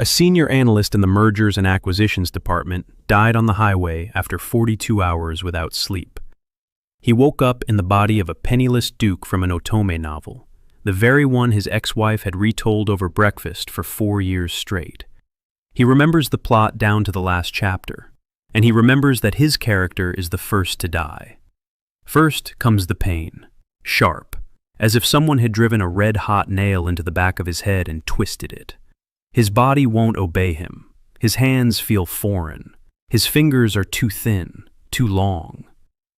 A senior analyst in the mergers and acquisitions department died on the highway after 42 hours without sleep. He woke up in the body of a penniless duke from an otome novel, the very one his ex-wife had retold over breakfast for 4 years straight. He remembers the plot down to the last chapter, and he remembers that his character is the first to die. First comes the pain, sharp, as if someone had driven a red-hot nail into the back of his head and twisted it. His body won't obey him. His hands feel foreign. His fingers are too thin, too long.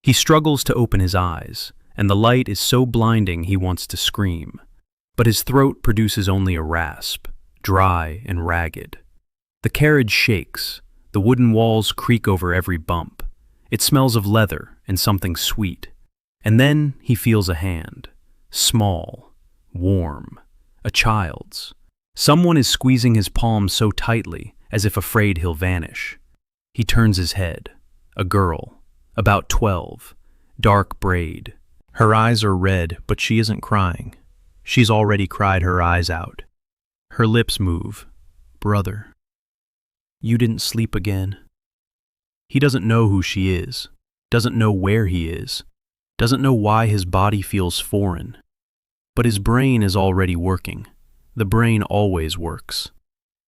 He struggles to open his eyes, and the light is so blinding he wants to scream. But his throat produces only a rasp, dry and ragged. The carriage shakes. The wooden walls creak over every bump. It smells of leather and something sweet. And then he feels a hand. Small, warm, a child's. Someone is squeezing his palm so tightly, as if afraid he'll vanish. He turns his head. A girl, about 12, dark braid. Her eyes are red, but she isn't crying. She's already cried her eyes out. Her lips move. Brother. You didn't sleep again. He doesn't know who she is, doesn't know where he is, doesn't know why his body feels foreign. But his brain is already working. The brain always works.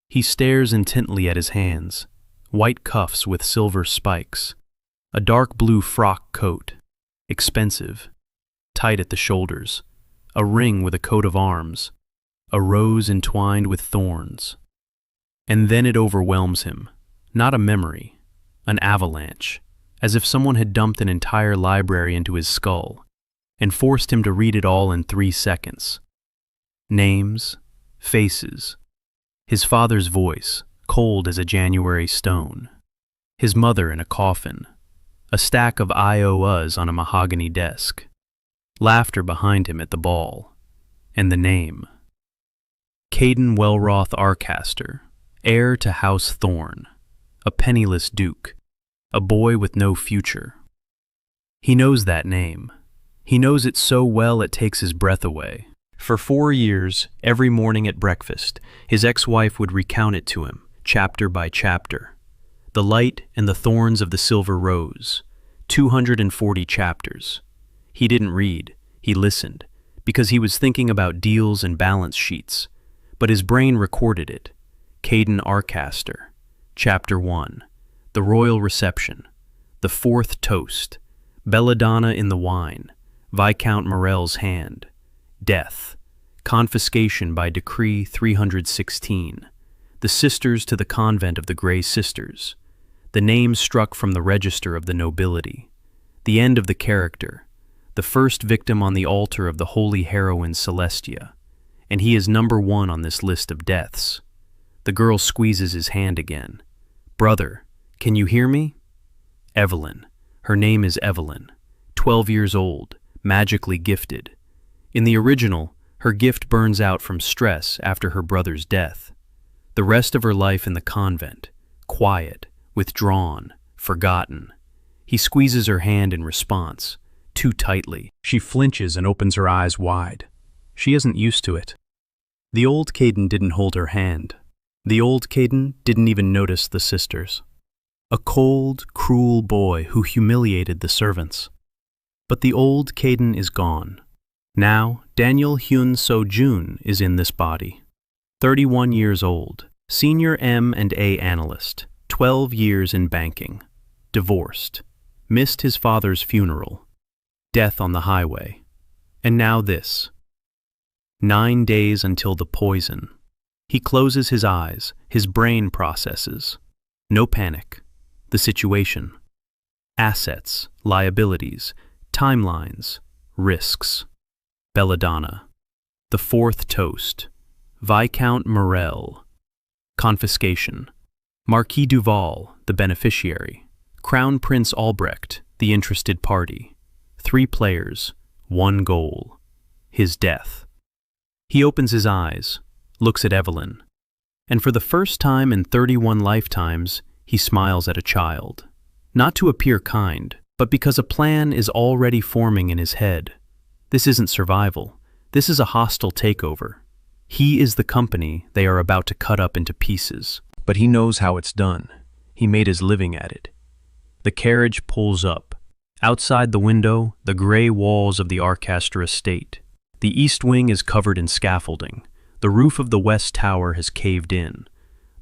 He stares intently at his hands, white cuffs with silver spikes, a dark blue frock coat, expensive, tight at the shoulders, a ring with a coat of arms, a rose entwined with thorns. And then it overwhelms him, not a memory, an avalanche, as if someone had dumped an entire library into his skull and forced him to read it all in 3 seconds. Names, faces, his father's voice, cold as a January stone, his mother in a coffin, a stack of IOUs on a mahogany desk, laughter behind him at the ball, and the name. Kaiden Arcaster, heir to House Thorn, a penniless duke, a boy with no future. He knows that name. He knows it so well it takes his breath away. For 4 years, every morning at breakfast, his ex-wife would recount it to him, chapter by chapter. The light and the thorns of the silver rose, 240 chapters. He didn't read, he listened, because he was thinking about deals and balance sheets. But his brain recorded it. Kaiden Arcaster, Chapter 1, the royal reception, the 4th toast, belladonna in the wine, Viscount Morel's hand, death, confiscation by Decree 316, the sisters to the convent of the Grey Sisters, the name struck from the register of the nobility, the end of the character, the first victim on the altar of the holy heroine Celestia, and he is number 1 on this list of deaths. The girl squeezes his hand again. Brother, can you hear me? Evelyn. Her name is Evelyn, 12 years old, magically gifted. In the original, her gift burns out from stress after her brother's death. The rest of her life in the convent, quiet, withdrawn, forgotten. He squeezes her hand in response, too tightly. She flinches and opens her eyes wide. She isn't used to it. The old Kaiden didn't hold her hand. The old Kaiden didn't even notice the sisters. A cold, cruel boy who humiliated the servants. But the old Kaiden is gone. Now, Daniel Hyun Seo-jun is in this body. 31 years old, senior M&A analyst, 12 years in banking, divorced, missed his father's funeral, death on the highway, and now this. 9 days until the poison. He closes his eyes, his brain processes. No panic. The situation. Assets, liabilities, timelines, risks. Belladonna. The 4th toast. Viscount Morel. Confiscation. Marquis Duval, the beneficiary. Crown Prince Albrecht, the interested party. 3 players, 1 goal. His death. He opens his eyes, looks at Evelyn, and for the first time in 31 lifetimes, he smiles at a child. Not to appear kind, but because a plan is already forming in his head. This isn't survival. This is a hostile takeover. He is the company they are about to cut up into pieces. But he knows how it's done. He made his living at it. The carriage pulls up. Outside the window, the gray walls of the Arcaster estate. The east wing is covered in scaffolding. The roof of the west tower has caved in.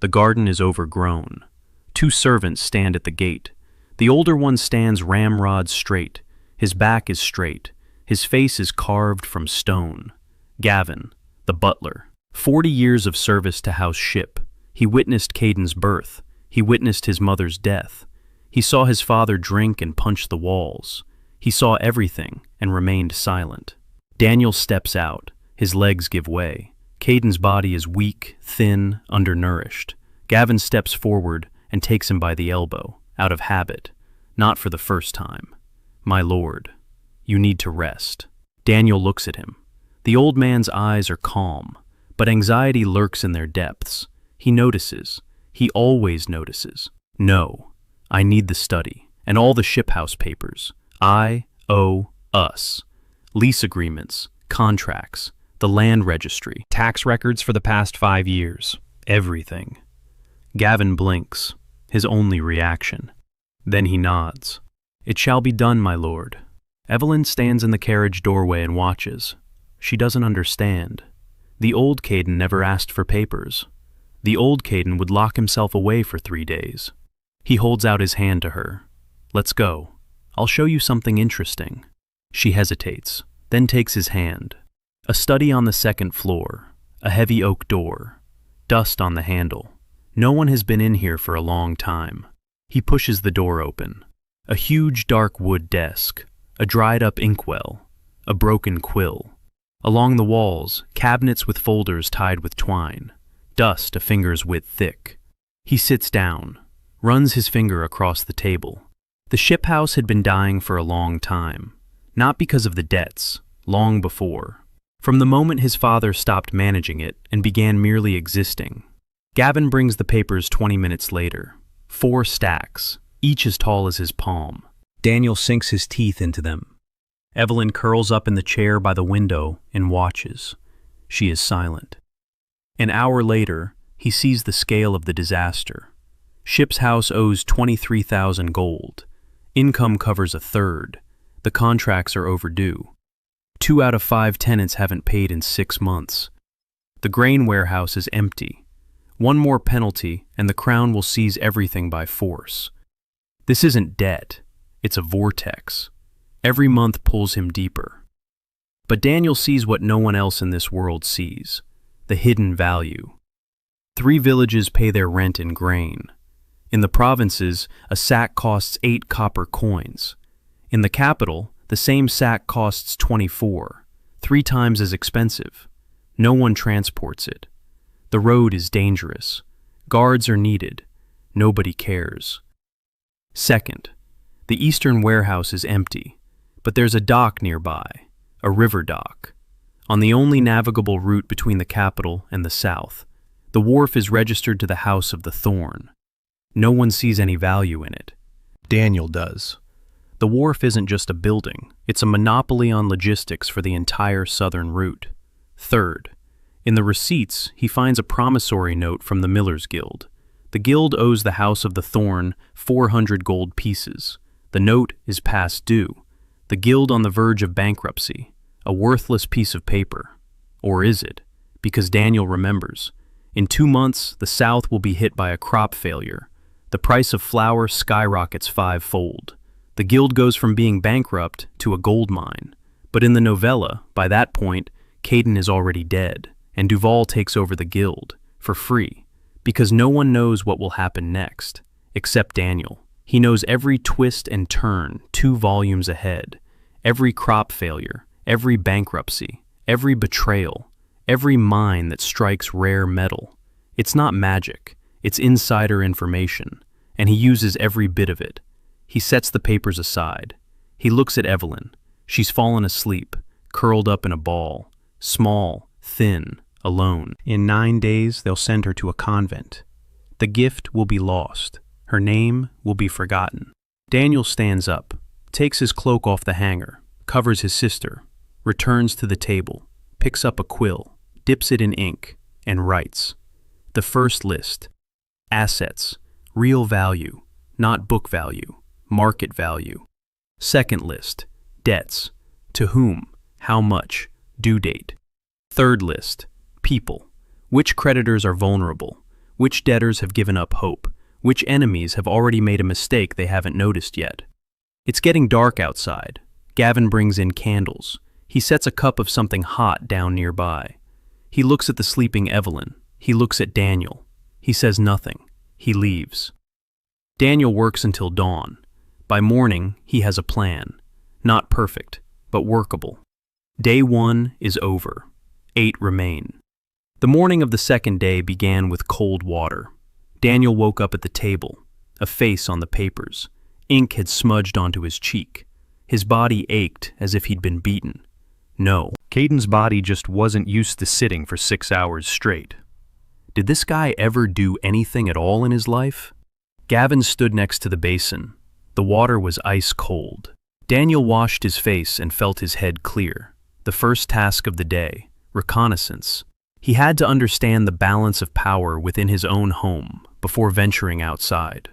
The garden is overgrown. 2 servants stand at the gate. The older one stands ramrod straight. His back is straight. His face is carved from stone. Gavin, the butler. 40 years of service to House Ship. He witnessed Kaiden's birth. He witnessed his mother's death. He saw his father drink and punch the walls. He saw everything and remained silent. Daniel steps out. His legs give way. Kaiden's body is weak, thin, undernourished. Gavin steps forward and takes him by the elbow, out of habit, not for the first time. "My lord, you need to rest." Daniel looks at him. The old man's eyes are calm, but anxiety lurks in their depths. He notices. He always notices. "No, I need the study, and all the ship house papers. I owe us. Lease agreements, contracts, the land registry, tax records for the past 5 years. Everything." Gavin blinks, his only reaction. Then he nods. "It shall be done, my lord." Evelyn stands in the carriage doorway and watches. She doesn't understand. The old Kaiden never asked for papers. The old Kaiden would lock himself away for 3 days. He holds out his hand to her. "Let's go. I'll show you something interesting." She hesitates, then takes his hand. A study on the 2nd floor, a heavy oak door, dust on the handle. No one has been in here for a long time. He pushes the door open. A huge dark wood desk, a dried-up inkwell, a broken quill. Along the walls, cabinets with folders tied with twine, dust a finger's width thick. He sits down, runs his finger across the table. The ship house had been dying for a long time, not because of the debts, long before. From the moment his father stopped managing it and began merely existing. Gavin brings the papers 20 minutes later. 4 stacks, each as tall as his palm. Daniel sinks his teeth into them. Evelyn curls up in the chair by the window and watches. She is silent. An hour later, he sees the scale of the disaster. Ship's house owes 23,000 gold. Income covers a third. The contracts are overdue. 2 out of 5 tenants haven't paid in 6 months. The grain warehouse is empty. 1 more penalty and the crown will seize everything by force. This isn't debt, it's a vortex. Every month pulls him deeper. But Daniel sees what no one else in this world sees, the hidden value. 3 villages pay their rent in grain. In the provinces, a sack costs 8 copper coins. In the capital, the same sack costs 24, 3 times as expensive. No one transports it. The road is dangerous. Guards are needed. Nobody cares. Second, the eastern warehouse is empty, but there's a dock nearby, a river dock. On the only navigable route between the capital and the south, the wharf is registered to the House of the Thorn. No one sees any value in it. Daniel does. The wharf isn't just a building, it's a monopoly on logistics for the entire southern route. Third, in the receipts, he finds a promissory note from the Millers Guild. The guild owes the House of the Thorn 400 gold pieces. The note is past due. The guild on the verge of bankruptcy. A worthless piece of paper. Or is it? Because Daniel remembers. In 2 months, the South will be hit by a crop failure. The price of flour skyrockets 5-fold. The guild goes from being bankrupt to a gold mine. But in the novella, by that point, Kaiden is already dead, and Duval takes over the guild, for free, because no one knows what will happen next, except Daniel. He knows every twist and turn 2 volumes ahead, every crop failure, every bankruptcy, every betrayal, every mine that strikes rare metal. It's not magic, it's insider information, and he uses every bit of it. He sets the papers aside. He looks at Evelyn. She's fallen asleep, curled up in a ball, small, thin, alone. In 9 days, they'll send her to a convent. The gift will be lost. Her name will be forgotten. Daniel stands up, takes his cloak off the hanger, covers his sister, returns to the table, picks up a quill, dips it in ink, and writes. The first list. Assets, real value, not book value, market value. Second list. Debts, to whom, how much, due date. Third list. People, which creditors are vulnerable, which debtors have given up hope, which enemies have already made a mistake they haven't noticed yet. It's getting dark outside. Gavin brings in candles. He sets a cup of something hot down nearby. He looks at the sleeping Evelyn. He looks at Daniel. He says nothing. He leaves. Daniel works until dawn. By morning, he has a plan. Not perfect, but workable. Day 1 is over. 8 remain. The morning of the second day began with cold water. Daniel woke up at the table, a face on the papers. Ink had smudged onto his cheek. His body ached as if he'd been beaten. No, Kaiden's body just wasn't used to sitting for 6 hours straight. Did this guy ever do anything at all in his life? Gavin stood next to the basin. The water was ice cold. Daniel washed his face and felt his head clear. The first task of the day, reconnaissance. He had to understand the balance of power within his own home before venturing outside.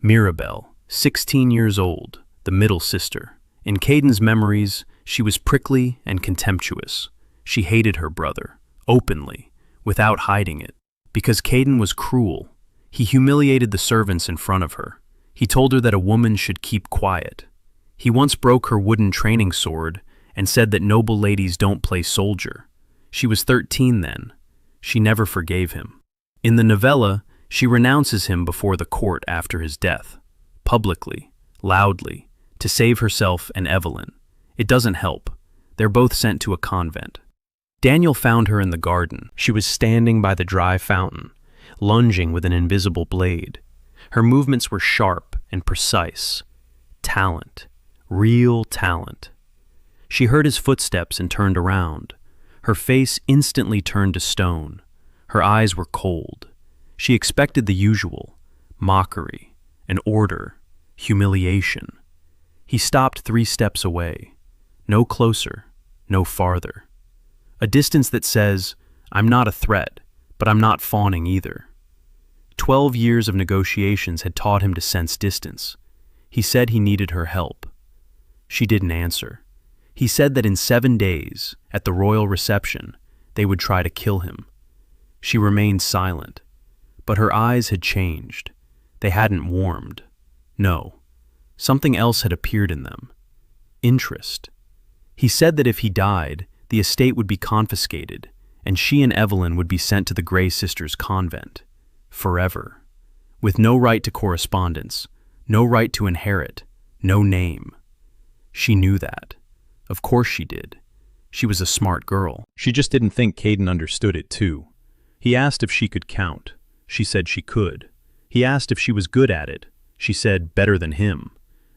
Mirabelle, 16 years old, the middle sister. In Kaiden's memories, she was prickly and contemptuous. She hated her brother, openly, without hiding it. Because Kaiden was cruel, he humiliated the servants in front of her. He told her that a woman should keep quiet. He once broke her wooden training sword and said that noble ladies don't play soldier. She was 13 then. She never forgave him. In the novella, she renounces him before the court after his death, publicly, loudly, to save herself and Evelyn. It doesn't help. They're both sent to a convent. Daniel found her in the garden. She was standing by the dry fountain, lunging with an invisible blade. Her movements were sharp and precise. Talent. Real talent. She heard his footsteps and turned around. Her face instantly turned to stone. Her eyes were cold. She expected the usual, mockery, an order, humiliation. He stopped 3 steps away. No closer, no farther. A distance that says, I'm not a threat, but I'm not fawning either. 12 years of negotiations had taught him to sense distance. He said he needed her help. She didn't answer. He said that in 7 days, at the royal reception, they would try to kill him. She remained silent, but her eyes had changed. They hadn't warmed. No, something else had appeared in them. Interest. He said that if he died, the estate would be confiscated, and she and Evelyn would be sent to the Grey Sisters convent. Forever. With no right to correspondence, no right to inherit, no name. She knew that. Of course she did. She was a smart girl. She just didn't think Kaiden understood it too. He asked if she could count. She said she could. He asked if she was good at it. She said better than him.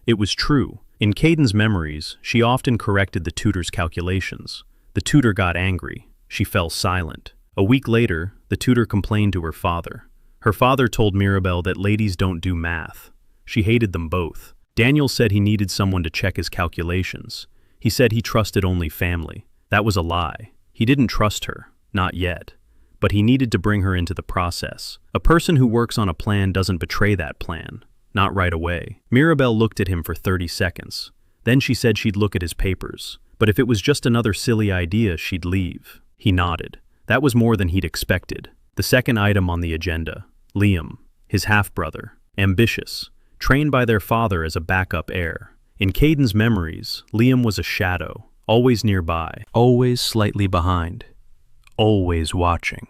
It was true. In Kaiden's memories, she often corrected the tutor's calculations. The tutor got angry. She fell silent. A week later, the tutor complained to her father. Her father told Mirabelle that ladies don't do math. She hated them both. Daniel said he needed someone to check his calculations. He said he trusted only family. That was a lie. He didn't trust her, not yet. But he needed to bring her into the process. A person who works on a plan doesn't betray that plan. Not right away. Mirabelle looked at him for 30 seconds. Then she said she'd look at his papers. But if it was just another silly idea, she'd leave. He nodded. That was more than he'd expected. The second item on the agenda. Liam, his half-brother. Ambitious. Trained by their father as a backup heir. In Kaiden's memories, Liam was a shadow. Always nearby. Always slightly behind. Always watching.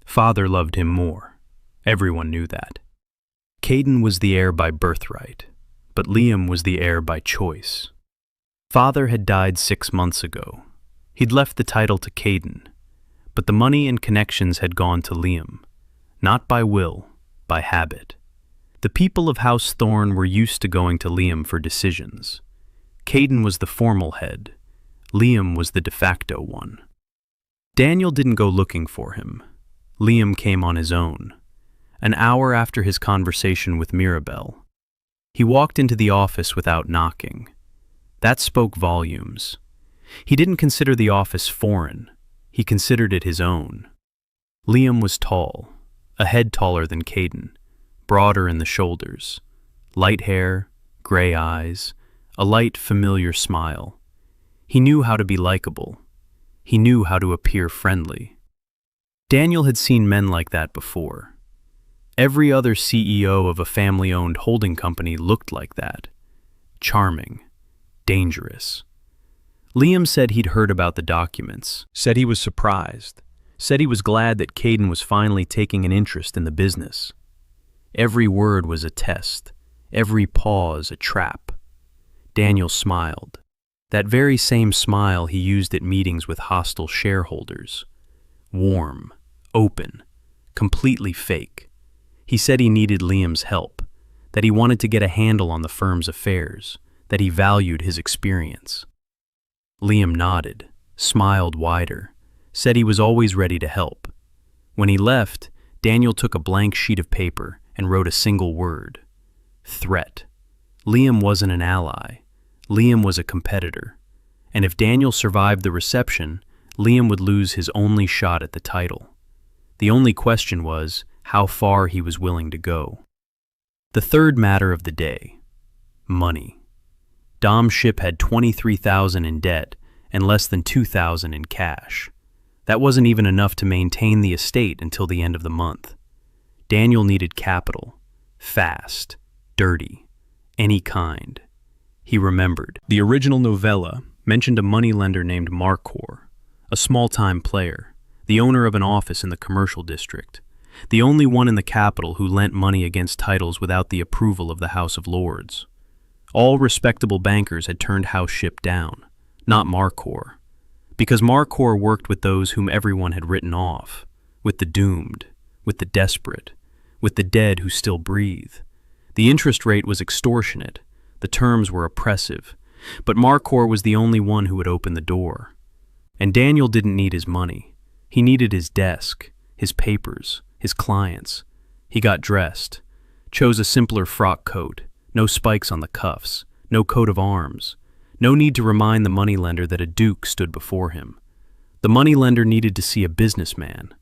Father loved him more. Everyone knew that. Kaiden was the heir by birthright, but Liam was the heir by choice. Father had died 6 months ago. He'd left the title to Kaiden, but the money and connections had gone to Liam, not by will, by habit. The people of House Thorn were used to going to Liam for decisions. Kaiden was the formal head. Liam was the de facto one. Daniel didn't go looking for him. Liam came on his own. An hour after his conversation with Mirabelle, he walked into the office without knocking. That spoke volumes. He didn't consider the office foreign. He considered it his own. Liam was tall, a head taller than Kaiden, broader in the shoulders, light hair, gray eyes, a light, familiar smile. He knew how to be likable. He knew how to appear friendly. Daniel had seen men like that before. Every other CEO of a family-owned holding company looked like that. Charming, dangerous. Liam said he'd heard about the documents, said he was surprised, said he was glad that Kaiden was finally taking an interest in the business. Every word was a test, every pause a trap. Daniel smiled. That very same smile he used at meetings with hostile shareholders. Warm, open, completely fake. He said he needed Liam's help, that he wanted to get a handle on the firm's affairs, that he valued his experience. Liam nodded, smiled wider, said he was always ready to help. When he left, Daniel took a blank sheet of paper and wrote a single word: threat. Liam wasn't an ally. Liam was a competitor. And if Daniel survived the reception, Liam would lose his only shot at the title. The only question was how far he was willing to go. The third matter of the day: money. Dom's ship had $23,000 in debt and less than $2,000 in cash. That wasn't even enough to maintain the estate until the end of the month. Daniel needed capital, fast, dirty, any kind. He remembered. The original novella mentioned a moneylender named Markor, a small-time player, the owner of an office in the commercial district, the only one in the capital who lent money against titles without the approval of the House of Lords. All respectable bankers had turned House Ship down, not Markor, because Markor worked with those whom everyone had written off, with the doomed, with the desperate, with the dead who still breathe. The interest rate was extortionate, the terms were oppressive, but Markor was the only one who would open the door. And Daniel didn't need his money. He needed his desk, his papers, his clients. He got dressed, chose a simpler frock coat, no spikes on the cuffs, no coat of arms, no need to remind the moneylender that a duke stood before him. The moneylender needed to see a businessman.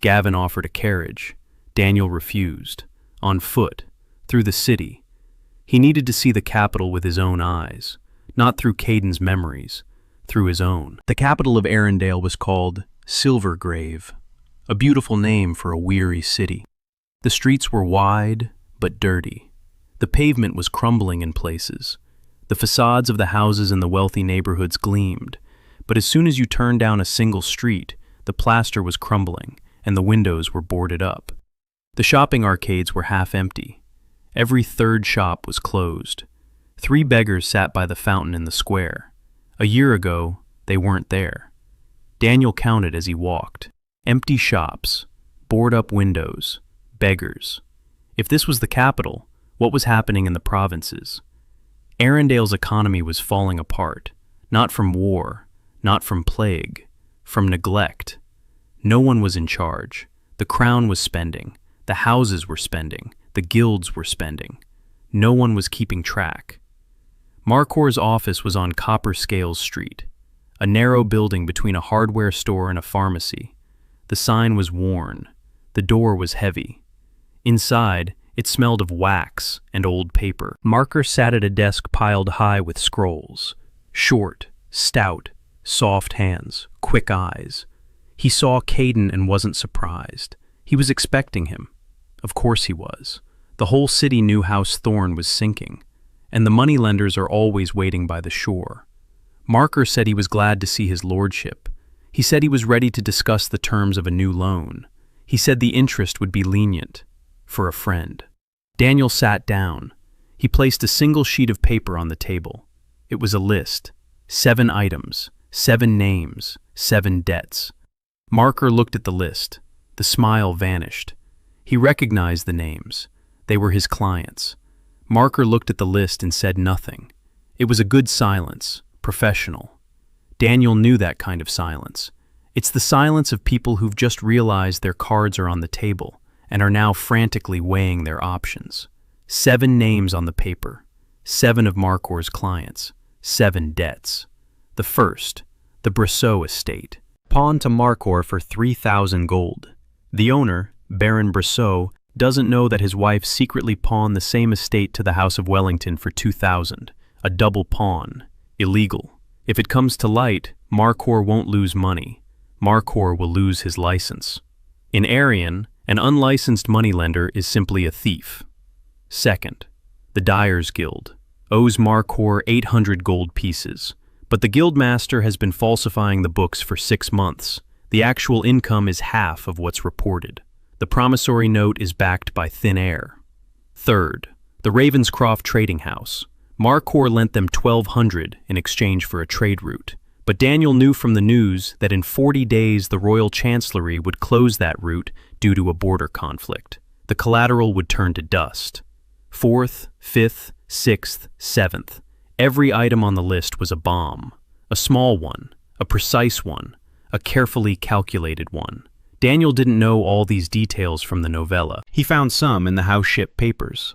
Gavin offered a carriage. Daniel refused. On foot, through the city. He needed to see the capital with his own eyes, not through Kaiden's memories, through his own. The capital of Arendelle was called Silvergrave, a beautiful name for a weary city. The streets were wide but dirty. The pavement was crumbling in places. The facades of the houses in the wealthy neighborhoods gleamed, but as soon as you turned down a single street, the plaster was crumbling and the windows were boarded up. The shopping arcades were half empty. Every third shop was closed. 3 beggars sat by the fountain in the square. A year ago, they weren't there. Daniel counted as he walked. Empty shops, board-up windows, beggars. If this was the capital, what was happening in the provinces? Arendelle's economy was falling apart, not from war, not from plague, from neglect. No one was in charge. The crown was spending. The houses were spending. The guilds were spending. No one was keeping track. Markor's office was on Copper Scales Street, a narrow building between a hardware store and a pharmacy. The sign was worn. The door was heavy. Inside, it smelled of wax and old paper. Markor sat at a desk piled high with scrolls. Short, stout, soft hands, quick eyes. He saw Kaiden and wasn't surprised. He was expecting him. Of course he was. The whole city knew House Thorn was sinking, and the moneylenders are always waiting by the shore. Markor said he was glad to see his lordship. He said he was ready to discuss the terms of a new loan. He said the interest would be lenient, for a friend. Daniel sat down. He placed a single sheet of paper on the table. It was a list. 7 items, 7 names, 7 debts. Markor looked at the list. The smile vanished. He recognized the names. They were his clients. Markor looked at the list and said nothing. It was a good silence, professional. Daniel knew that kind of silence. It's the silence of people who've just realized their cards are on the table and are now frantically weighing their options. 7 names on the paper. 7 of Markor's clients. 7 debts. The first, the Brosseau estate. pawned to Markor for 3,000 gold. The owner, Baron Brissot, doesn't know that his wife secretly pawned the same estate to the House of Wellington for 2,000, a double pawn, illegal. If it comes to light, Markor won't lose money. Markor will lose his license. In Aryan, an unlicensed moneylender is simply a thief. Second, the Dyers Guild owes Markor 800 gold pieces, but the guildmaster has been falsifying the books for 6 months. The actual income is half of what's reported. The promissory note is backed by thin air. Third, the Ravenscroft Trading House. Markor lent them 1,200 in exchange for a trade route, but Daniel knew from the news that in 40 days the Royal Chancellery would close that route due to a border conflict. The collateral would turn to dust. Fourth, fifth, sixth, seventh. Every item on the list was a bomb. A small one, a precise one, a carefully calculated one. Daniel didn't know all these details from the novella. He found some in the house ship papers.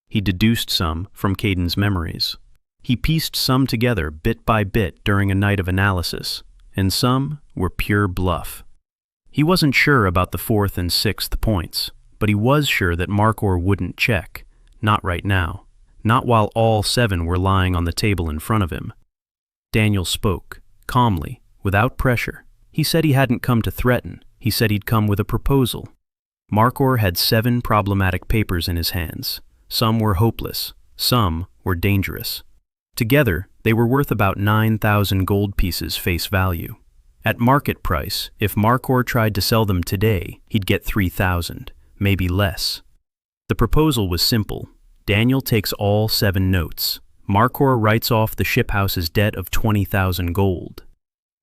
He deduced some from Kaiden's memories. He pieced some together bit by bit during a night of analysis, and some were pure bluff. He wasn't sure about the fourth and sixth points, but he was sure that Markor wouldn't check. Not right now. Not while all 7 were lying on the table in front of him. Daniel spoke, calmly, without pressure. He said he hadn't come to threaten. He said he'd come with a proposal. Markor had 7 problematic papers in his hands. Some were hopeless. Some were dangerous. Together, they were worth about 9,000 gold pieces face value. At market price, if Markor tried to sell them today, he'd get 3,000, maybe less. The proposal was simple. Daniel takes all 7 notes. Markor writes off the shiphouse's debt of 20,000 gold.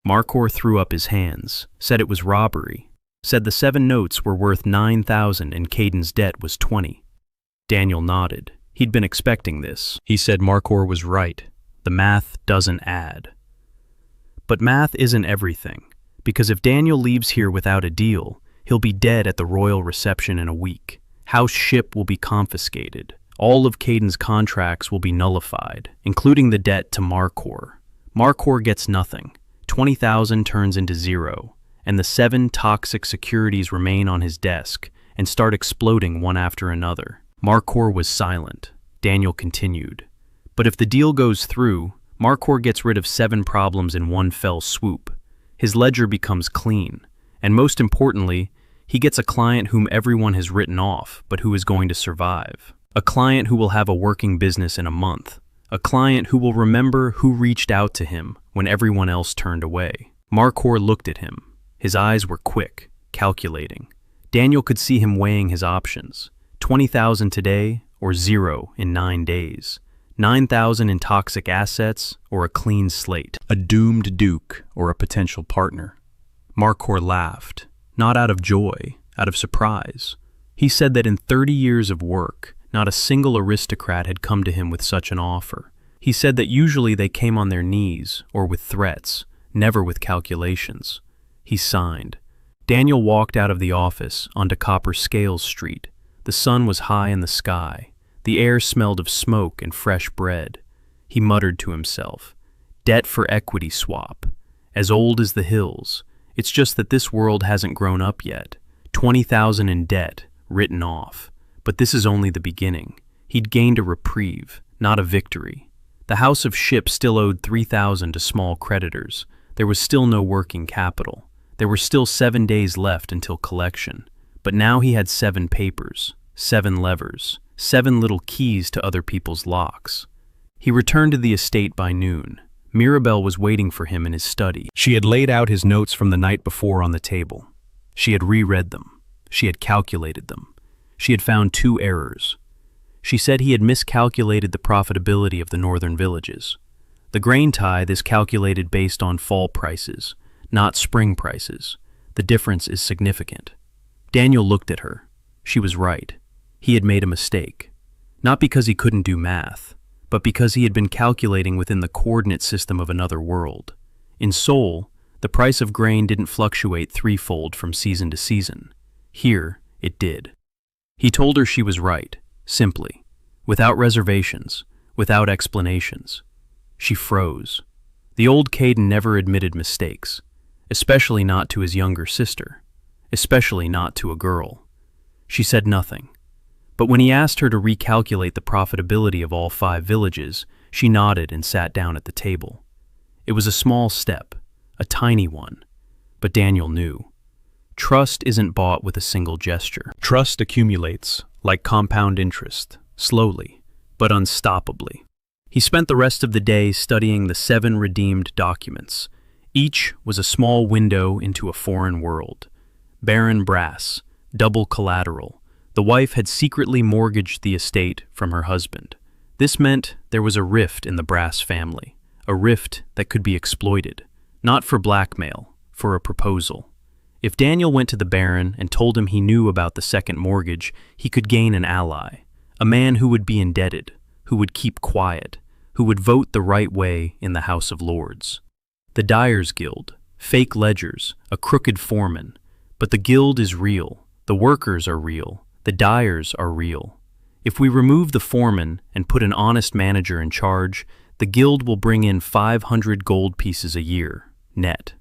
Markor threw up his hands, said it was robbery, said the 7 notes were worth 9,000 and Kaiden's debt was 20. Daniel nodded. He'd been expecting this. He said Markor was right. The math doesn't add. But math isn't everything, because if Daniel leaves here without a deal, he'll be dead at the royal reception in a week. House ship will be confiscated. All of Kaiden's contracts will be nullified, including the debt to Markor. Markor gets nothing. 20,000 turns into 0, and the 7 toxic securities remain on his desk and start exploding one after another. Markor was silent. Daniel continued. But if the deal goes through, Markor gets rid of 7 problems in one fell swoop. His ledger becomes clean, and most importantly, he gets a client whom everyone has written off, but who is going to survive. A client who will have a working business in a month. A client who will remember who reached out to him when everyone else turned away. Markor looked at him. His eyes were quick, calculating. Daniel could see him weighing his options. 20,000 today, or 0 in 9 days. 9,000 in toxic assets, or a clean slate. A doomed duke, or a potential partner. Markor laughed, not out of joy, out of surprise. He said that in 30 years of work, not a single aristocrat had come to him with such an offer. He said that usually they came on their knees, or with threats, never with calculations. He signed. Daniel walked out of the office onto Copper Scales Street. The sun was high in the sky. The air smelled of smoke and fresh bread. He muttered to himself, "Debt for equity swap. As old as the hills. It's just that this world hasn't grown up yet. 20,000 in debt, written off. But this is only the beginning." He'd gained a reprieve, not a victory. The House of Ship still owed 3,000 to small creditors. There was still no working capital. There were still 7 days left until collection. But now he had 7 papers, 7 levers, 7 little keys to other people's locks. He returned to the estate by noon. Mirabelle was waiting for him in his study. She had laid out his notes from the night before on the table. She had reread them. She had calculated them. She had found 2 errors. She said he had miscalculated the profitability of the northern villages. The grain tithe is calculated based on fall prices, not spring prices. The difference is significant. Daniel looked at her. She was right. He had made a mistake. Not because he couldn't do math, but because he had been calculating within the coordinate system of another world. In Seoul, the price of grain didn't fluctuate threefold from season to season. Here, it did. He told her she was right, simply, without reservations, without explanations. She froze. The old Kaiden never admitted mistakes, especially not to his younger sister, especially not to a girl. She said nothing. But when he asked her to recalculate the profitability of all 5 villages, she nodded and sat down at the table. It was a small step, a tiny one, but Daniel knew. Trust isn't bought with a single gesture. Trust accumulates, like compound interest, slowly, but unstoppably. He spent the rest of the day studying the 7 redeemed documents. Each was a small window into a foreign world. Barren brass, double collateral. The wife had secretly mortgaged the estate from her husband. This meant there was a rift in the Brass family, a rift that could be exploited, not for blackmail, for a proposal. If Daniel went to the Baron and told him he knew about the second mortgage, he could gain an ally, a man who would be indebted, who would keep quiet, who would vote the right way in the House of Lords. The Dyers Guild, fake ledgers, a crooked foreman, but the guild is real, the workers are real. The dyers are real. If we remove the foreman and put an honest manager in charge, the guild will bring in 500 gold pieces a year, net.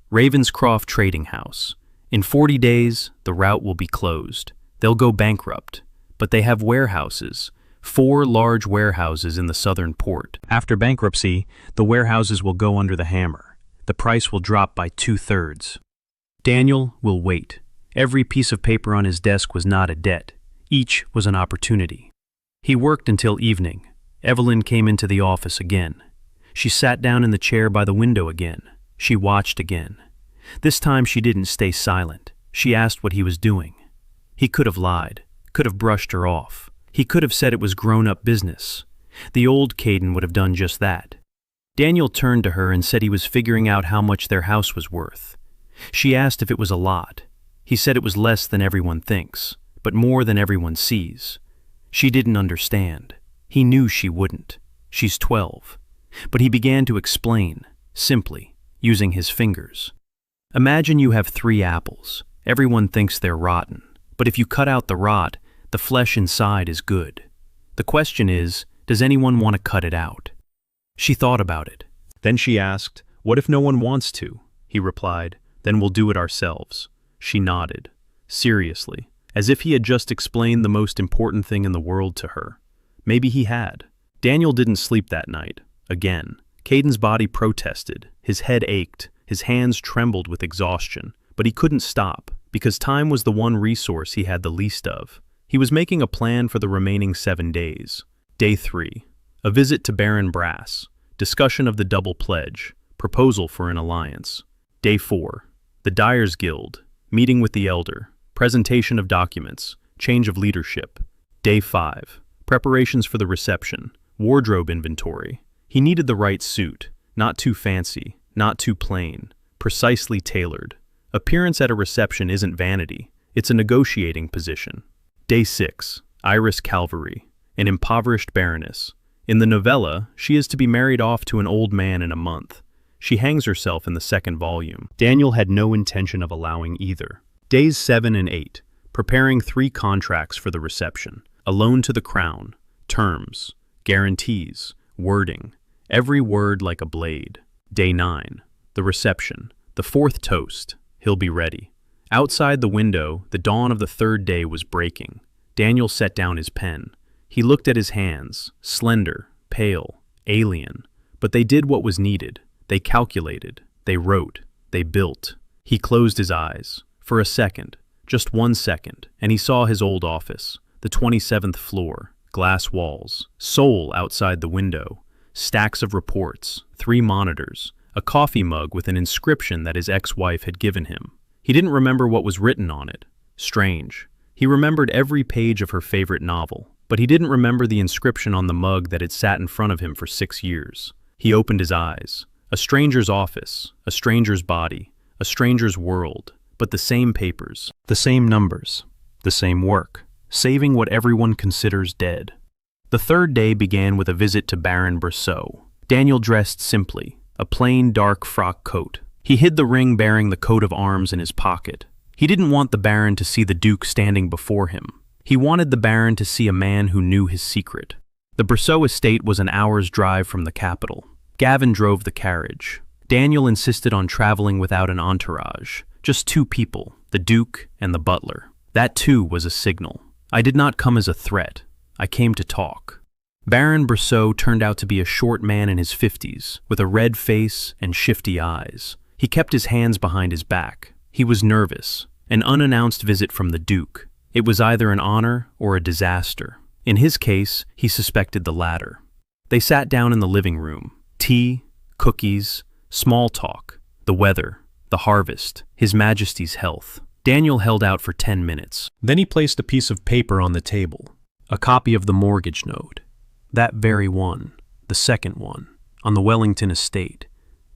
Ravenscroft Trading House. In 40 days, the route will be closed. They'll go bankrupt, but they have warehouses, 4 large warehouses in the southern port. After bankruptcy, the warehouses will go under the hammer. The price will drop by 2/3. Daniel will wait. Every piece of paper on his desk was not a debt. Each was an opportunity. He worked until evening. Evelyn came into the office again. She sat down in the chair by the window again. She watched again. This time she didn't stay silent. She asked what he was doing. He could have lied, could have brushed her off. He could have said it was grown-up business. The old Kaiden would have done just that. Daniel turned to her and said he was figuring out how much their house was worth. She asked if it was a lot. He said it was less than everyone thinks, but more than everyone sees. She didn't understand. He knew she wouldn't. She's 12. But he began to explain, simply, using his fingers. Imagine you have 3 apples. Everyone thinks they're rotten, but if you cut out the rot, the flesh inside is good. The question is, does anyone want to cut it out? She thought about it. Then she asked, "What if no one wants to?" He replied, "Then we'll do it ourselves." She nodded, seriously, as if he had just explained the most important thing in the world to her. Maybe he had. Daniel didn't sleep that night. Again, Kaiden's body protested, his head ached, his hands trembled with exhaustion, but he couldn't stop, because time was the one resource he had the least of. He was making a plan for the remaining 7 days. Day 3. A visit to Baron Brass. Discussion of the double pledge. Proposal for an alliance. Day 4. The Dyers Guild. Meeting with the elder. Presentation of documents. Change of leadership. Day 5. Preparations for the reception. Wardrobe inventory. He needed the right suit. Not too fancy. Not too plain. Precisely tailored. Appearance at a reception isn't vanity. It's a negotiating position. Day 6. Iris Calvary. An impoverished baroness. In the novella, she is to be married off to an old man in a month. She hangs herself in the 2nd volume. Daniel had no intention of allowing either. Days 7 and 8. Preparing 3 contracts for the reception. A loan to the crown. Terms. Guarantees. Wording. Every word like a blade. Day 9. The reception. The 4th toast. He'll be ready. Outside the window, the dawn of the 3rd day was breaking. Daniel set down his pen. He looked at his hands, slender, pale, alien. But they did what was needed. They calculated, they wrote, they built. He closed his eyes. For a second, just 1 second, and he saw his old office, the 27th floor, glass walls, Seoul outside the window, stacks of reports, 3 monitors, a coffee mug with an inscription that his ex-wife had given him. He didn't remember what was written on it. Strange. He remembered every page of her favorite novel, but he didn't remember the inscription on the mug that had sat in front of him for 6 years. He opened his eyes. A stranger's office, a stranger's body, a stranger's world, but the same papers, the same numbers, the same work, saving what everyone considers dead. The 3rd day began with a visit to Baron Brosseau. Daniel dressed simply, a plain dark frock coat. He hid the ring bearing the coat of arms in his pocket. He didn't want the Baron to see the Duke standing before him. He wanted the Baron to see a man who knew his secret. The Brosseau estate was an hour's drive from the capital. Gavin drove the carriage. Daniel insisted on traveling without an entourage, just two people, the Duke and the butler. That too was a signal. I did not come as a threat. I came to talk. Baron Brosseau turned out to be a short man in his 50s, with a red face and shifty eyes. He kept his hands behind his back. He was nervous. An unannounced visit from the Duke. It was either an honor or a disaster. In his case, he suspected the latter. They sat down in the living room. Tea, cookies, small talk, the weather, the harvest, His Majesty's health. Daniel held out for 10 minutes. Then he placed a piece of paper on the table, a copy of the mortgage note. That very one, the second one, on the Wellington estate.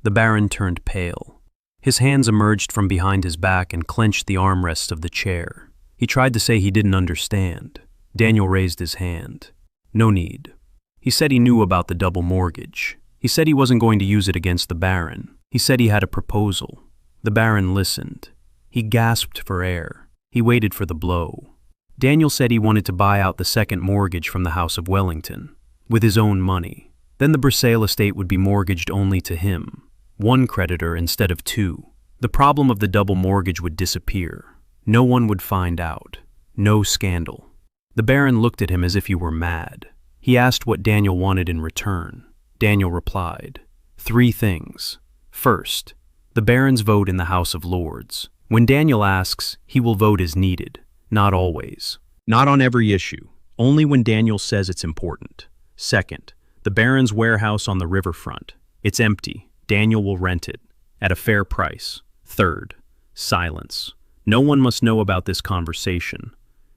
The Baron turned pale. His hands emerged from behind his back and clenched the armrests of the chair. He tried to say he didn't understand. Daniel raised his hand. No need. He said he knew about the double mortgage. He said he wasn't going to use it against the Baron. He said he had a proposal. The Baron listened. He gasped for air. He waited for the blow. Daniel said he wanted to buy out the second mortgage from the House of Wellington, with his own money. Then the Bruxelles estate would be mortgaged only to him, one creditor instead of two. The problem of the double mortgage would disappear. No one would find out. No scandal. The Baron looked at him as if he were mad. He asked what Daniel wanted in return. Daniel replied, 3 things. First, the Baron's vote in the House of Lords. When Daniel asks, he will vote as needed. Not always. Not on every issue. Only when Daniel says it's important. Second, the Baron's warehouse on the riverfront. It's empty. Daniel will rent it. At a fair price. Third, silence. No one must know about this conversation.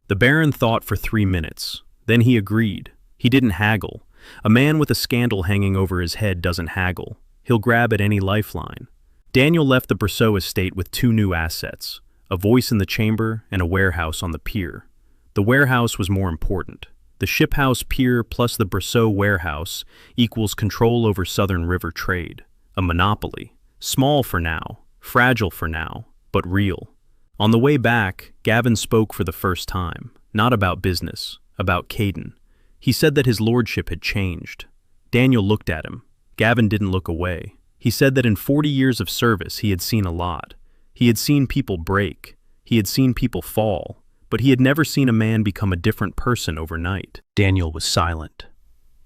The Baron thought for 3 minutes. Then he agreed. He didn't haggle. A man with a scandal hanging over his head doesn't haggle. He'll grab at any lifeline. Daniel left the Brosseau estate with 2 new assets, a voice in the chamber and a warehouse on the pier. The warehouse was more important. The shiphouse pier plus the Brosseau warehouse equals control over Southern River trade. A monopoly. Small for now, fragile for now, but real. On the way back, Gavin spoke for the first time, not about business, about Kaiden. He said that his lordship had changed. Daniel looked at him. Gavin didn't look away. He said that in 40 years of service he had seen a lot. He had seen people break. He had seen people fall. But he had never seen a man become a different person overnight. Daniel was silent.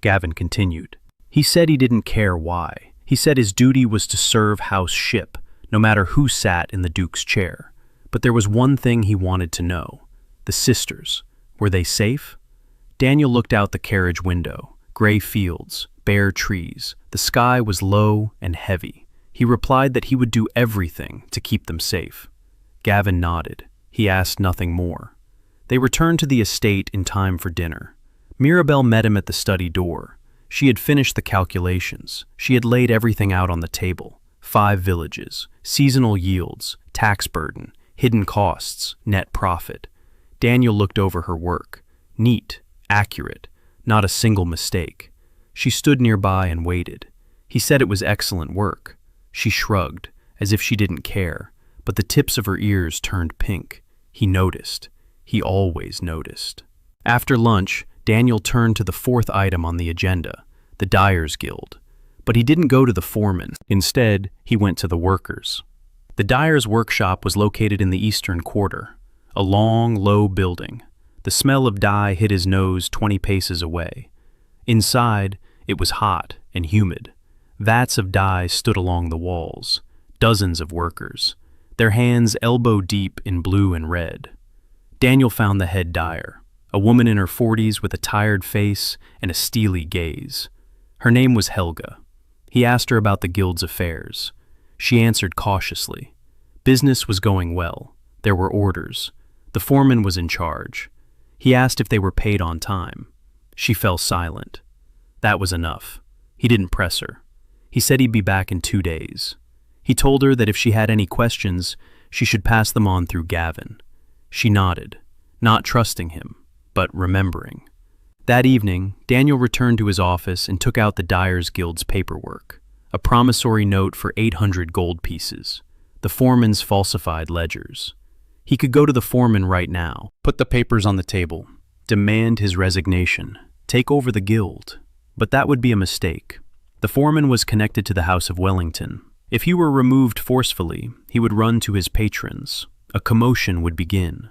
Gavin continued. He said he didn't care why. He said his duty was to serve House Ship, no matter who sat in the Duke's chair. But there was one thing he wanted to know. The sisters. Were they safe? Daniel looked out the carriage window. Gray fields, bare trees. The sky was low and heavy. He replied that he would do everything to keep them safe. Gavin nodded. He asked nothing more. They returned to the estate in time for dinner. Mirabelle met him at the study door. She had finished the calculations. She had laid everything out on the table. 5 villages, seasonal yields, tax burden, hidden costs, net profit. Daniel looked over her work. Neat, accurate, not a single mistake. She stood nearby and waited. He said it was excellent work. She shrugged, as if she didn't care, but the tips of her ears turned pink. He noticed. He always noticed. After lunch, Daniel turned to the 4th item on the agenda, the Dyers Guild. But he didn't go to the foreman. Instead, he went to the workers. The Dyers' workshop was located in the eastern quarter, a long, low building. The smell of dye hit his nose 20 paces away. Inside, it was hot and humid. Vats of dye stood along the walls, dozens of workers, their hands elbow-deep in blue and red. Daniel found the head dyer, a woman in her 40s with a tired face and a steely gaze. Her name was Helga. He asked her about the guild's affairs. She answered cautiously. Business was going well. There were orders. The foreman was in charge. He asked if they were paid on time. She fell silent. That was enough. He didn't press her. He said he'd be back in 2 days. He told her that if she had any questions, she should pass them on through Gavin. She nodded, not trusting him, but remembering. That evening, Daniel returned to his office and took out the Dyers Guild's paperwork, a promissory note for 800 gold pieces, the foreman's falsified ledgers. He could go to the foreman right now, put the papers on the table, demand his resignation, take over the guild. But that would be a mistake. The foreman was connected to the House of Wellington. If he were removed forcefully, he would run to his patrons. A commotion would begin.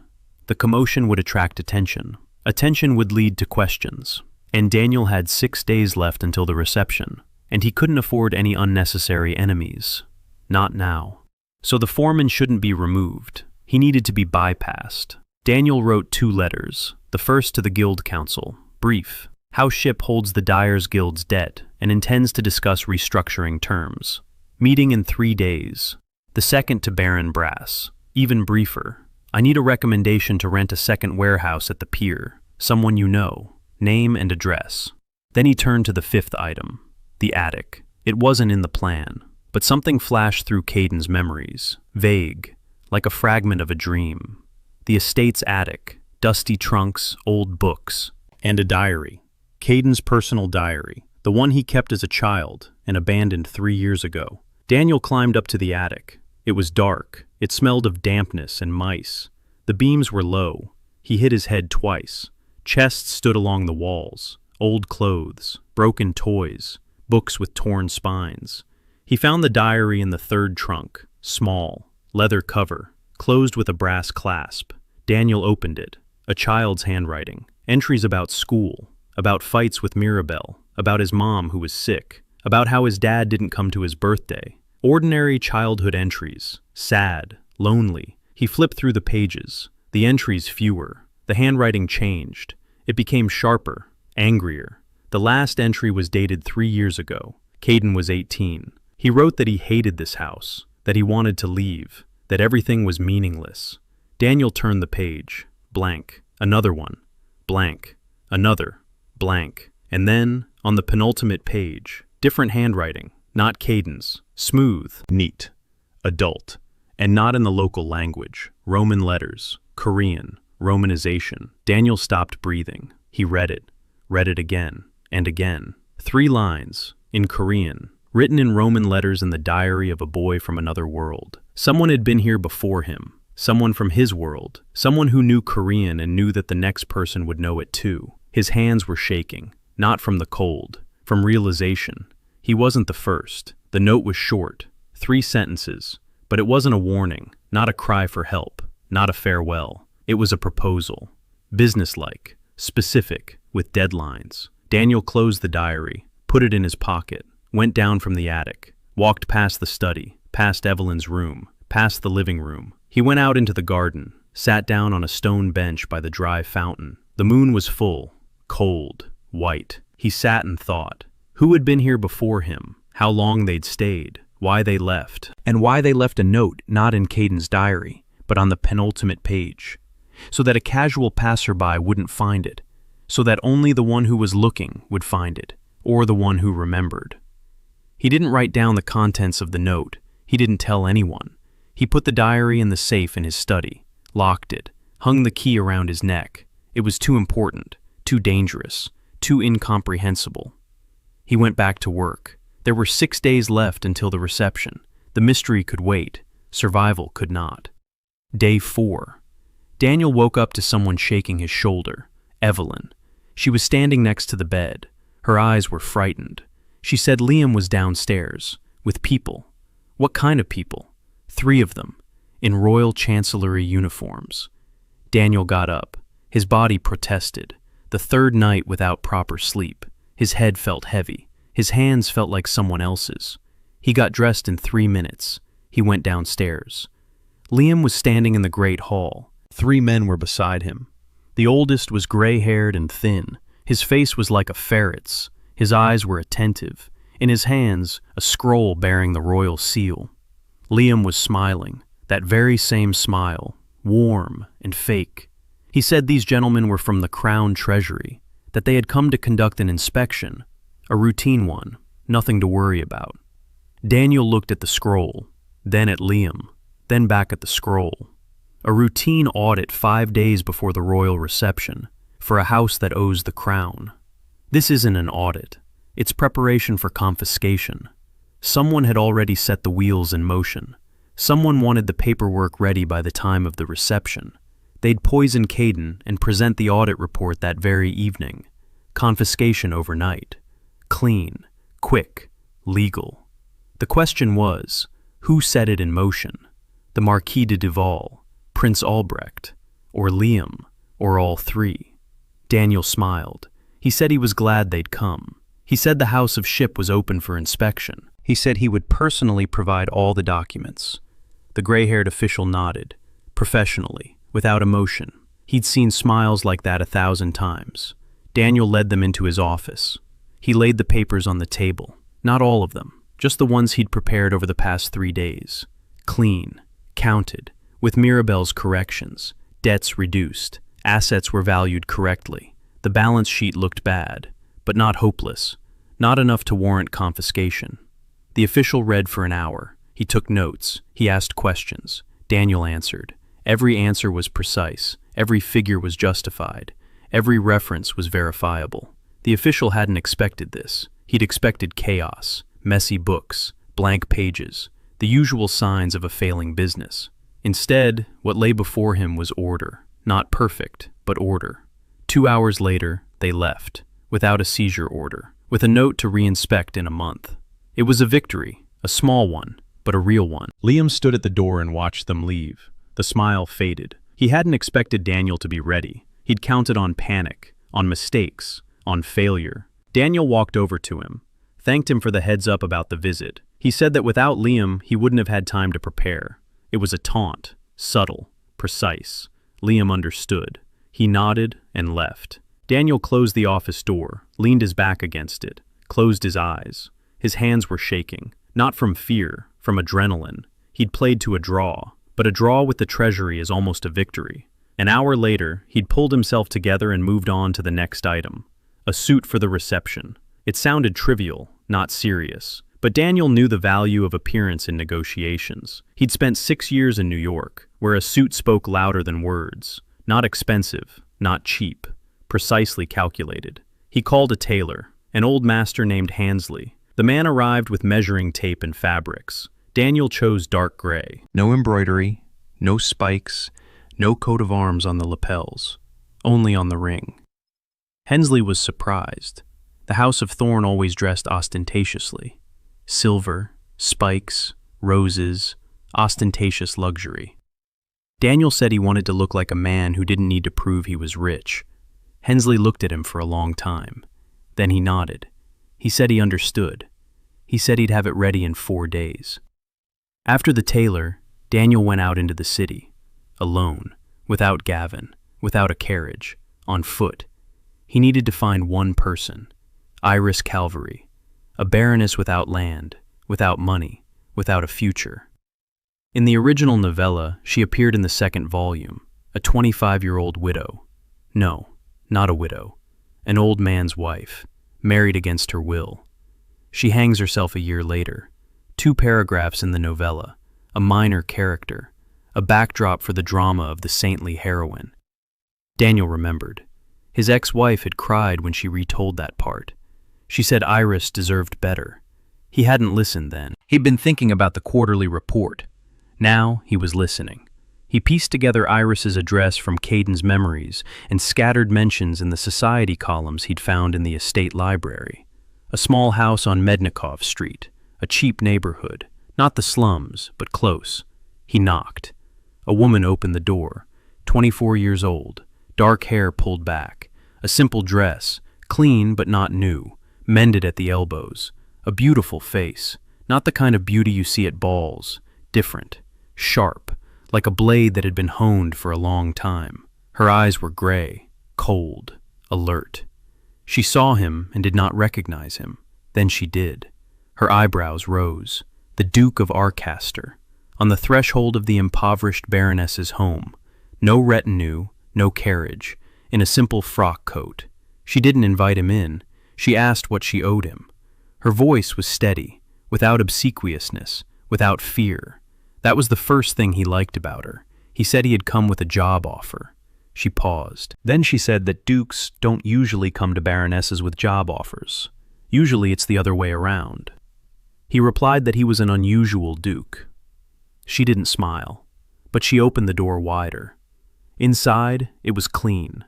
The commotion would attract attention. Attention would lead to questions. And Daniel had 6 days left until the reception, and he couldn't afford any unnecessary enemies. Not now. So the foreman shouldn't be removed. He needed to be bypassed. Daniel wrote 2 letters, the first to the Guild Council, brief. House Ship holds the Dyers Guild's debt and intends to discuss restructuring terms. Meeting in 3 days. The second to Baron Brass, even briefer. I need a recommendation to rent a second warehouse at the pier. Someone you know. Name and address. Then he turned to the 5th item, the attic. It wasn't in the plan, but something flashed through Kaiden's memories, vague, like a fragment of a dream. The estate's attic, dusty trunks, old books, and a diary. Kaiden's personal diary, the one he kept as a child and abandoned 3 years ago. Daniel climbed up to the attic. It was dark. It smelled of dampness and mice. The beams were low. He hit his head twice. Chests stood along the walls, old clothes, broken toys, books with torn spines. He found the diary in the 3rd trunk, small, leather cover, closed with a brass clasp. Daniel opened it. A child's handwriting. Entries about school, about fights with Mirabelle, about his mom who was sick, about how his dad didn't come to his birthday. Ordinary childhood entries, sad, lonely. He flipped through the pages, the entries fewer. The handwriting changed. It became sharper, angrier. The last entry was dated 3 years ago. Kaiden was 18. He wrote that he hated this house, that he wanted to leave, that everything was meaningless. Daniel turned the page. Blank. Another one. Blank. Another. Blank. And then, on the penultimate page, different handwriting, not Kaiden's. Smooth, neat, adult, and not in the local language. Roman letters, Korean, Romanization. Daniel stopped breathing. He read it again, and again. 3 lines, in Korean, written in Roman letters in the diary of a boy from another world. Someone had been here before him, someone from his world, someone who knew Korean and knew that the next person would know it too. His hands were shaking, not from the cold, from realization. He wasn't the first. The note was short, 3 sentences, but it wasn't a warning, not a cry for help, not a farewell. It was a proposal, businesslike, specific, with deadlines. Daniel closed the diary, put it in his pocket, went down from the attic, walked past the study, past Evelyn's room, past the living room. He went out into the garden, sat down on a stone bench by the dry fountain. The moon was full, cold, white. He sat and thought. Who had been here before him? How long they'd stayed? Why they left? And why they left a note not in Kaiden's diary, but on the penultimate page. So that a casual passerby wouldn't find it, so that only the one who was looking would find it, or the one who remembered. He didn't write down the contents of the note. He didn't tell anyone. He put the diary in the safe in his study, locked it, hung the key around his neck. It was too important, too dangerous, too incomprehensible. He went back to work. There were 6 days left until the reception. The mystery could wait. Survival could not. Day 4. Daniel woke up to someone shaking his shoulder. Evelyn. She was standing next to the bed. Her eyes were frightened. She said Liam was downstairs, with people. What kind of people? 3 of them, in royal chancellery uniforms. Daniel got up. His body protested. The 3rd night without proper sleep. His head felt heavy. His hands felt like someone else's. He got dressed in 3 minutes. He went downstairs. Liam was standing in the great hall. 3 men were beside him. The oldest was gray-haired and thin. His face was like a ferret's. His eyes were attentive. In his hands, a scroll bearing the royal seal. Liam was smiling, that very same smile, warm and fake. He said these gentlemen were from the Crown Treasury, that they had come to conduct an inspection, a routine one, nothing to worry about. Daniel looked at the scroll, then at Liam, then back at the scroll. A routine audit 5 days before the royal reception, for a house that owes the crown. This isn't an audit. It's preparation for confiscation. Someone had already set the wheels in motion. Someone wanted the paperwork ready by the time of the reception. They'd poison Kaiden and present the audit report that very evening. Confiscation overnight. Clean, quick, legal. The question was, who set it in motion? The Marquis de Duval, Prince Albrecht, or Liam, or all three? Daniel smiled. He said he was glad they'd come. He said the house of Ship was open for inspection. He said he would personally provide all the documents. The gray-haired official nodded, professionally, without emotion. He'd seen smiles like that 1,000 times. Daniel led them into his office. He laid the papers on the table. Not all of them, just the ones he'd prepared over the past 3 days. Clean, counted, with Mirabelle's corrections. Debts reduced. Assets were valued correctly. The balance sheet looked bad, but not hopeless. Not enough to warrant confiscation. The official read for an hour. He took notes. He asked questions. Daniel answered. Every answer was precise. Every figure was justified. Every reference was verifiable. The official hadn't expected this. He'd expected chaos, messy books, blank pages, the usual signs of a failing business. Instead, what lay before him was order. Not perfect, but order. 2 hours later, they left, without a seizure order, with a note to reinspect in a month. It was a victory, a small one, but a real one. Liam stood at the door and watched them leave. The smile faded. He hadn't expected Daniel to be ready. He'd counted on panic, on mistakes, on failure. Daniel walked over to him, thanked him for the heads up about the visit. He said that without Liam, he wouldn't have had time to prepare. It was a taunt, subtle, precise. Liam understood. He nodded and left. Daniel closed the office door, leaned his back against it, closed his eyes. His hands were shaking, not from fear, from adrenaline. He'd played to a draw, but a draw with the treasury is almost a victory. An hour later, he'd pulled himself together and moved on to the next item. A suit for the reception. It sounded trivial, not serious. But Daniel knew the value of appearance in negotiations. He'd spent 6 years in New York, where a suit spoke louder than words. Not expensive, not cheap, precisely calculated. He called a tailor, an old master named Hansley. The man arrived with measuring tape and fabrics. Daniel chose dark gray. No embroidery, no spikes, no coat of arms on the lapels, only on the ring. Hensley was surprised. The House of Thorn always dressed ostentatiously. Silver, spikes, roses, ostentatious luxury. Daniel said he wanted to look like a man who didn't need to prove he was rich. Hensley looked at him for a long time. Then he nodded. He said he understood. He said he'd have it ready in 4 days. After the tailor, Daniel went out into the city, alone, without Gavin, without a carriage, on foot. He needed to find one person, Iris Calvary, a baroness without land, without money, without a future. In the original novella, she appeared in the 2nd volume, a 25-year-old widow. No, not a widow, an old man's wife, married against her will. She hangs herself a year later. 2 paragraphs in the novella, a minor character, a backdrop for the drama of the saintly heroine. Daniel remembered. His ex-wife had cried when she retold that part. She said Iris deserved better. He hadn't listened then. He'd been thinking about the quarterly report. Now he was listening. He pieced together Iris's address from Kaiden's memories and scattered mentions in the society columns he'd found in the estate library. A small house on Mednikov Street, a cheap neighborhood, not the slums, but close. He knocked. A woman opened the door, 24 years old, dark hair pulled back, a simple dress, clean but not new, mended at the elbows, a beautiful face, not the kind of beauty you see at balls, different, sharp, like a blade that had been honed for a long time. Her eyes were gray, cold, alert. She saw him and did not recognize him. Then she did. Her eyebrows rose. The Duke of Arcaster, on the threshold of the impoverished baroness's home. No retinue, no carriage, in a simple frock coat. She didn't invite him in. She asked what she owed him. Her voice was steady, without obsequiousness, without fear. That was the first thing he liked about her. He said he had come with a job offer. She paused. Then she said that dukes don't usually come to baronesses with job offers. Usually it's the other way around. He replied that he was an unusual duke. She didn't smile, but she opened the door wider. Inside, it was clean.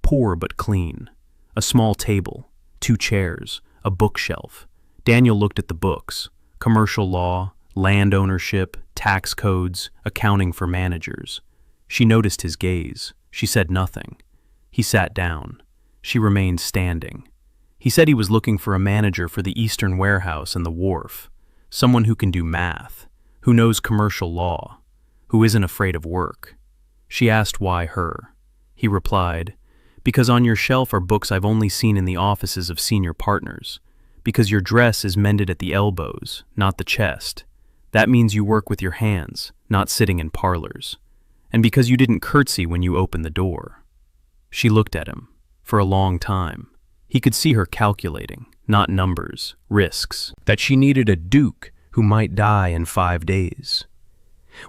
Poor but clean. A small table, 2 chairs, a bookshelf. Daniel looked at the books. commercial law, land ownership, tax codes, accounting for managers. She noticed his gaze. She said nothing. He sat down. She remained standing. He said he was looking for a manager for the Eastern Warehouse and the wharf, someone who can do math, who knows commercial law, who isn't afraid of work. She asked why her. He replied, "Because on your shelf are books I've only seen in the offices of senior partners. Because your dress is mended at the elbows, not the chest. That means you work with your hands, not sitting in parlors. And because you didn't curtsy when you opened the door." She looked at him. For a long time. He could see her calculating, not numbers, risks, that she needed a duke who might die in 5 days.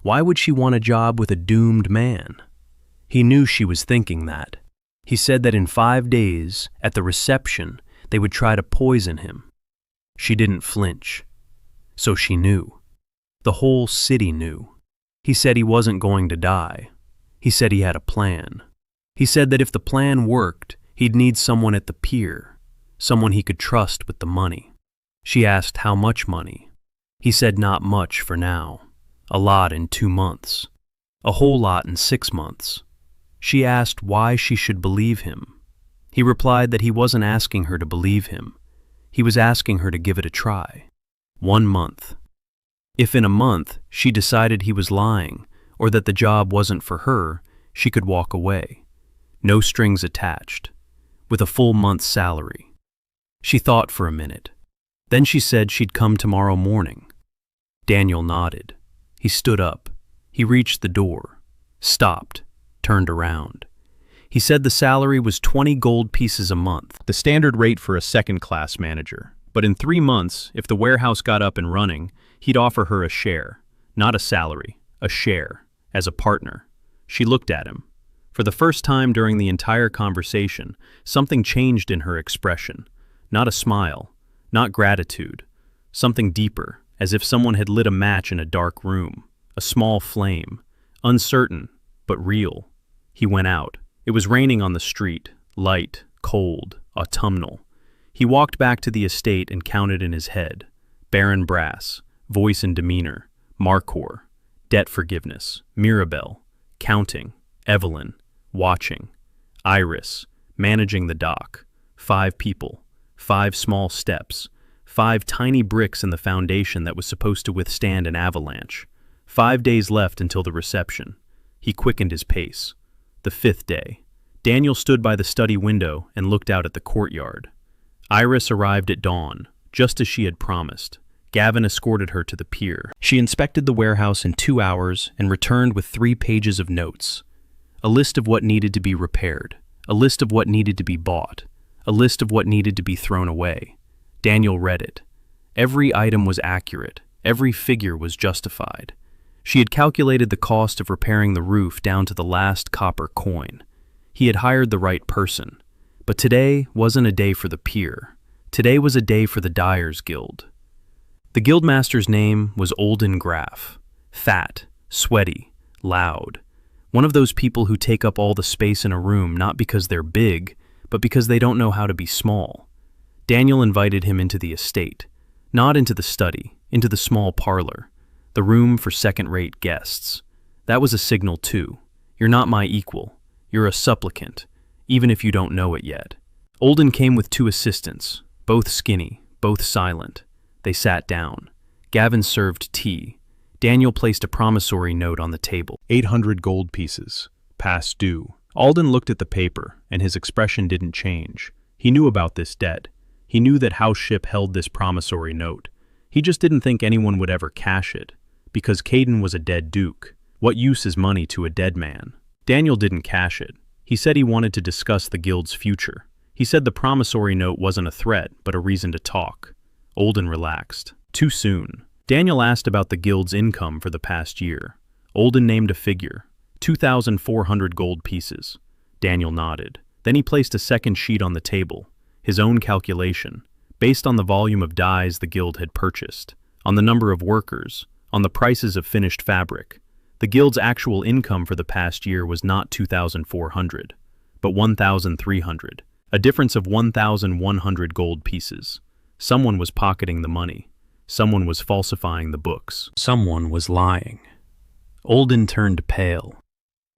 Why would she want a job with a doomed man? He knew she was thinking that. He said that in 5 days, at the reception, they would try to poison him. She didn't flinch. So she knew. The whole city knew. He said he wasn't going to die. He said he had a plan. He said that if the plan worked, he'd need someone at the pier, someone he could trust with the money. She asked how much money. He said not much for now. A lot in 2 months. A whole lot in 6 months. She asked why she should believe him. He replied that he wasn't asking her to believe him. He was asking her to give it a try. 1 month. If in a month she decided he was lying or that the job wasn't for her, she could walk away. No strings attached. With a full month's salary. She thought for a minute. Then she said she'd come tomorrow morning. Daniel nodded. He stood up. He reached the door. Stopped. Turned around. He said the salary was 20 gold pieces a month, the standard rate for a second-class manager. But in 3 months, if the warehouse got up and running, he'd offer her a share. Not a salary, a share, as a partner. She looked at him. For the first time during the entire conversation, something changed in her expression. Not a smile, not gratitude. Something deeper, as if someone had lit a match in a dark room. A small flame. Uncertain, but real. He went out. It was raining on the street, light, cold, autumnal. He walked back to the estate and counted in his head. Baron Brass, voice and demeanor, Marcor, debt forgiveness, Mirabelle, counting, Evelyn, watching, Iris, managing the dock, 5 people, 5 small steps, 5 tiny bricks in the foundation that was supposed to withstand an avalanche. 5 days left until the reception. He quickened his pace. The 5th day. Daniel stood by the study window and looked out at the courtyard. Iris arrived at dawn, just as she had promised. Gavin escorted her to the pier. She inspected the warehouse in 2 hours and returned with 3 pages of notes. A list of what needed to be repaired, a list of what needed to be bought, a list of what needed to be thrown away. Daniel read it. Every item was accurate, every figure was justified. She had calculated the cost of repairing the roof down to the last copper coin. He had hired the right person. But today wasn't a day for the pier. Today was a day for the Dyers Guild. The guildmaster's name was Olden Graff. Fat, sweaty, loud. One of those people who take up all the space in a room not because they're big, but because they don't know how to be small. Daniel invited him into the estate. Not into the study, into the small parlor. The room for second-rate guests. That was a signal too. You're not my equal. You're a supplicant, even if you don't know it yet. Olden came with 2 assistants, both skinny, both silent. They sat down. Gavin served tea. Daniel placed a promissory note on the table. 800 gold pieces. Past due. Alden looked at the paper, and his expression didn't change. He knew about this debt. He knew that House Ship held this promissory note. He just didn't think anyone would ever cash it. Because Kaiden was a dead duke. What use is money to a dead man? Daniel didn't cash it. He said he wanted to discuss the guild's future. He said the promissory note wasn't a threat, but a reason to talk. Olden relaxed. Too soon. Daniel asked about the guild's income for the past year. Olden named a figure. 2,400 gold pieces. Daniel nodded. Then he placed a second sheet on the table. His own calculation. Based on the volume of dyes the guild had purchased. On the number of workers. On the prices of finished fabric. The guild's actual income for the past year was not 2,400, but 1,300. A difference of 1,100 gold pieces. Someone was pocketing the money. Someone was falsifying the books. Someone was lying. Olden turned pale.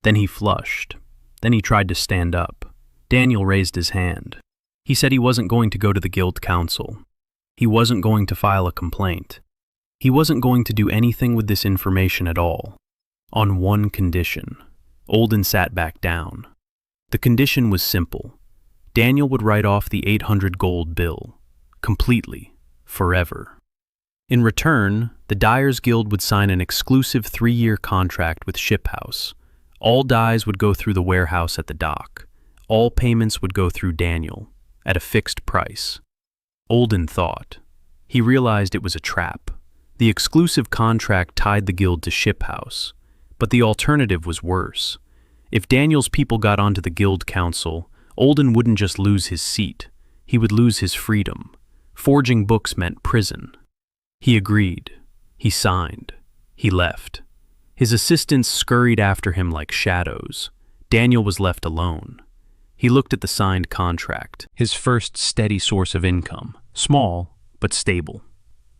Then he flushed. Then he tried to stand up. Daniel raised his hand. He said he wasn't going to go to the guild council. He wasn't going to file a complaint. He wasn't going to do anything with this information at all. On one condition. Olden sat back down. The condition was simple. Daniel would write off the 800 gold bill. Completely. Forever. In return, the Dyers Guild would sign an exclusive 3-year contract with Shiphouse. All dyes would go through the warehouse at the dock. All payments would go through Daniel, at a fixed price. Olden thought. He realized it was a trap. The exclusive contract tied the guild to Shiphouse, but the alternative was worse. If Daniel's people got onto the guild council, Olden wouldn't just lose his seat, he would lose his freedom. Forging books meant prison. He agreed. He signed. He left. His assistants scurried after him like shadows. Daniel was left alone. He looked at the signed contract, his first steady source of income, small but stable.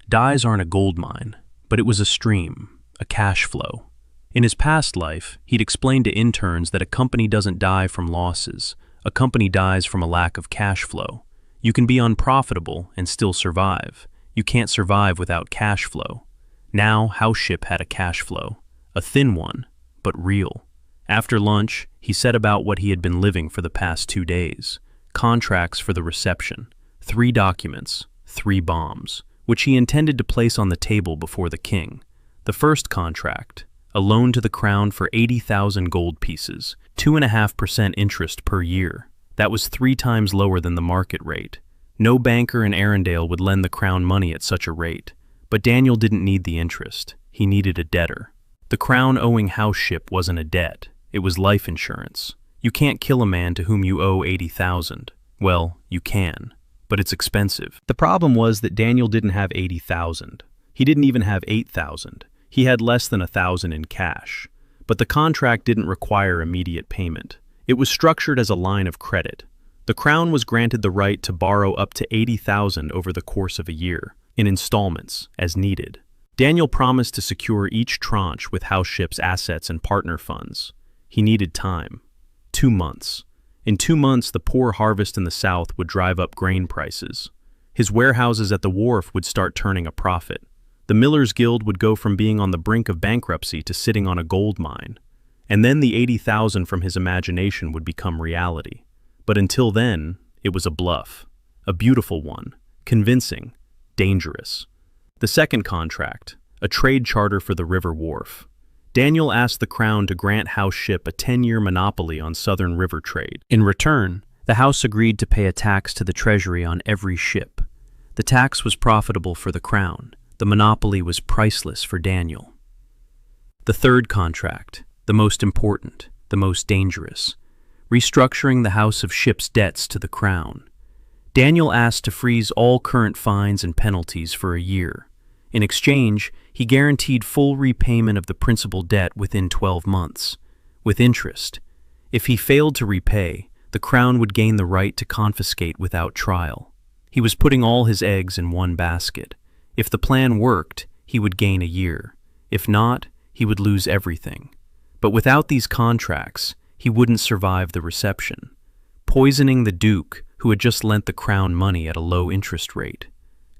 Dyes aren't a gold mine, but it was a stream, a cash flow. In his past life, he'd explained to interns that a company doesn't die from losses. A company dies from a lack of cash flow. You can be unprofitable and still survive. You can't survive without cash flow. Now, House Ship had a cash flow. A thin one, but real. After lunch, he set about what he had been living for the past 2 days. Contracts for the reception, 3 documents, 3 bombs, which he intended to place on the table before the king. The first contract, a loan to the crown for 80,000 gold pieces, 2.5% interest per year. That was 3 times lower than the market rate. No banker in Arendelle would lend the crown money at such a rate. But Daniel didn't need the interest. He needed a debtor. The crown owing House Ship wasn't a debt. It was life insurance. You can't kill a man to whom you owe 80,000. Well, you can, but it's expensive. The problem was that Daniel didn't have 80,000. He didn't even have 8,000. He had less than 1,000 in cash. But the contract didn't require immediate payment. It was structured as a line of credit. The crown was granted the right to borrow up to 80,000 over the course of a year, in installments, as needed. Daniel promised to secure each tranche with House Ship's assets and partner funds. He needed time. 2 months. In 2 months, the poor harvest in the south would drive up grain prices. His warehouses at the wharf would start turning a profit. The Millers Guild would go from being on the brink of bankruptcy to sitting on a gold mine. And then the 80,000 from his imagination would become reality. But until then, it was a bluff. A beautiful one. Convincing. Dangerous. The second contract, a trade charter for the river wharf. Daniel asked the crown to grant House Ship a 10-year monopoly on southern river trade. In return, the house agreed to pay a tax to the treasury on every ship. The tax was profitable for the crown. The monopoly was priceless for Daniel. The third contract, the most important, the most dangerous. Restructuring the House of Ship's debts to the crown. Daniel asked to freeze all current fines and penalties for a year. In exchange, he guaranteed full repayment of the principal debt within 12 months, with interest. If he failed to repay, the crown would gain the right to confiscate without trial. He was putting all his eggs in one basket. If the plan worked, he would gain a year. If not, he would lose everything. But without these contracts, he wouldn't survive the reception. Poisoning the Duke, who had just lent the crown money at a low interest rate.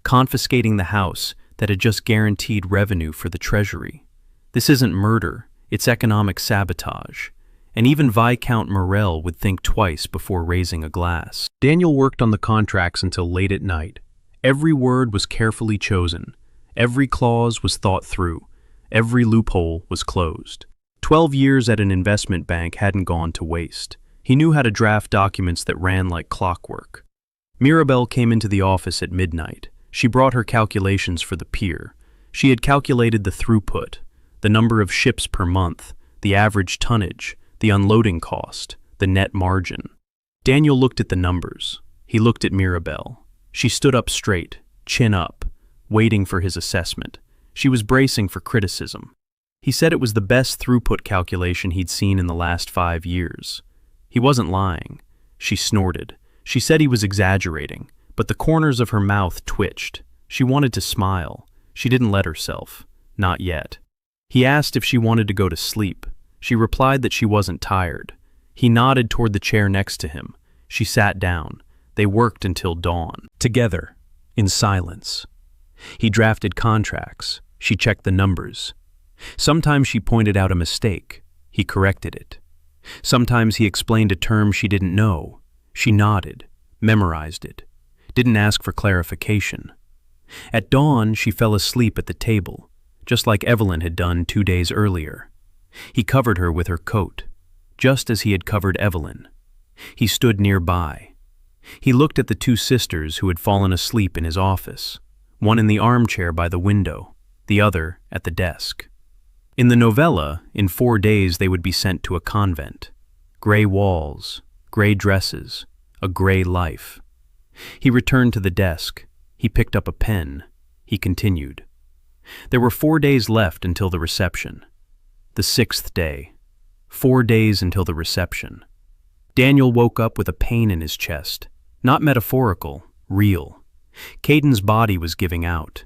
Confiscating the house that had just guaranteed revenue for the treasury. This isn't murder, it's economic sabotage. And even Viscount Morel would think twice before raising a glass. Daniel worked on the contracts until late at night. Every word was carefully chosen. Every clause was thought through. Every loophole was closed. 12 years at an investment bank hadn't gone to waste. He knew how to draft documents that ran like clockwork. Mirabelle came into the office at midnight. She brought her calculations for the pier. She had calculated the throughput, the number of ships per month, the average tonnage, the unloading cost, the net margin. Daniel looked at the numbers. He looked at Mirabelle. She stood up straight, chin up, waiting for his assessment. She was bracing for criticism. He said it was the best throughput calculation he'd seen in the last 5 years. He wasn't lying. She snorted. She said he was exaggerating, but the corners of her mouth twitched. She wanted to smile. She didn't let herself. Not yet. He asked if she wanted to go to sleep. She replied that she wasn't tired. He nodded toward the chair next to him. She sat down. They worked until dawn. Together, in silence. He drafted contracts. She checked the numbers. Sometimes she pointed out a mistake. He corrected it. Sometimes he explained a term she didn't know. She nodded, memorized it, didn't ask for clarification. At dawn, she fell asleep at the table, just like Evelyn had done 2 days earlier. He covered her with her coat, just as he had covered Evelyn. He stood nearby. He looked at the 2 sisters who had fallen asleep in his office, one in the armchair by the window, the other at the desk. In the novella, in 4 days they would be sent to a convent. Gray walls, gray dresses, a gray life. He returned to the desk. He picked up a pen. He continued. There were 4 days left until the reception. The 6th day. 4 days until the reception. Daniel woke up with a pain in his chest. Not metaphorical, real. Kaiden's body was giving out.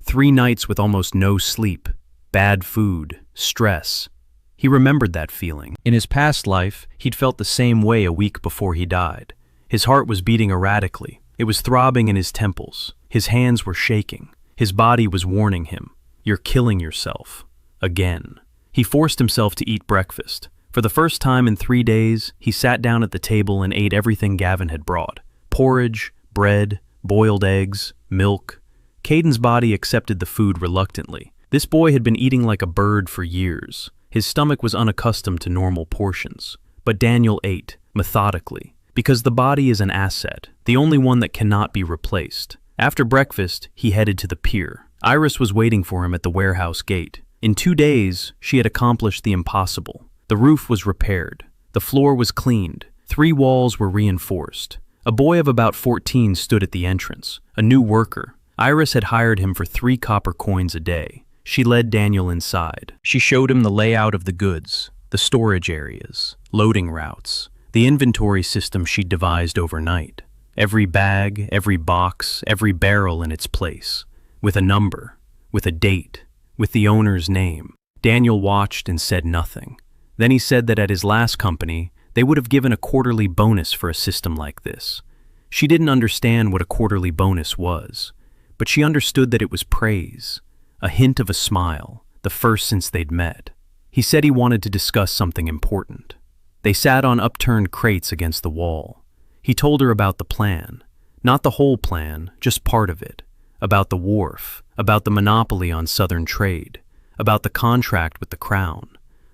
3 nights with almost no sleep. Bad food, stress. He remembered that feeling. In his past life, he'd felt the same way a week before he died. His heart was beating erratically. It was throbbing in his temples. His hands were shaking. His body was warning him, "You're killing yourself." Again. He forced himself to eat breakfast. For the first time in 3 days, he sat down at the table and ate everything Gavin had brought. Porridge, bread, boiled eggs, milk. Kaiden's body accepted the food reluctantly. This boy had been eating like a bird for years. His stomach was unaccustomed to normal portions. But Daniel ate, methodically, because the body is an asset, the only one that cannot be replaced. After breakfast, he headed to the pier. Iris was waiting for him at the warehouse gate. In 2 days, she had accomplished the impossible. The roof was repaired. The floor was cleaned. 3 walls were reinforced. A boy of about 14 stood at the entrance, a new worker. Iris had hired him for 3 copper coins a day. She led Daniel inside. She showed him the layout of the goods, the storage areas, loading routes, the inventory system she'd devised overnight. Every bag, every box, every barrel in its place, with a number, with a date, with the owner's name. Daniel watched and said nothing. Then he said that at his last company, they would have given a quarterly bonus for a system like this. She didn't understand what a quarterly bonus was, but she understood that it was praise. A hint of a smile, the first since they'd met. He said he wanted to discuss something important. They sat on upturned crates against the wall. He told her about the plan. Not the whole plan, just part of it. About the wharf, about the monopoly on southern trade, about the contract with the crown,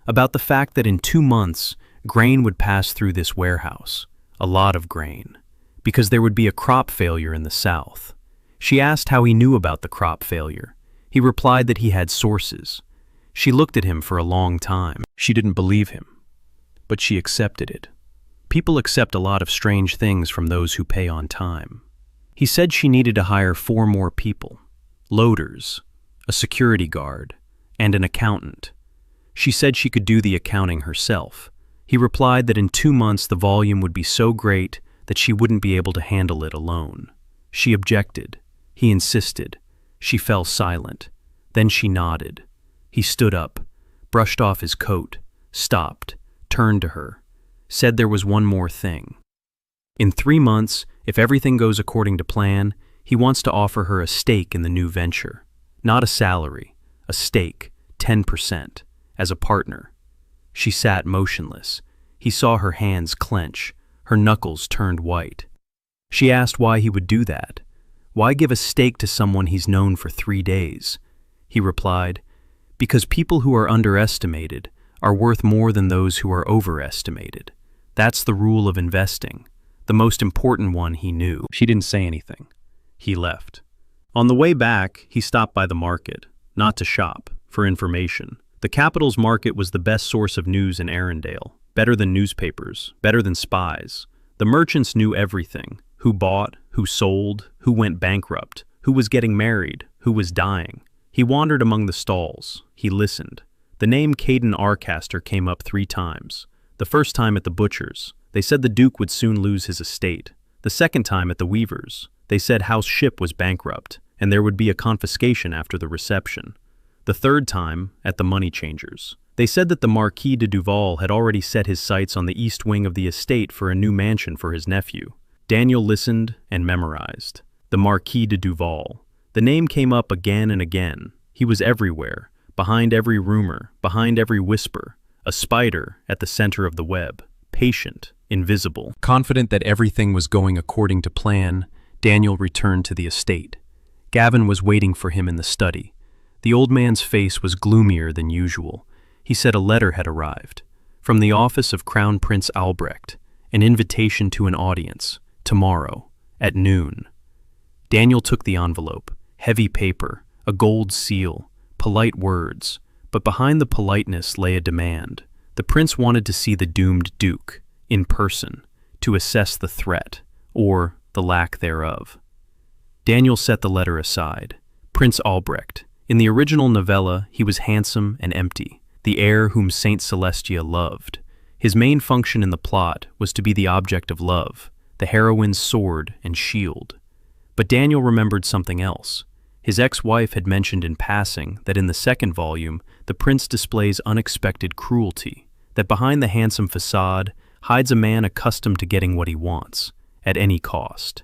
about the fact that in 2 months, grain would pass through this warehouse. A lot of grain. Because there would be a crop failure in the south. She asked how he knew about the crop failure. He replied that he had sources. She looked at him for a long time. She didn't believe him, but she accepted it. People accept a lot of strange things from those who pay on time. He said she needed to hire 4 more people, loaders, a security guard, and an accountant. She said she could do the accounting herself. He replied that in 2 months the volume would be so great that she wouldn't be able to handle it alone. She objected. He insisted. She fell silent. Then she nodded. He stood up, brushed off his coat, stopped, turned to her, said there was one more thing. In 3 months, if everything goes according to plan, he wants to offer her a stake in the new venture. Not a salary, a stake, 10%, as a partner. She sat motionless. He saw her hands clench, her knuckles turned white. She asked why he would do that. Why give a stake to someone he's known for 3 days? He replied, because people who are underestimated are worth more than those who are overestimated. That's the rule of investing, the most important one he knew. She didn't say anything. He left. On the way back, he stopped by the market, not to shop, for information. The capital's market was the best source of news in Arendelle, better than newspapers, better than spies. The merchants knew everything. Who bought, who sold, who went bankrupt, who was getting married, who was dying. He wandered among the stalls. He listened. The name Kaiden Arcaster came up 3 times. The first time at the butcher's. They said the Duke would soon lose his estate. The second time at the weaver's. They said House Ship was bankrupt. and there would be a confiscation after the reception. The third time, at the money changers. They said that the Marquis de Duval had already set his sights on the east wing of the estate for a new mansion for his nephew. Daniel listened and memorized. The Marquis de Duval. The name came up again and again. He was everywhere, behind every rumor, behind every whisper, a spider at the center of the web, patient, invisible. Confident that everything was going according to plan, Daniel returned to the estate. Gavin was waiting for him in the study. The old man's face was gloomier than usual. He said a letter had arrived. From the office of Crown Prince Albrecht, an invitation to an audience, tomorrow, at noon. Daniel took the envelope, heavy paper, a gold seal, polite words, but behind the politeness lay a demand. The prince wanted to see the doomed duke, in person, to assess the threat, or the lack thereof. Daniel set the letter aside. Prince Albrecht. In the original novella, he was handsome and empty, the heir whom Saint Celestia loved. His main function in the plot was to be the object of love, the heroine's sword and shield. But Daniel remembered something else. His ex-wife had mentioned in passing that in the second volume, the prince displays unexpected cruelty, that behind the handsome facade hides a man accustomed to getting what he wants, at any cost.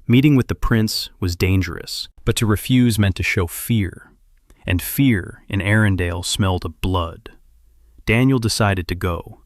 Meeting with the prince was dangerous, but to refuse meant to show fear. And fear in Arendelle smelled of blood. Daniel decided to go.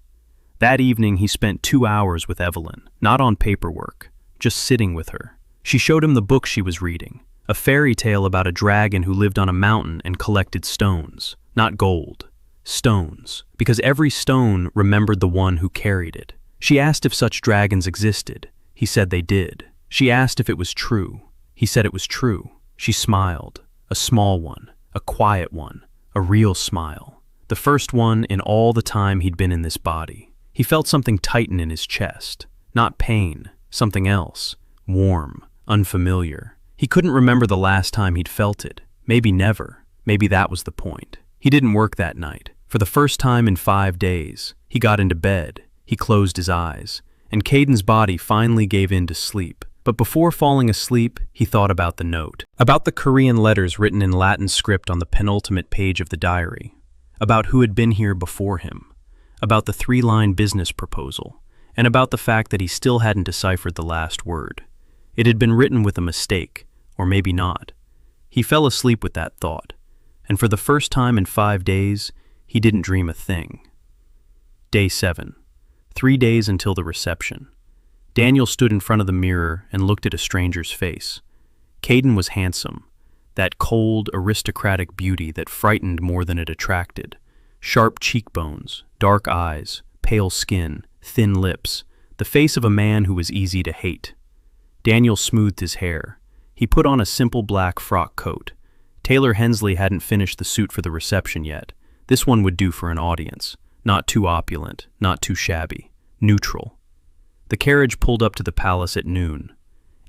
That evening he spent 2 hours with Evelyn, not on paperwork, just sitting with her. She showed him the book she was reading, a fairy tale about a dragon who lived on a mountain and collected stones, not gold, stones, because every stone remembered the one who carried it. She asked if such dragons existed. He said they did. She asked if it was true. He said it was true. She smiled, a small one. A quiet one, a real smile. The first one in all the time he'd been in this body. He felt something tighten in his chest. Not pain, something else. Warm, unfamiliar. He couldn't remember the last time he'd felt it. Maybe never. Maybe that was the point. He didn't work that night. For the first time in 5 days, he got into bed. He closed his eyes. And Kaiden's body finally gave in to sleep. But before falling asleep, he thought about the note. About the Korean letters written in Latin script on the penultimate page of the diary. About who had been here before him. About the 3-line business proposal. And about the fact that he still hadn't deciphered the last word. It had been written with a mistake, or maybe not. He fell asleep with that thought. And for the first time in 5 days, he didn't dream a thing. Day 7. 3 days until the reception. Daniel stood in front of the mirror and looked at a stranger's face. Kaiden was handsome, that cold, aristocratic beauty that frightened more than it attracted. Sharp cheekbones, dark eyes, pale skin, thin lips, the face of a man who was easy to hate. Daniel smoothed his hair. He put on a simple black frock coat. Taylor Hensley hadn't finished the suit for the reception yet. This one would do for an audience. Not too opulent, not too shabby. Neutral. The carriage pulled up to the palace at noon.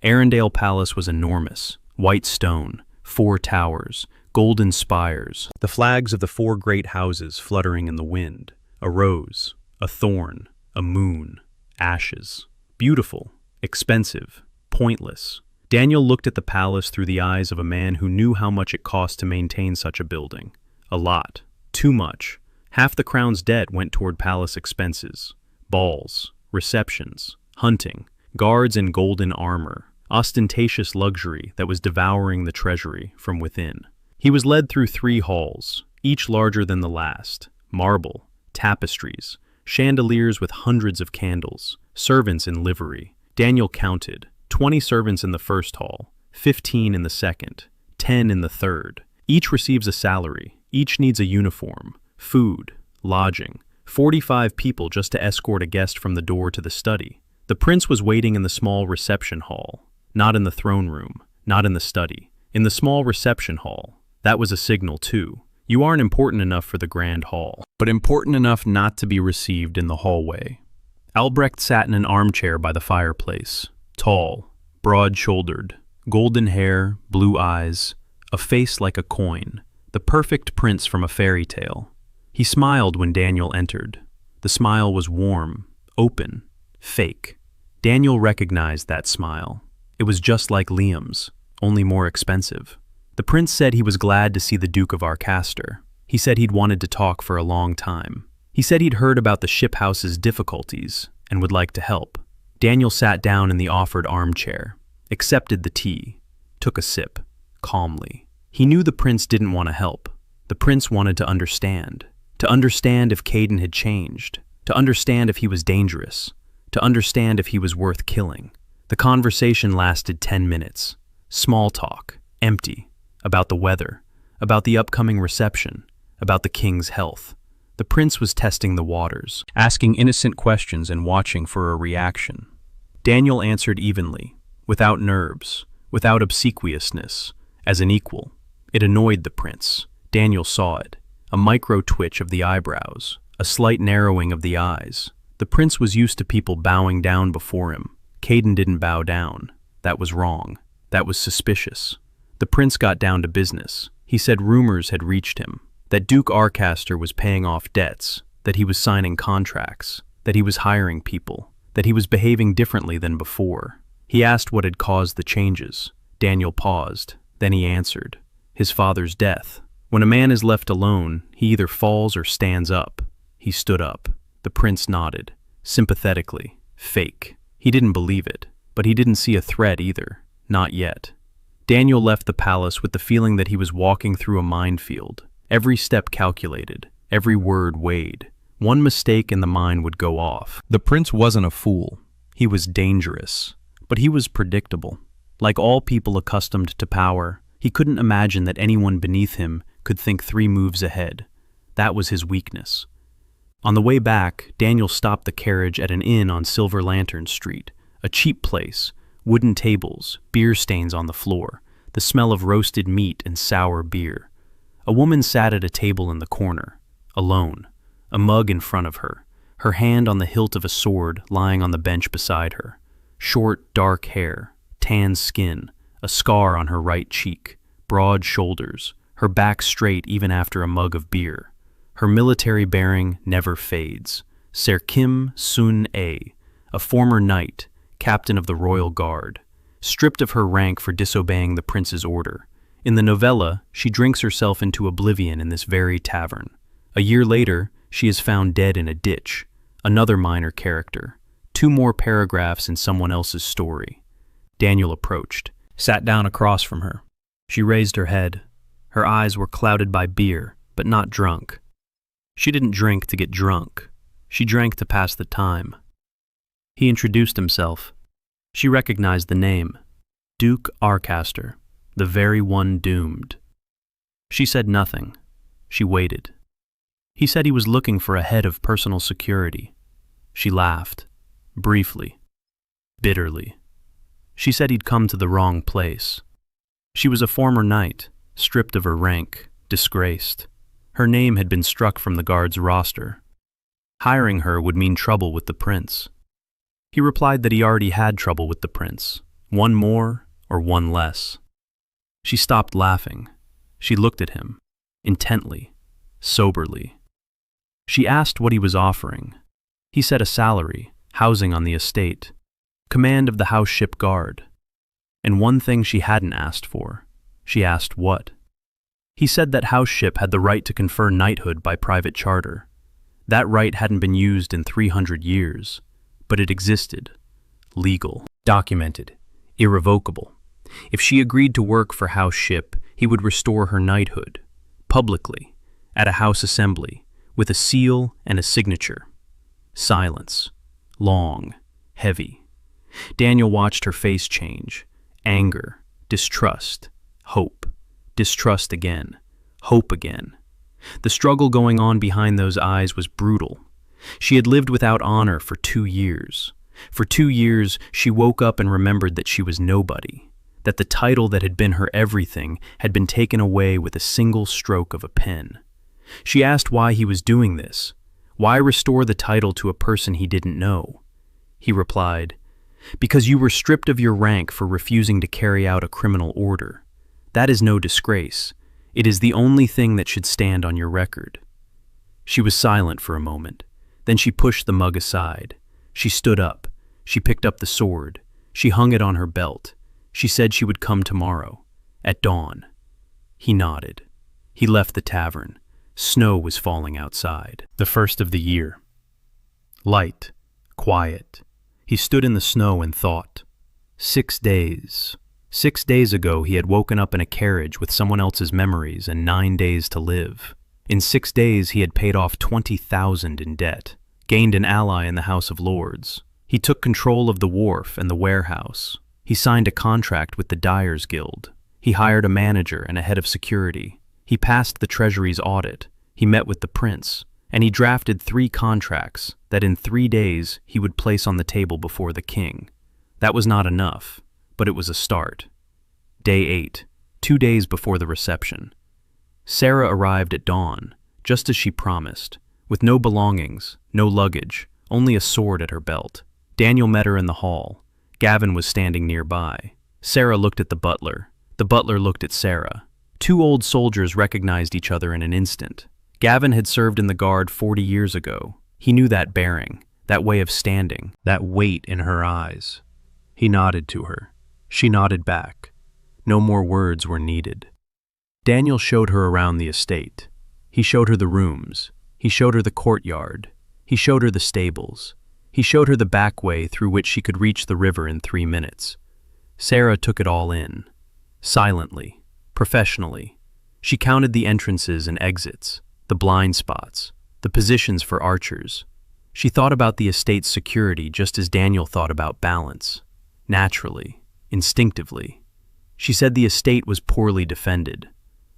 Arendelle Palace was enormous, white stone, 4 towers, golden spires, the flags of the 4 great houses fluttering in the wind, a rose, a thorn, a moon, ashes. Beautiful, expensive, pointless. Daniel looked at the palace through the eyes of a man who knew how much it cost to maintain such a building. A lot. Too much. Half the crown's debt went toward palace expenses. Balls. Receptions, hunting, guards in golden armor, ostentatious luxury that was devouring the treasury from within. He was led through 3 halls, each larger than the last, marble, tapestries, chandeliers with hundreds of candles, servants in livery. Daniel counted, 20 servants in the first hall, 15 in the second, 10 in the third. Each receives a salary, each needs a uniform, food, lodging. 45 people just to escort a guest from the door to the study. The prince was waiting in the small reception hall, not in the throne room, not in the study, in the small reception hall. That was a signal too. You aren't important enough for the grand hall, but important enough not to be received in the hallway. Albrecht sat in an armchair by the fireplace, tall, broad-shouldered, golden hair, blue eyes, a face like a coin, the perfect prince from a fairy tale. He smiled when Daniel entered. The smile was warm, open, fake. Daniel recognized that smile. It was just like Liam's, only more expensive. The prince said he was glad to see the Duke of Arcaster. He said he'd wanted to talk for a long time. He said he'd heard about the ship house's difficulties and would like to help. Daniel sat down in the offered armchair, accepted the tea, took a sip, calmly. He knew the prince didn't want to help. The prince wanted to understand if Kaiden had changed, to understand if he was dangerous, to understand if he was worth killing. The conversation lasted 10 minutes. Small talk, empty, about the weather, about the upcoming reception, about the king's health. The prince was testing the waters, asking innocent questions and watching for a reaction. Daniel answered evenly, without nerves, without obsequiousness, as an equal. It annoyed the prince. Daniel saw it, a micro twitch of the eyebrows, a slight narrowing of the eyes. The prince was used to people bowing down before him. Kaiden didn't bow down. That was wrong. That was suspicious. The prince got down to business. He said rumors had reached him, that Duke Arcaster was paying off debts, that he was signing contracts, that he was hiring people, that he was behaving differently than before. He asked what had caused the changes. Daniel paused. Then he answered, his father's death. When a man is left alone, he either falls or stands up. He stood up. The prince nodded, sympathetically, fake. He didn't believe it, but he didn't see a threat either, not yet. Daniel left the palace with the feeling that he was walking through a minefield. Every step calculated, every word weighed. One mistake and the mine would go off. The prince wasn't a fool. He was dangerous, but he was predictable. Like all people accustomed to power, he couldn't imagine that anyone beneath him could think 3 moves ahead. That was his weakness. On the way back, Daniel stopped the carriage at an inn on Silver Lantern Street, a cheap place, wooden tables, beer stains on the floor, the smell of roasted meat and sour beer. A woman sat at a table in the corner, alone, a mug in front of her, her hand on the hilt of a sword lying on the bench beside her. Short, dark hair, tan skin, a scar on her right cheek, broad shoulders, her back straight even after a mug of beer. Her military bearing never fades. Ser Kim Sun-ae, a former knight, captain of the royal guard, stripped of her rank for disobeying the prince's order. In the novella, she drinks herself into oblivion in this very tavern. A year later, she is found dead in a ditch. Another minor character. 2 more paragraphs in someone else's story. Daniel approached, sat down across from her. She raised her head. Her eyes were clouded by beer, but not drunk. She didn't drink to get drunk. She drank to pass the time. He introduced himself. She recognized the name. Duke Arcaster. The very one doomed. She said nothing. She waited. He said he was looking for a head of personal security. She laughed, briefly, bitterly. She said he'd come to the wrong place. She was a former knight, stripped of her rank, disgraced. Her name had been struck from the guard's roster. Hiring her would mean trouble with the prince. He replied that he already had trouble with the prince, 1 more or 1 less. She stopped laughing. She looked at him, intently, soberly. She asked what he was offering. He said a salary, housing on the estate, command of the house ship guard. And one thing she hadn't asked for. She asked what? He said that house ship had the right to confer knighthood by private charter. That right hadn't been used in 300 years, but it existed. Legal, documented, irrevocable. If she agreed to work for house ship, he would restore her knighthood, publicly, at a house assembly, with a seal and a signature. Silence. Long. Heavy. Daniel watched her face change. Anger. Distrust. Hope. Distrust again. Hope again. The struggle going on behind those eyes was brutal. She had lived without honor for 2 years. For 2 years, she woke up and remembered that she was nobody. That the title that had been her everything had been taken away with a single stroke of a pen. She asked why he was doing this. Why restore the title to a person he didn't know? He replied, "Because you were stripped of your rank for refusing to carry out a criminal order. That is no disgrace. It is the only thing that should stand on your record." She was silent for a moment. Then she pushed the mug aside. She stood up. She picked up the sword. She hung it on her belt. She said she would come tomorrow, at dawn. He nodded. He left the tavern. Snow was falling outside. The first of the year. Light, quiet. He stood in the snow and thought. 6 days. 6 days ago he had woken up in a carriage with someone else's memories and 9 days to live. In 6 days he had paid off 20,000 in debt, gained an ally in the House of Lords. He took control of the wharf and the warehouse. He signed a contract with the Dyers Guild. He hired a manager and a head of security. He passed the Treasury's audit. He met with the prince, and he drafted 3 contracts that in 3 days he would place on the table before the king. That was not enough, but it was a start. Day 8, 2 days before the reception. Sarah arrived at dawn, just as she promised, with no belongings, no luggage, only a sword at her belt. Daniel met her in the hall. Gavin was standing nearby. Sarah looked at the butler. The butler looked at Sarah. 2 old soldiers recognized each other in an instant. Gavin had served in the guard 40 years ago. He knew that bearing, that way of standing, that weight in her eyes. He nodded to her. She nodded back. No more words were needed. Daniel showed her around the estate. He showed her the rooms. He showed her the courtyard. He showed her the stables. He showed her the back way through which she could reach the river in 3 minutes. Sarah took it all in. Silently, professionally. She counted the entrances and exits, the blind spots, the positions for archers. She thought about the estate's security just as Daniel thought about balance. Naturally, instinctively. She said the estate was poorly defended.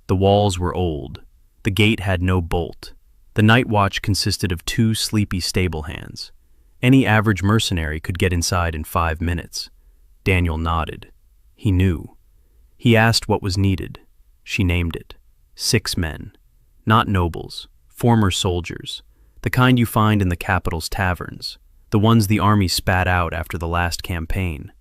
The walls were old. The gate had no bolt. The night watch consisted of 2 sleepy stable hands. Any average mercenary could get inside in 5 minutes. Daniel nodded. He knew. He asked what was needed. She named it. 6 men. Not nobles, former soldiers, the kind you find in the capital's taverns, the ones the army spat out after the last campaign.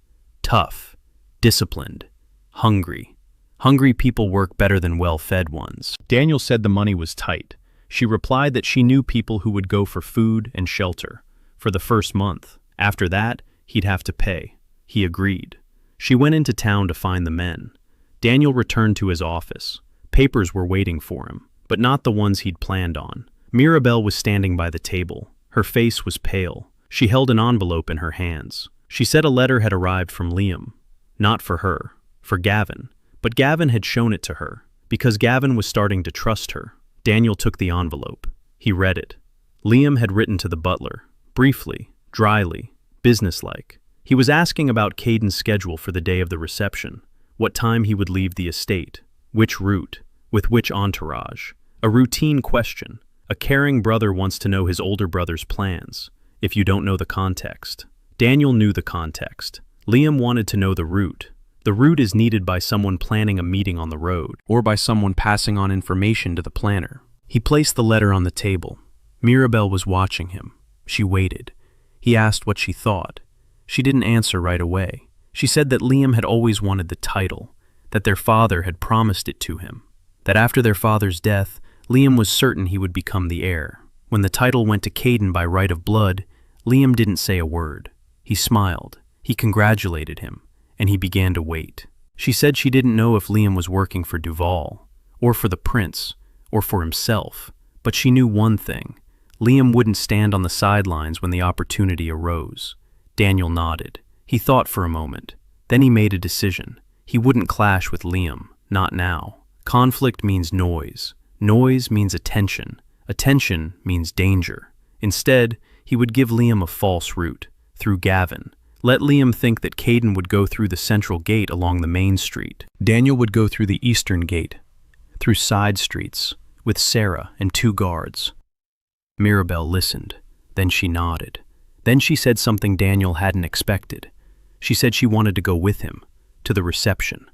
Tough, disciplined, hungry. Hungry people work better than well-fed ones. Daniel said the money was tight. She replied that she knew people who would go for food and shelter. For the first month. After that, he'd have to pay. He agreed. She went into town to find the men. Daniel returned to his office. Papers were waiting for him, but not the ones he'd planned on. Mirabelle was standing by the table. Her face was pale. She held an envelope in her hands. She said a letter had arrived from Liam. Not for her, for Gavin. But Gavin had shown it to her, because Gavin was starting to trust her. Daniel took the envelope. He read it. Liam had written to the butler, briefly, dryly, businesslike. He was asking about Kaiden's schedule for the day of the reception, what time he would leave the estate, which route, with which entourage. A routine question. A caring brother wants to know his older brother's plans, if you don't know the context. Daniel knew the context. Liam wanted to know the route. The route is needed by someone planning a meeting on the road, or by someone passing on information to the planner. He placed the letter on the table. Mirabelle was watching him. She waited. He asked what she thought. She didn't answer right away. She said that Liam had always wanted the title, that their father had promised it to him, that after their father's death, Liam was certain he would become the heir. When the title went to Kaiden by right of blood, Liam didn't say a word. He smiled. He congratulated him, and he began to wait. She said she didn't know if Liam was working for Duval, or for the prince, or for himself, but she knew one thing. Liam wouldn't stand on the sidelines when the opportunity arose. Daniel nodded. He thought for a moment. Then he made a decision. He wouldn't clash with Liam, not now. Conflict means noise. Noise means attention. Attention means danger. Instead, he would give Liam a false route, through Gavin. Let Liam think that Kaiden would go through the central gate along the main street. Daniel would go through the eastern gate, through side streets, with Sarah and 2 guards. Mirabelle listened. Then she nodded. Then she said something Daniel hadn't expected. She said she wanted to go with him, to the reception.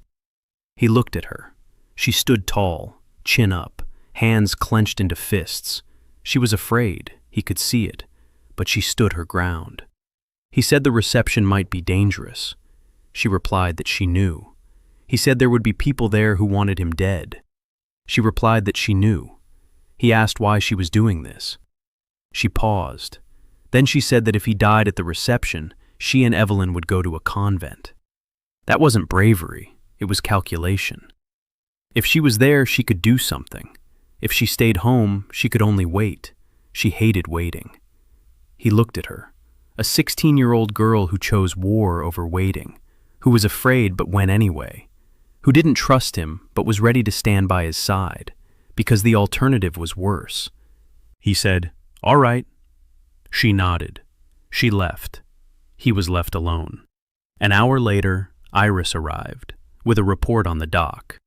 He looked at her. She stood tall, chin up, hands clenched into fists. She was afraid, he could see it, but she stood her ground. He said the reception might be dangerous. She replied that she knew. He said there would be people there who wanted him dead. She replied that she knew. He asked why she was doing this. She paused. Then she said that if he died at the reception, she and Evelyn would go to a convent. That wasn't bravery, it was calculation. If she was there, she could do something. If she stayed home, she could only wait. She hated waiting. He looked at her, a 16-year-old girl who chose war over waiting, who was afraid but went anyway, who didn't trust him but was ready to stand by his side, because the alternative was worse. He said, "All right." She nodded. She left. He was left alone. An hour later, Iris arrived, with a report on the dock.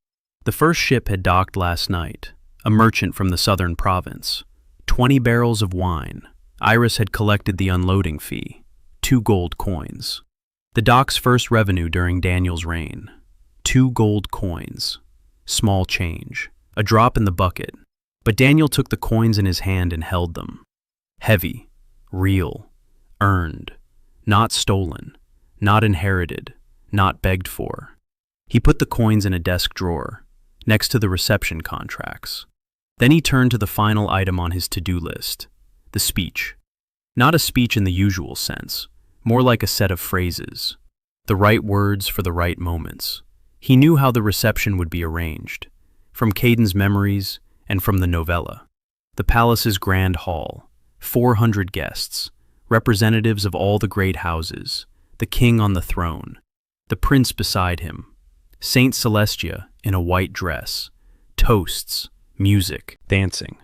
The first ship had docked last night, a merchant from the southern province. 20 barrels of wine. Iris had collected the unloading fee, 2 gold coins. The dock's first revenue during Daniel's reign. 2 gold coins. Small change. A drop in the bucket. But Daniel took the coins in his hand and held them. Heavy. Real. Earned. Not stolen. Not inherited. Not begged for. He put the coins in a desk drawer, next to the reception contracts. Then he turned to the final item on his to-do list, the speech. Not a speech in the usual sense, more like a set of phrases. The right words for the right moments. He knew how the reception would be arranged, from Kaiden's memories and from the novella. The palace's grand hall, 400 guests, representatives of all the great houses, the king on the throne, the prince beside him, Saint Celestia in a white dress, toasts, music, dancing.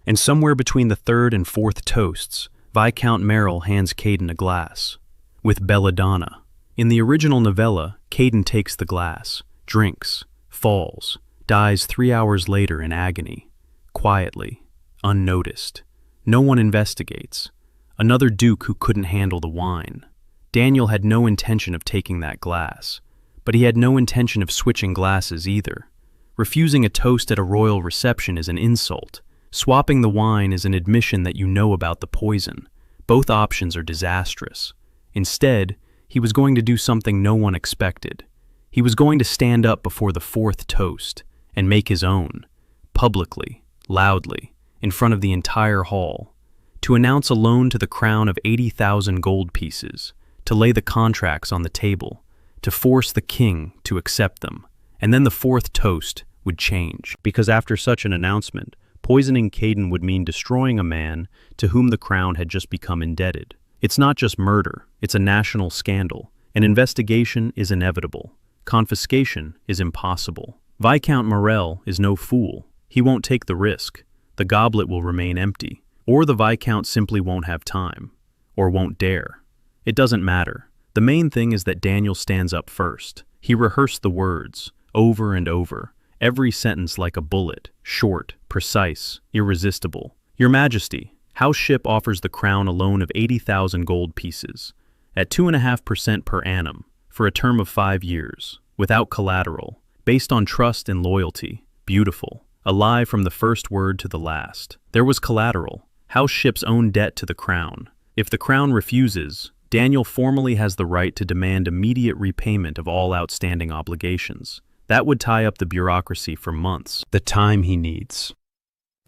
And somewhere between the third and fourth toasts, Viscount Merrill hands Kaiden a glass, with belladonna. In the original novella, Kaiden takes the glass, drinks, falls, dies 3 hours later in agony, quietly, unnoticed. No one investigates. Another duke who couldn't handle the wine. Daniel had no intention of taking that glass, but he had no intention of switching glasses either. Refusing a toast at a royal reception is an insult. Swapping the wine is an admission that you know about the poison. Both options are disastrous. Instead, he was going to do something no one expected. He was going to stand up before the fourth toast and make his own, publicly, loudly, in front of the entire hall, to announce a loan to the crown of 80,000 gold pieces, to lay the contracts on the table, to force the king to accept them. And then the fourth toast would change, because after such an announcement, poisoning Kaiden would mean destroying a man to whom the crown had just become indebted. It's not just murder, it's a national scandal. An investigation is inevitable. Confiscation is impossible. Viscount Merrill is no fool. He won't take the risk. The goblet will remain empty. Or the Viscount simply won't have time. Or won't dare. It doesn't matter. The main thing is that Daniel stands up first. He rehearsed the words, over and over, every sentence like a bullet, short, precise, irresistible. "Your Majesty, House Ship offers the crown a loan of 80,000 gold pieces, at 2.5% per annum, for a term of 5 years, without collateral, based on trust and loyalty. Beautiful. A lie from the first word to the last. There was collateral, House Ship's own debt to the crown. If the crown refuses, Daniel formally has the right to demand immediate repayment of all outstanding obligations. That would tie up the bureaucracy for months, the time he needs.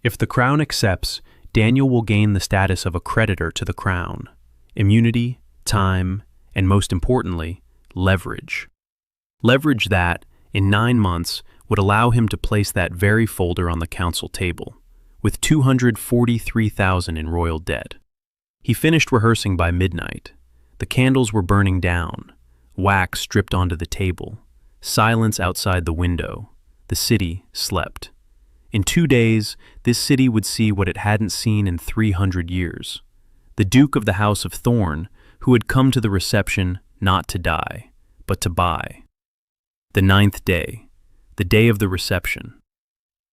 If the crown accepts, Daniel will gain the status of a creditor to the crown, immunity, time, and most importantly, leverage. Leverage that, in 9 months, would allow him to place that very folder on the council table, with 243,000 in royal debt. He finished rehearsing by midnight. The candles were burning down, wax dripped onto the table, silence outside the window. The city slept. In 2 days, this city would see what it hadn't seen in 300 years. The Duke of the House of Thorn, who had come to the reception not to die, but to buy. The 9th day, the day of the reception.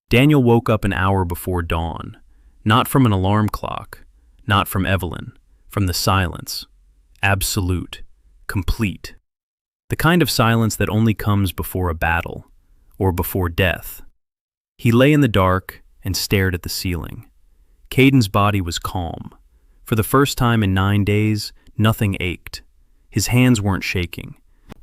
Daniel woke up an hour before dawn, not from an alarm clock, not from Evelyn, from the silence. Absolute, complete. The kind of silence that only comes before a battle, or before death. He lay in the dark and stared at the ceiling. Kaiden's body was calm. For the first time in 9 days, nothing ached. His hands weren't shaking.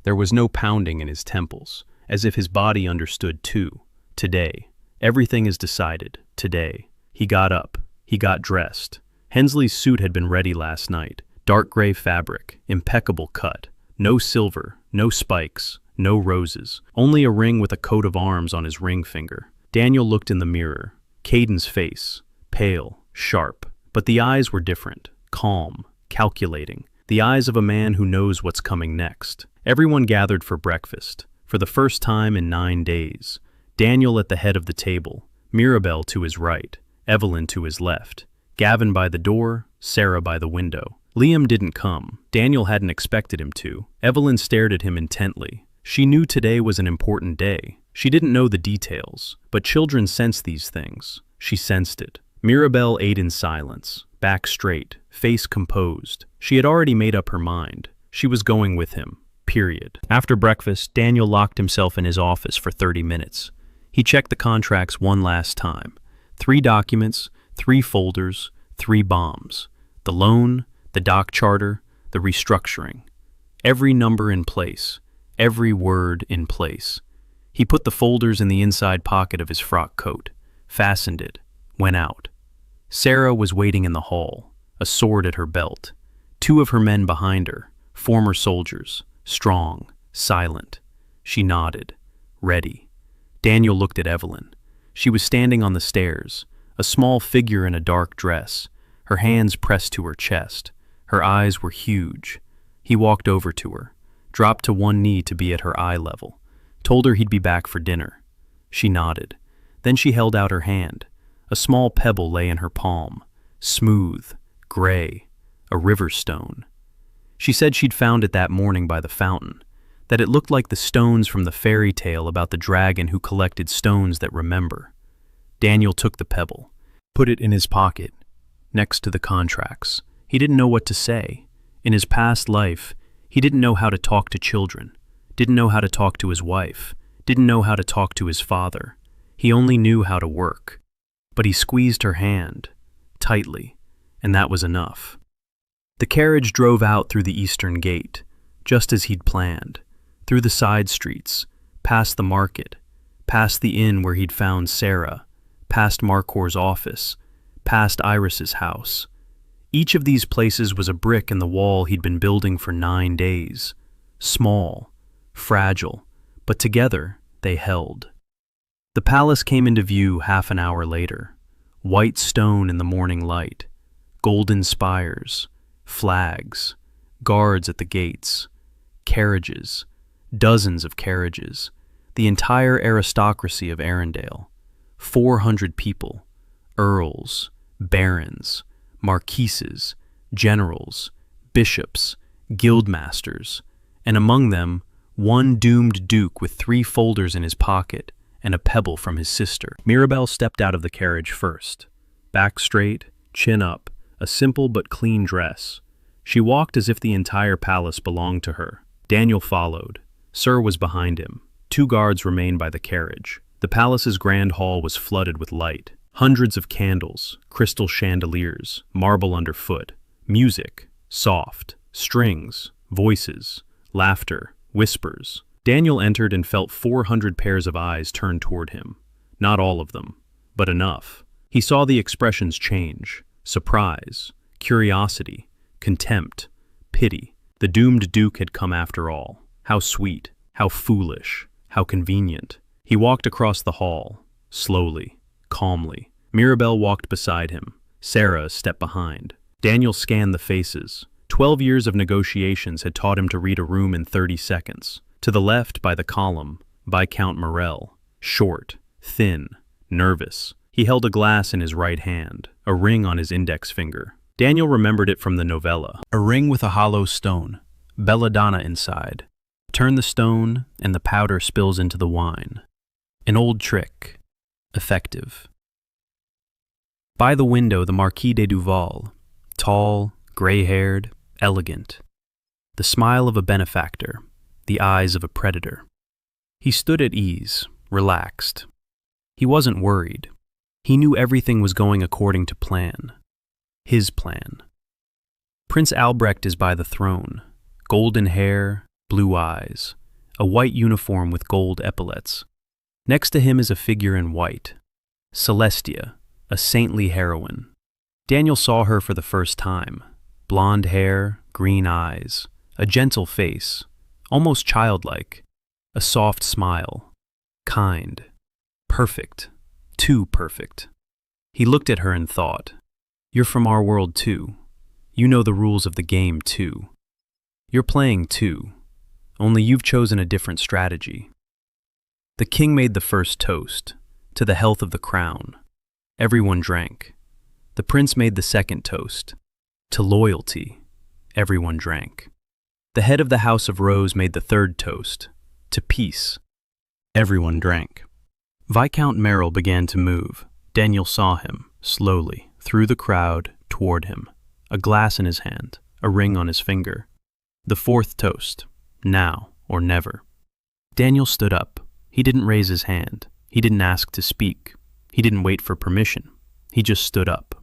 There was no pounding in his temples, as if his body understood too. Today, everything is decided. Today. He got up. He got dressed. Hensley's suit had been ready last night. Dark gray fabric, impeccable cut. No silver, no spikes, no roses, only a ring with a coat of arms on his ring finger. Daniel looked in the mirror. Kaiden's face, pale, sharp, but the eyes were different, calm, calculating, the eyes of a man who knows what's coming next. Everyone gathered for breakfast, for the first time in 9 days. Daniel at the head of the table, Mirabel to his right, Evelyn to his left, Gavin by the door, Sarah by the window. Liam didn't come. Daniel hadn't expected him to. Evelyn stared at him intently. She knew today was an important day. She didn't know the details, but children sense these things. She sensed it. Mirabel ate in silence, back straight, face composed. She had already made up her mind. She was going with him, period. After breakfast, Daniel locked himself in his office for 30 minutes. He checked the contracts one last time. 3 documents, 3 folders, 3 bombs. The loan, the dock charter, the restructuring. Every number in place, every word in place. He put the folders in the inside pocket of his frock coat, fastened it, went out. Sarah was waiting in the hall, a sword at her belt. 2 of her men behind her, former soldiers, strong, silent. She nodded, ready. Daniel looked at Evelyn. She was standing on the stairs, a small figure in a dark dress, her hands pressed to her chest. Her eyes were huge. He walked over to her, dropped to one knee to be at her eye level, told her he'd be back for dinner. She nodded. Then she held out her hand. A small pebble lay in her palm, smooth, gray, a river stone. She said she'd found it that morning by the fountain, that it looked like the stones from the fairy tale about the dragon who collected stones that remember. Daniel took the pebble, put it in his pocket, next to the contracts. He didn't know what to say. In his past life, he didn't know how to talk to children, didn't know how to talk to his wife, didn't know how to talk to his father. He only knew how to work. But he squeezed her hand, tightly, and that was enough. The carriage drove out through the eastern gate, just as he'd planned, through the side streets, past the market, past the inn where he'd found Sarah, past Marcor's office, past Iris's house. Each of these places was a brick in the wall he'd been building for 9 days. Small, fragile, but together they held. The palace came into view half an hour later. White stone in the morning light, golden spires, flags, guards at the gates, carriages, dozens of carriages, the entire aristocracy of Arendelle, 400 people, earls, barons, marquises, generals, bishops, guildmasters, and among them, one doomed duke with 3 folders in his pocket and a pebble from his sister. Mirabel stepped out of the carriage first. Back straight, chin up, a simple but clean dress. She walked as if the entire palace belonged to her. Daniel followed. Sir was behind him. 2 guards remained by the carriage. The palace's grand hall was flooded with light. Hundreds of candles, crystal chandeliers, marble underfoot, music, soft, strings, voices, laughter, whispers. Daniel entered and felt 400 pairs of eyes turned toward him. Not all of them, but enough. He saw the expressions change: surprise, curiosity, contempt, pity. The doomed duke had come after all. How sweet, how foolish, how convenient. He walked across the hall, slowly, calmly. Mirabel walked beside him, Sarah a step behind. Daniel scanned the faces. 12 years of negotiations had taught him to read a room in 30 seconds. To the left, by the column, Viscount Morel, short, thin, nervous. He held a glass in his right hand, a ring on his index finger. Daniel remembered it from the novella. A ring with a hollow stone, belladonna inside. Turn the stone, and the powder spills into the wine. An old trick. Effective. By the window, the Marquis de Duval, tall, gray-haired, elegant. The smile of a benefactor, the eyes of a predator. He stood at ease, relaxed. He wasn't worried. He knew everything was going according to plan. His plan. Prince Albrecht is by the throne. Golden hair, blue eyes, a white uniform with gold epaulets. Next to him is a figure in white. Celestia, a saintly heroine. Daniel saw her for the first time. Blonde hair, green eyes, a gentle face, almost childlike. A soft smile. Kind. Perfect. Too perfect. He looked at her and thought, "You're from our world too. You know the rules of the game too. You're playing too, only you've chosen a different strategy." The king made the first toast, to the health of the crown. Everyone drank. The prince made the second toast, to loyalty. Everyone drank. The head of the House of Rose made the third toast, to peace. Everyone drank. Viscount Merrill began to move. Daniel saw him, slowly, through the crowd, toward him. A glass in his hand, a ring on his finger. The fourth toast, now or never. Daniel stood up. He didn't raise his hand. He didn't ask to speak. He didn't wait for permission. He just stood up.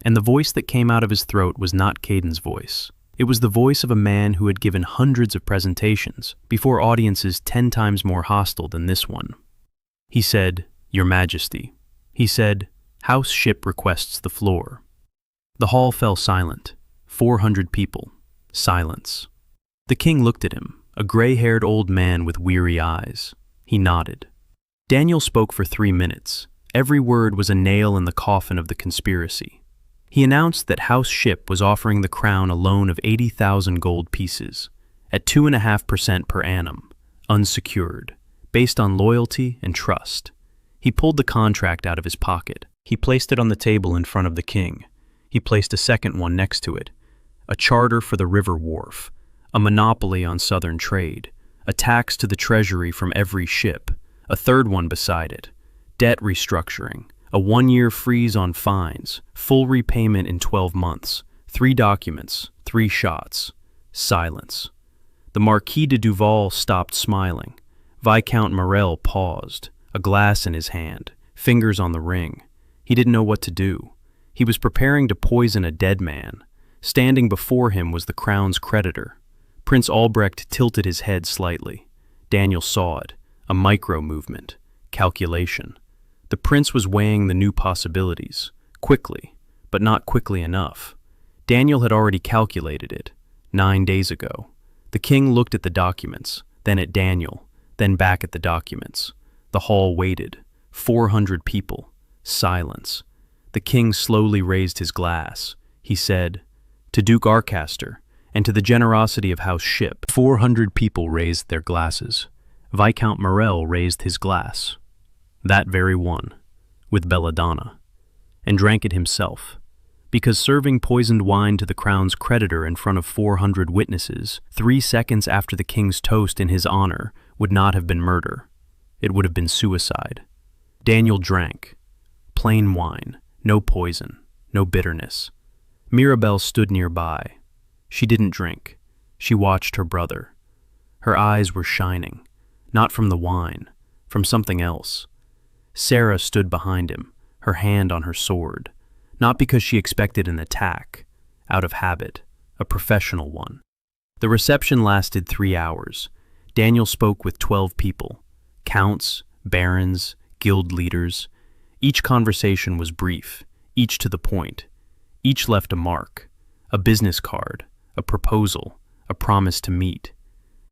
And the voice that came out of his throat was not Kaiden's voice. It was the voice of a man who had given hundreds of presentations before audiences 10 times more hostile than this one. He said, "Your Majesty." He said, "House ship requests the floor." The hall fell silent. 400 people. Silence. The king looked at him, a gray-haired old man with weary eyes. He nodded. Daniel spoke for 3 minutes. Every word was a nail in the coffin of the conspiracy. He announced that House Ship was offering the crown a loan of 80,000 gold pieces, at 2.5% per annum, unsecured, based on loyalty and trust. He pulled the contract out of his pocket. He placed it on the table in front of the king. He placed a second one next to it, a charter for the river wharf, a monopoly on southern trade, a tax to the treasury from every ship, a third one beside it, debt restructuring, a 1-year freeze on fines, full repayment in 12 months, 3 documents, 3 shots, silence. The Marquis de Duval stopped smiling. Viscount Morel paused, a glass in his hand, fingers on the ring. He didn't know what to do. He was preparing to poison a dead man. Standing before him was the crown's creditor. Prince Albrecht tilted his head slightly. Daniel saw it, a micro-movement, calculation. The prince was weighing the new possibilities, quickly, but not quickly enough. Daniel had already calculated it, 9 days ago. The king looked at the documents, then at Daniel, then back at the documents. The hall waited. 400 people. Silence. The king slowly raised his glass. He said, "To Duke Arcaster, and to the generosity of House Ship." 400 people raised their glasses. Viscount Morel raised his glass. That very one, with belladonna, and drank it himself, because serving poisoned wine to the crown's creditor in front of 400 witnesses 3 seconds after the king's toast in his honor would not have been murder. It would have been suicide. Daniel drank. Plain wine, no poison, no bitterness. Mirabelle stood nearby. She didn't drink. She watched her brother. Her eyes were shining, not from the wine, from something else. Sarah stood behind him, her hand on her sword, not because she expected an attack, out of habit, a professional one. The reception lasted 3 hours. Daniel spoke with 12 people, counts, barons, guild leaders. Each conversation was brief, each to the point. Each left a mark, a business card, a proposal, a promise to meet.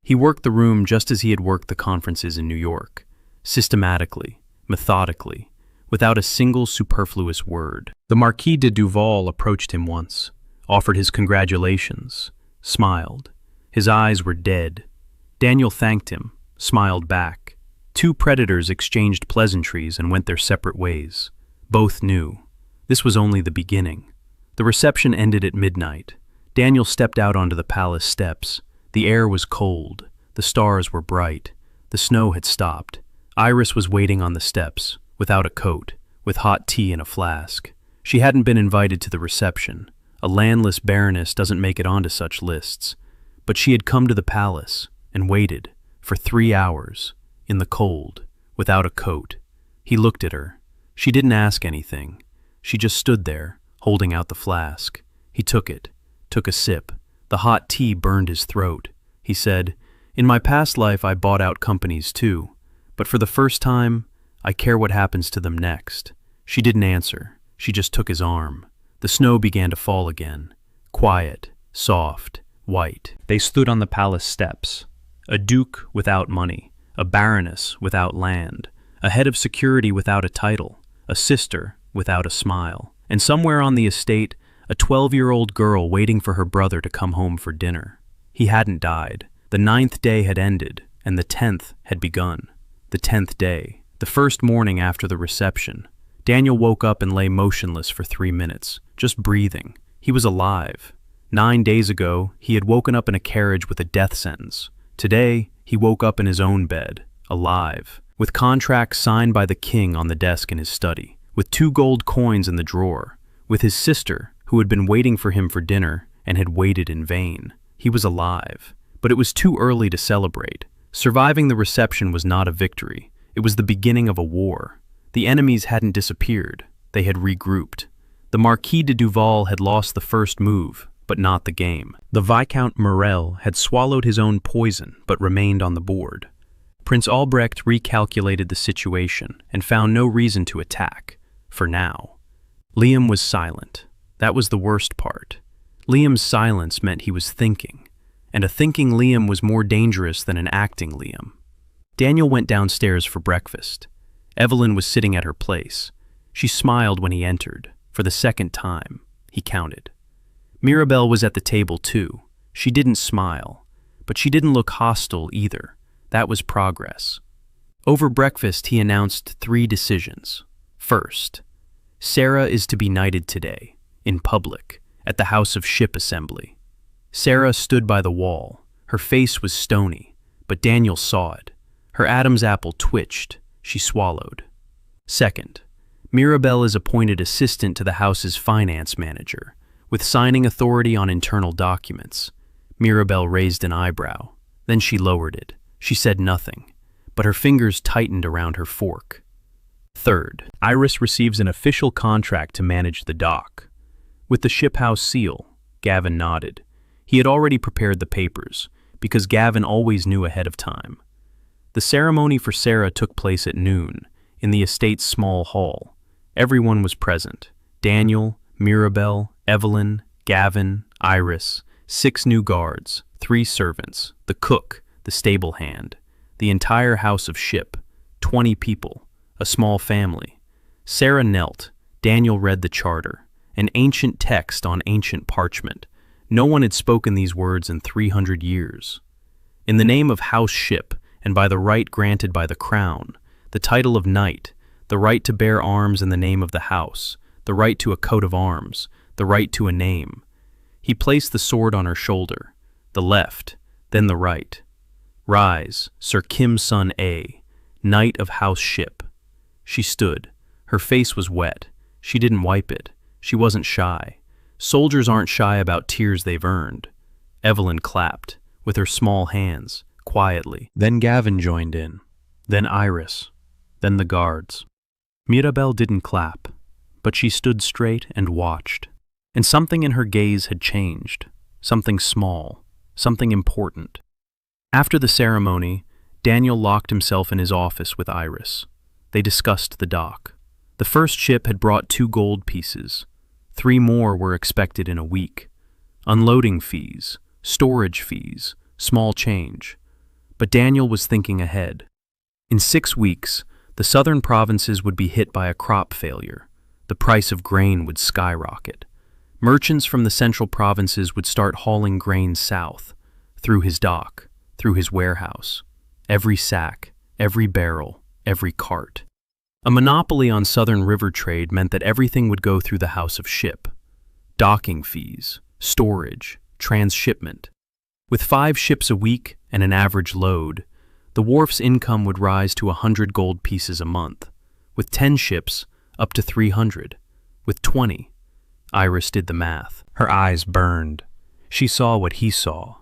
He worked the room just as he had worked the conferences in New York, systematically, methodically, without a single superfluous word. The Marquis de Duval approached him once, offered his congratulations, smiled. His eyes were dead. Daniel thanked him, smiled back. 2 predators exchanged pleasantries and went their separate ways. Both knew. This was only the beginning. The reception ended at midnight. Daniel stepped out onto the palace steps. The air was cold. The stars were bright. The snow had stopped. Iris was waiting on the steps, without a coat, with hot tea in a flask. She hadn't been invited to the reception. A landless baroness doesn't make it onto such lists. But she had come to the palace and waited for 3 hours, in the cold, without a coat. He looked at her. She didn't ask anything. She just stood there, holding out the flask. He took it, took a sip. The hot tea burned his throat. He said, "In my past life I bought out companies too, but for the first time, I care what happens to them next." She didn't answer. She just took his arm. The snow began to fall again. Quiet, soft, white. They stood on the palace steps. A duke without money, a baroness without land, a head of security without a title, a sister without a smile, and somewhere on the estate, a 12-year-old girl waiting for her brother to come home for dinner. He hadn't died. The 9th day had ended, and the 10th had begun. The 10th day, the first morning after the reception. Daniel woke up and lay motionless for 3 minutes, just breathing. He was alive. 9 days ago, he had woken up in a carriage with a death sentence. Today, he woke up in his own bed, alive, with contracts signed by the king on the desk in his study, with 2 gold coins in the drawer, with his sister, who had been waiting for him for dinner and had waited in vain. He was alive, but it was too early to celebrate. Surviving the reception was not a victory. It was the beginning of a war. The enemies hadn't disappeared. They had regrouped. The Marquis de Duval had lost the first move, but not the game. The Viscount Morel had swallowed his own poison, but remained on the board. Prince Albrecht recalculated the situation and found no reason to attack, for now. Liam was silent. That was the worst part. Liam's silence meant he was thinking, and a thinking Liam was more dangerous than an acting Liam. Daniel went downstairs for breakfast. Evelyn was sitting at her place. She smiled when he entered, for the 2nd time. He counted. Mirabelle was at the table too. She didn't smile, but she didn't look hostile either. That was progress. Over breakfast, he announced 3 decisions. First, Sarah is to be knighted today, in public, at the House of Ship Assembly. Sarah stood by the wall. Her face was stony, but Daniel saw it. Her Adam's apple twitched. She swallowed. Second, Mirabelle is appointed assistant to the house's finance manager, with signing authority on internal documents. Mirabelle raised an eyebrow. Then she lowered it. She said nothing, but her fingers tightened around her fork. Third, Iris receives an official contract to manage the dock. With the ship house seal, Gavin nodded. He had already prepared the papers, because Gavin always knew ahead of time. The ceremony for Sarah took place at noon, in the estate's small hall. Everyone was present. Daniel, Mirabelle, Evelyn, Gavin, Iris, 6 new guards, 3 servants, the cook, the stable hand, the entire house of Ship, 20 people, a small family. Sarah knelt. Daniel read the charter, an ancient text on ancient parchment. No one had spoken these words in 300 years. In the name of House Ship, and by the right granted by the crown, the title of knight, the right to bear arms in the name of the house, the right to a coat of arms, the right to a name. He placed the sword on her shoulder, the left, then the right. Rise, Sir Kim Sun A, Knight of House Ship. She stood. Her face was wet. She didn't wipe it. She wasn't shy. Soldiers aren't shy about tears they've earned. Evelyn clapped, with her small hands, quietly. Then Gavin joined in. Then Iris. Then the guards. Mirabelle didn't clap, but she stood straight and watched. And something in her gaze had changed. Something small. Something important. After the ceremony, Daniel locked himself in his office with Iris. They discussed the dock. The first ship had brought 2 gold pieces. 3 more were expected in a week. Unloading fees, storage fees, small change. But Daniel was thinking ahead. In 6 weeks, the southern provinces would be hit by a crop failure. The price of grain would skyrocket. Merchants from the central provinces would start hauling grain south, through his dock, through his warehouse. Every sack, every barrel, every cart. A monopoly on southern river trade meant that everything would go through the House of Ship. Docking fees, storage, transshipment. With 5 ships a week and an average load, the wharf's income would rise to 100 gold pieces a month. With 10 ships, up to 300. With 20. Iris did the math. Her eyes burned. She saw what he saw.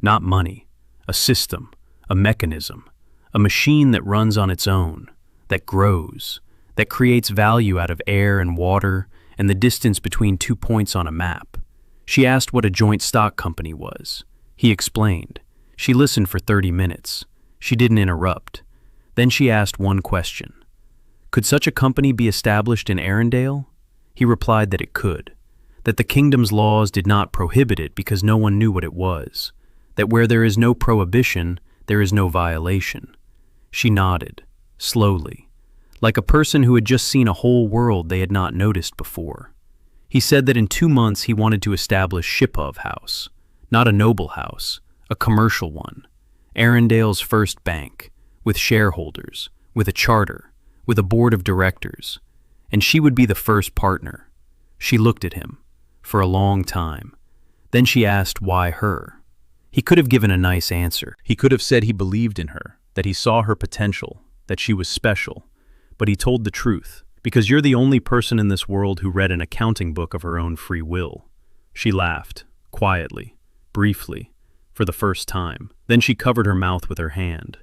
Not money, a system, a mechanism, a machine that runs on its own, that grows, that creates value out of air and water and the distance between 2 points on a map. She asked what a joint stock company was. He explained. She listened for 30 minutes. She didn't interrupt. Then she asked one question. Could such a company be established in Arendelle? He replied that it could, that the kingdom's laws did not prohibit it because no one knew what it was, that where there is no prohibition, there is no violation. She nodded, slowly, like a person who had just seen a whole world they had not noticed before. He said that in 2 months he wanted to establish Shipov House, not a noble house, a commercial one, Arendale's first bank, with shareholders, with a charter, with a board of directors, and she would be the first partner. She looked at him, for a long time. Then she asked why her. He could have given a nice answer. He could have said he believed in her, that he saw her potential, that she was special. But he told the truth, because you're the only person in this world who read an accounting book of her own free will. She laughed, quietly, briefly, for the first time. Then she covered her mouth with her hand,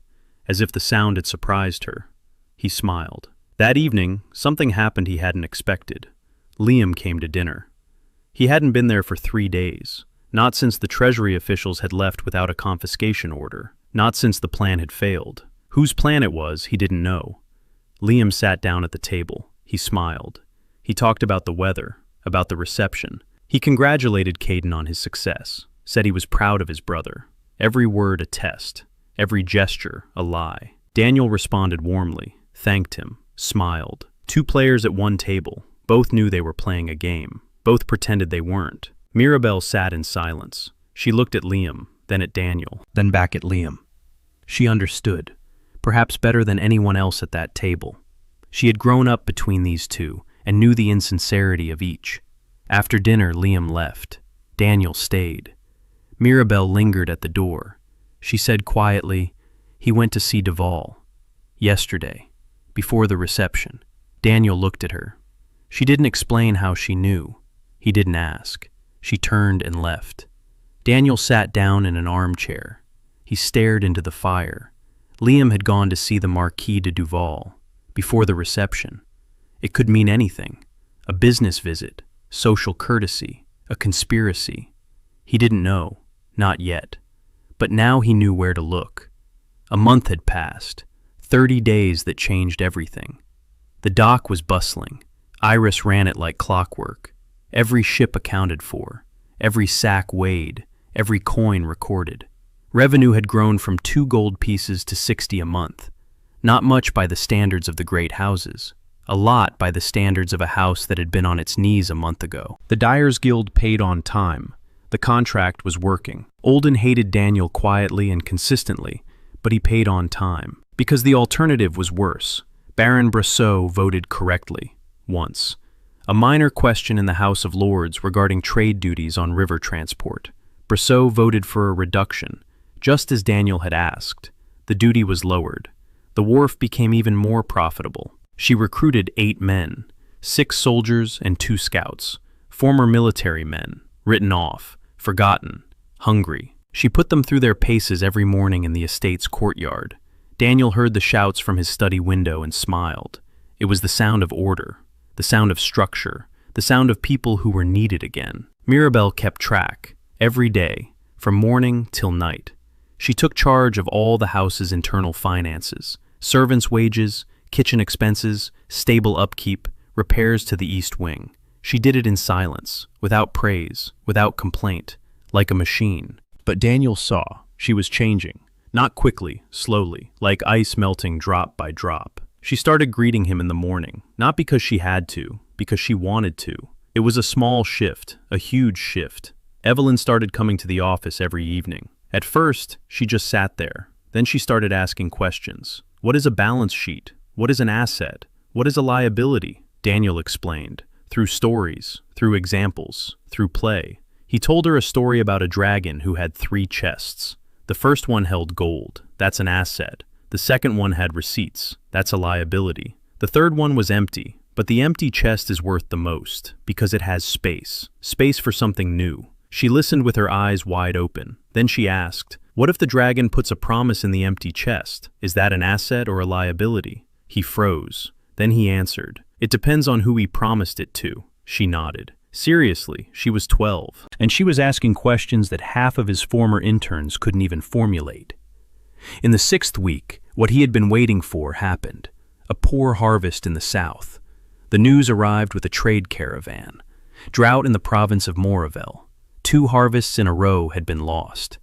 as if the sound had surprised her. He smiled. That evening, something happened he hadn't expected. Liam came to dinner. He hadn't been there for 3 days, not since the Treasury officials had left without a confiscation order, not since the plan had failed. Whose plan it was, he didn't know. Liam sat down at the table. He smiled. He talked about the weather, about the reception. He congratulated Kaiden on his success, said he was proud of his brother. Every word a test, every gesture a lie. Daniel responded warmly, thanked him, smiled. 2 players at one table. Both knew they were playing a game. Both pretended they weren't. Mirabelle sat in silence. She looked at Liam, then at Daniel, then back at Liam. She understood, perhaps better than anyone else at that table. She had grown up between these two and knew the insincerity of each. After dinner, Liam left. Daniel stayed. Mirabelle lingered at the door. She said quietly, "He went to see Duval. Yesterday, before the reception." Daniel looked at her. She didn't explain how she knew. He didn't ask. She turned and left. Daniel sat down in an armchair. He stared into the fire. Liam had gone to see the Marquis de Duval, before the reception. It could mean anything. A business visit, social courtesy, a conspiracy. He didn't know, not yet. But now he knew where to look. A month had passed, 30 days that changed everything. The dock was bustling. Iris ran it like clockwork. Every ship accounted for, every sack weighed, every coin recorded. Revenue had grown from 2 gold pieces to 60 a month. Not much by the standards of the great houses. A lot by the standards of a house that had been on its knees a month ago. The Dyers Guild paid on time. The contract was working. Olden hated Daniel quietly and consistently, but he paid on time. Because the alternative was worse. Baron Brosseau voted correctly, once. A minor question in the House of Lords regarding trade duties on river transport. Brosseau voted for a reduction, just as Daniel had asked. The duty was lowered. The wharf became even more profitable. She recruited 8 men, 6 soldiers and 2 scouts, former military men, written off, forgotten, hungry. She put them through their paces every morning in the estate's courtyard. Daniel heard the shouts from his study window and smiled. It was the sound of order, the sound of structure, the sound of people who were needed again. Mirabelle kept track, every day, from morning till night. She took charge of all the house's internal finances, servants' wages, kitchen expenses, stable upkeep, repairs to the east wing. She did it in silence, without praise, without complaint, like a machine. But Daniel saw she was changing, not quickly, slowly, like ice melting drop by drop. She started greeting him in the morning, not because she had to, because she wanted to. It was a small shift, a huge shift. Evelyn started coming to the office every evening. At first, she just sat there. Then she started asking questions. What is a balance sheet? What is an asset? What is a liability? Daniel explained, through stories, through examples, through play. He told her a story about a dragon who had 3 chests. The first one held gold, that's an asset. The second one had receipts, that's a liability. The third one was empty, but the empty chest is worth the most, because it has space for something new. She listened with her eyes wide open. Then she asked, what if the dragon puts a promise in the empty chest? Is that an asset or a liability? He froze. Then he answered, it depends on who he promised it to. She nodded. Seriously, she was 12, and she was asking questions that half of his former interns couldn't even formulate. In the 6th week, what he had been waiting for happened. A poor harvest in the south. The news arrived with a trade caravan. Drought in the province of Moravelle. 2 harvests in a row had been lost.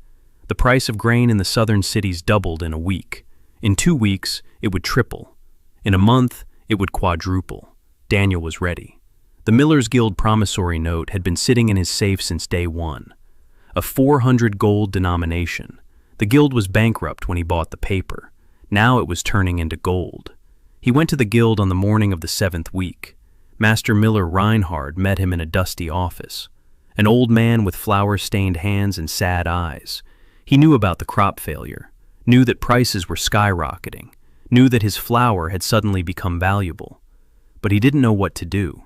The price of grain in the southern cities doubled in a week. In 2 weeks, it would triple. In a month, it would quadruple. Daniel was ready. The Millers Guild promissory note had been sitting in his safe since day one. A 400 gold denomination. The guild was bankrupt when he bought the paper. Now it was turning into gold. He went to the guild on the morning of the 7th week. Master Miller Reinhard met him in a dusty office. An old man with flour-stained hands and sad eyes. He knew about the crop failure, knew that prices were skyrocketing, knew that his flour had suddenly become valuable. But he didn't know what to do,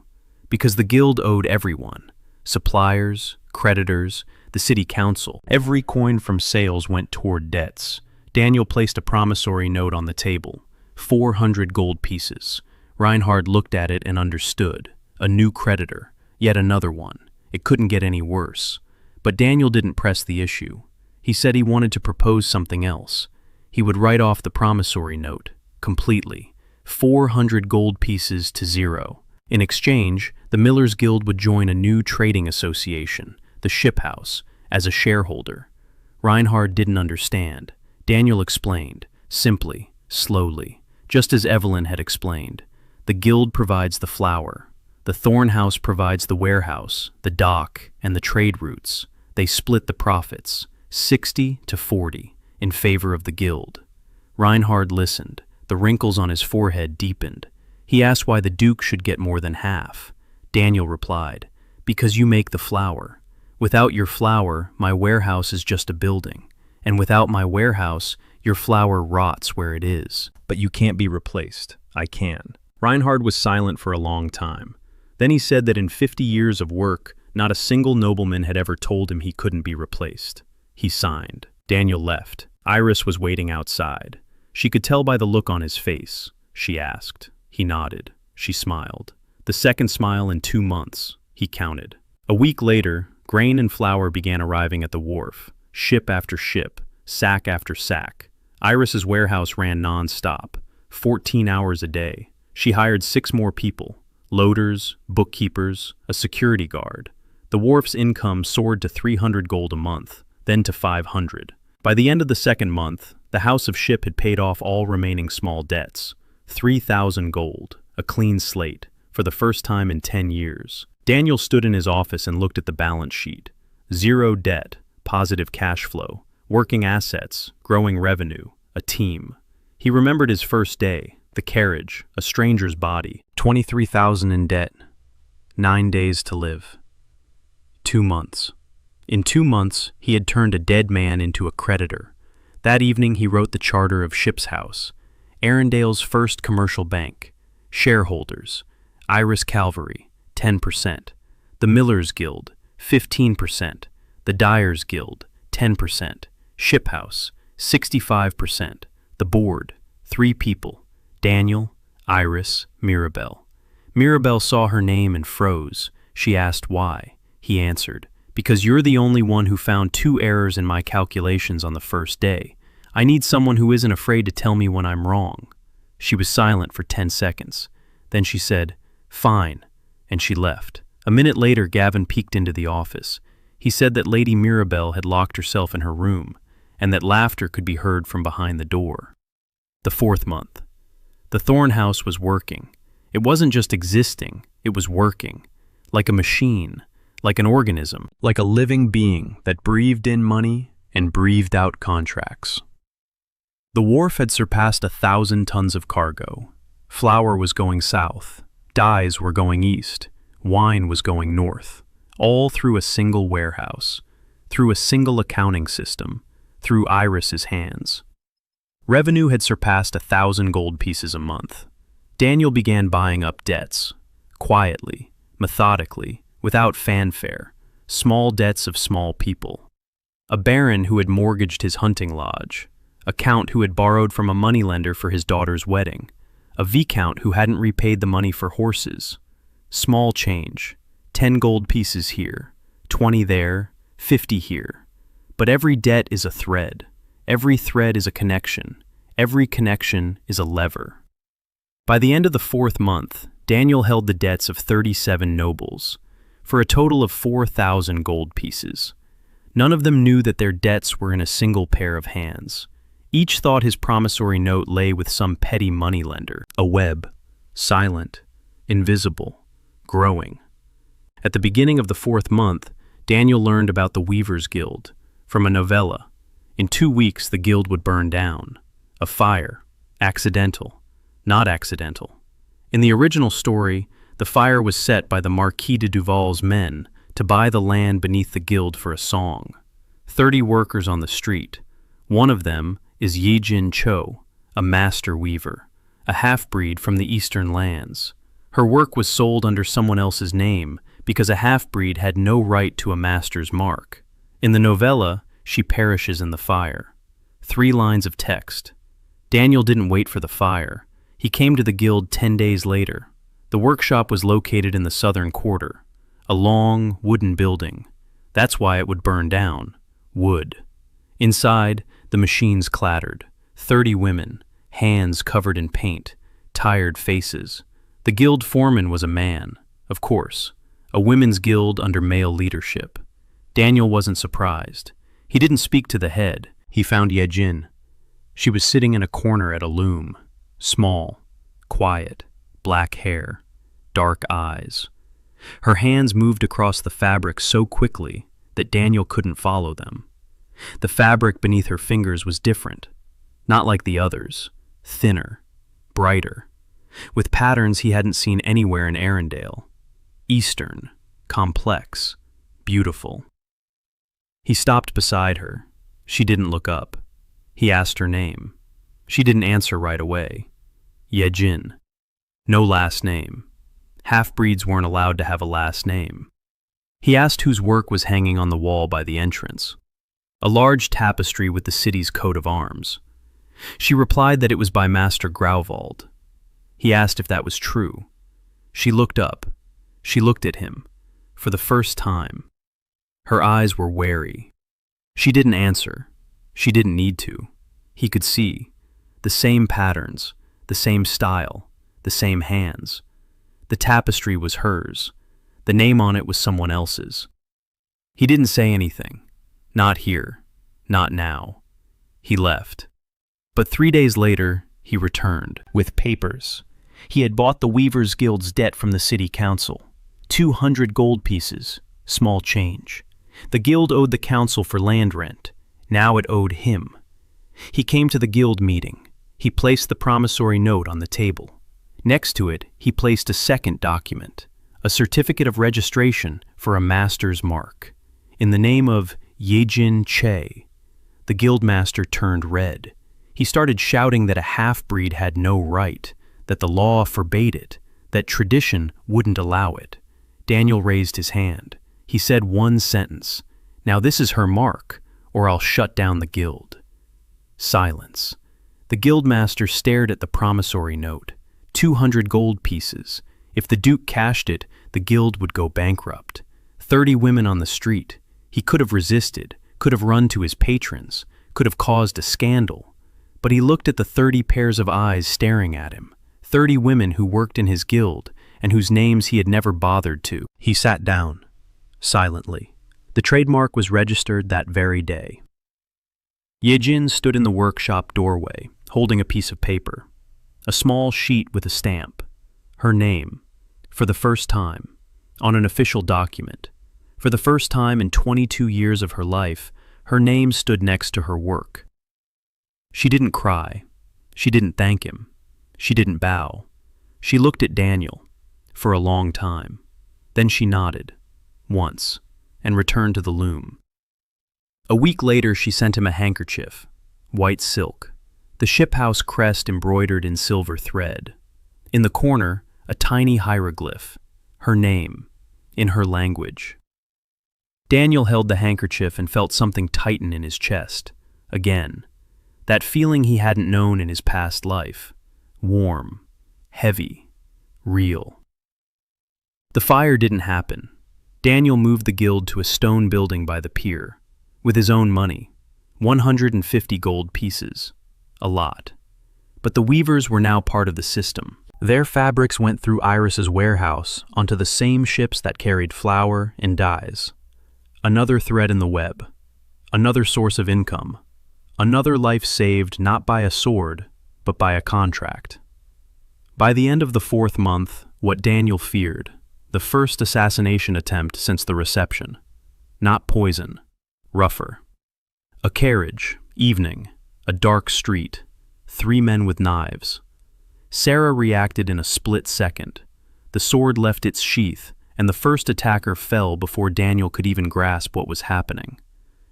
because the guild owed everyone, suppliers, creditors, the city council. Every coin from sales went toward debts. Daniel placed a promissory note on the table, 400 gold pieces. Reinhard looked at it and understood. A new creditor, yet another one. It couldn't get any worse. But Daniel didn't press the issue. He said he wanted to propose something else. He would write off the promissory note, completely. 400 gold pieces to 0. In exchange, the Millers Guild would join a new trading association, the Ship House, as a shareholder. Reinhard didn't understand. Daniel explained, simply, slowly, just as Evelyn had explained. The guild provides the flour. The Thorn House provides the warehouse, the dock, and the trade routes. They split the profits, 60 to 40, in favor of the guild. Reinhard listened. The wrinkles on his forehead deepened. He asked why the Duke should get more than half. Daniel replied, "Because you make the flour. Without your flour, my warehouse is just a building. And without my warehouse, your flour rots where it is. But you can't be replaced. I can." Reinhard was silent for a long time. Then he said that in 50 years of work, not a single nobleman had ever told him he couldn't be replaced. He signed. Daniel left. Iris was waiting outside. She could tell by the look on his face. She asked. He nodded. She smiled. The second smile in 2 months. He counted. A week later, grain and flour began arriving at the wharf. Ship after ship, sack after sack. Iris's warehouse ran non-stop, 14 hours a day. She hired 6 more people. Loaders, bookkeepers, a security guard. The wharf's income soared to 300 gold a month, then to 500. By the end of the second month, the House of Ship had paid off all remaining small debts. 3,000 gold, a clean slate, for the first time in 10 years. Daniel stood in his office and looked at the balance sheet. 0 debt, positive cash flow, working assets, growing revenue, a team. He remembered his first day. The carriage, a stranger's body, 23,000 in debt, 9 days to live. 2 months. In 2 months, he had turned a dead man into a creditor. That evening, he wrote the charter of Ship's House, Arendale's first commercial bank, shareholders, Iris Cavalry, 10%, the Millers Guild, 15%, the Dyers Guild, 10%, Ship House, 65%, the board, 3 people, Daniel, Iris, Mirabelle. Mirabelle saw her name and froze. She asked why. He answered, "Because you're the only one who found 2 errors in my calculations on the first day. I need someone who isn't afraid to tell me when I'm wrong." She was silent for 10 seconds. Then she said, "Fine," and she left. A minute later, Gavin peeked into the office. He said that Lady Mirabelle had locked herself in her room, and that laughter could be heard from behind the door. The 4th month. The Thorn House was working. It wasn't just existing, it was working. Like a machine, like an organism, like a living being that breathed in money and breathed out contracts. The wharf had surpassed 1,000 tons of cargo. Flour was going south, dyes were going east, wine was going north, all through a single warehouse, through a single accounting system, through Iris's hands. Revenue had surpassed 1,000 gold pieces a month. Daniel began buying up debts, quietly, methodically, without fanfare, small debts of small people. A baron who had mortgaged his hunting lodge, a count who had borrowed from a moneylender for his daughter's wedding, a viscount who hadn't repaid the money for horses. Small change, 10 gold pieces here, 20 there, 50 here. But every debt is a thread. Every thread is a connection. Every connection is a lever. By the end of the 4th month, Daniel held the debts of 37 nobles, for a total of 4,000 gold pieces. None of them knew that their debts were in a single pair of hands. Each thought his promissory note lay with some petty moneylender. A web, silent, invisible, growing. At the beginning of the 4th month, Daniel learned about the Weavers' Guild, from a novella. In 2 weeks, the guild would burn down. A fire. Accidental. Not accidental. In the original story, the fire was set by the Marquis de Duval's men to buy the land beneath the guild for a song. 30 workers on the street. One of them is Hyun Seo-jun, a master weaver, a half-breed from the eastern lands. Her work was sold under someone else's name because a half-breed had no right to a master's mark. In the novella, she perishes in the fire. 3 lines of text. Daniel didn't wait for the fire. He came to the guild 10 days later. The workshop was located in the southern quarter, a long, wooden building. That's why it would burn down. Wood. Inside, the machines clattered. 30 women, hands covered in paint, tired faces. The guild foreman was a man, of course, a women's guild under male leadership. Daniel wasn't surprised. He didn't speak to the head. He found Hyun. She was sitting in a corner at a loom, small, quiet, black hair, dark eyes. Her hands moved across the fabric so quickly that Daniel couldn't follow them. The fabric beneath her fingers was different, not like the others, thinner, brighter, with patterns he hadn't seen anywhere in Arendelle. Eastern, complex, beautiful. He stopped beside her. She didn't look up. He asked her name. She didn't answer right away. Hyun. No last name. Half-breeds weren't allowed to have a last name. He asked whose work was hanging on the wall by the entrance. A large tapestry with the city's coat of arms. She replied that it was by Master Grauwald. He asked if that was true. She looked up. She looked at him, for the first time. Her eyes were wary. She didn't answer. She didn't need to. He could see. The same patterns, the same style, the same hands. The tapestry was hers. The name on it was someone else's. He didn't say anything. Not here. Not now. He left. But 3 days later, he returned with papers. He had bought the Weavers' Guild's debt from the city council. 200 gold pieces, small change. The guild owed the council for land rent. Now it owed him. He came to the guild meeting. He placed the promissory note on the table. Next to it, he placed a second document, a certificate of registration for a master's mark. In the name of Hyun Seo. The guildmaster turned red. He started shouting that a half-breed had no right, that the law forbade it, that tradition wouldn't allow it. Daniel raised his hand. He said one sentence, "Now this is her mark, or I'll shut down the guild." Silence. The guildmaster stared at the promissory note. 200 gold pieces. If the Duke cashed it, the guild would go bankrupt. 30 women on the street. He could have resisted, could have run to his patrons, could have caused a scandal. But he looked at the 30 pairs of eyes staring at him. 30 women who worked in his guild and whose names he had never bothered to. He sat down, silently. The trademark was registered that very day. Hyun stood in the workshop doorway, holding a piece of paper. A small sheet with a stamp. Her name. For the first time. On an official document. For the first time in 22 years of her life, her name stood next to her work. She didn't cry. She didn't thank him. She didn't bow. She looked at Daniel for a long time. Then she nodded, once, and returned to the loom. A week later, she sent him a handkerchief, white silk, the shiphouse crest embroidered in silver thread. In the corner, a tiny hieroglyph, her name, in her language. Daniel held the handkerchief and felt something tighten in his chest, again. That feeling he hadn't known in his past life. Warm, heavy, real. The fire didn't happen. Daniel moved the guild to a stone building by the pier, with his own money, 150 gold pieces, a lot. But the weavers were now part of the system. Their fabrics went through Iris's warehouse onto the same ships that carried flour and dyes. Another thread in the web, another source of income, Another life saved not by a sword, but by a contract. By the end of the 4th month, what Daniel feared, the first assassination attempt since the reception. Not poison, rougher. A carriage, evening, a dark street, 3 men with knives. Sarah reacted in a split second. The sword left its sheath, and the first attacker fell before Daniel could even grasp what was happening.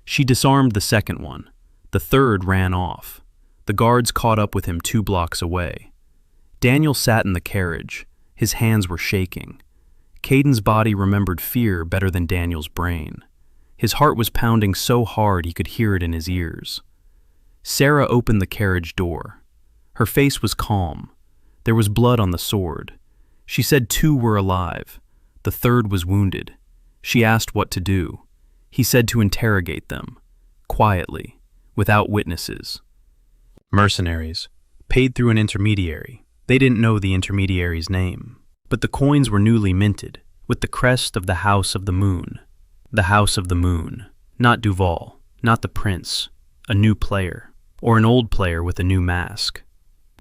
She disarmed the second one. The third ran off. The guards caught up with him 2 blocks away. Daniel sat in the carriage. His hands were shaking. Kaiden's body remembered fear better than Daniel's brain. His heart was pounding so hard he could hear it in his ears. Sarah opened the carriage door. Her face was calm. There was blood on the sword. She said 2 were alive. The third was wounded. She asked what to do. He said to interrogate them, quietly, without witnesses. Mercenaries, paid through an intermediary. They didn't know the intermediary's name, but the coins were newly minted, with the crest of the House of the Moon. The House of the Moon, not Duval, not the prince, a new player, or an old player with a new mask.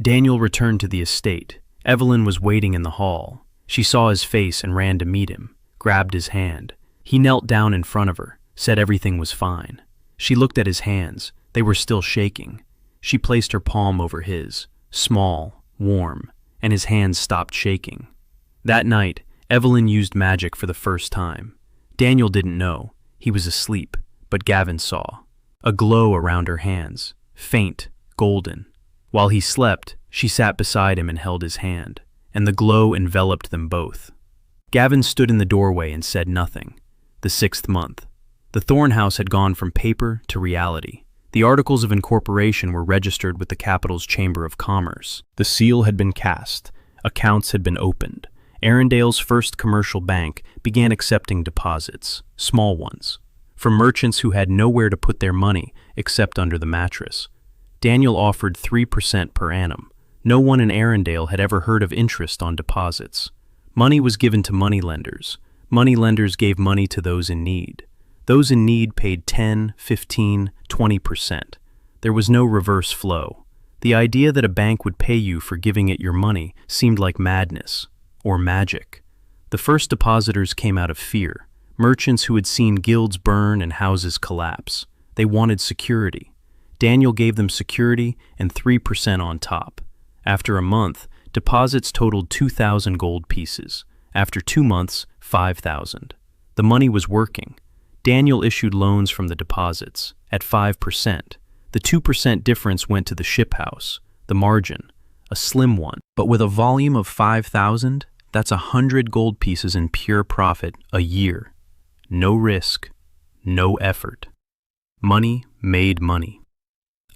Daniel returned to the estate. Evelyn was waiting in the hall. She saw his face and ran to meet him, grabbed his hand. He knelt down in front of her, said everything was fine. She looked at his hands. They were still shaking. She placed her palm over his, small, warm, and his hands stopped shaking. That night, Evelyn used magic for the first time. Daniel didn't know. He was asleep, but Gavin saw. A glow around her hands, faint, golden. While he slept, she sat beside him and held his hand, and the glow enveloped them both. Gavin stood in the doorway and said nothing. The 6th month. The Thorn house had gone from paper to reality. The articles of incorporation were registered with the capital's Chamber of Commerce. The seal had been cast. Accounts had been opened. Arendale's first commercial bank began accepting deposits, small ones, from merchants who had nowhere to put their money except under the mattress. Daniel offered 3% per annum. No one in Arendale had ever heard of interest on deposits. Money was given to moneylenders. Moneylenders gave money to those in need. Those in need paid 10, 15, 20%. There was no reverse flow. The idea that a bank would pay you for giving it your money seemed like madness, or magic. The first depositors came out of fear, merchants who had seen guilds burn and houses collapse. They wanted security. Daniel gave them security and 3% on top. After a month, deposits totaled 2,000 gold pieces. After 2 months, 5,000. The money was working. Daniel issued loans from the deposits, at 5%. The 2% difference went to the ship house, the margin, a slim one. But with a volume of 5,000, that's 100 gold pieces in pure profit a year. No risk, no effort. Money made money.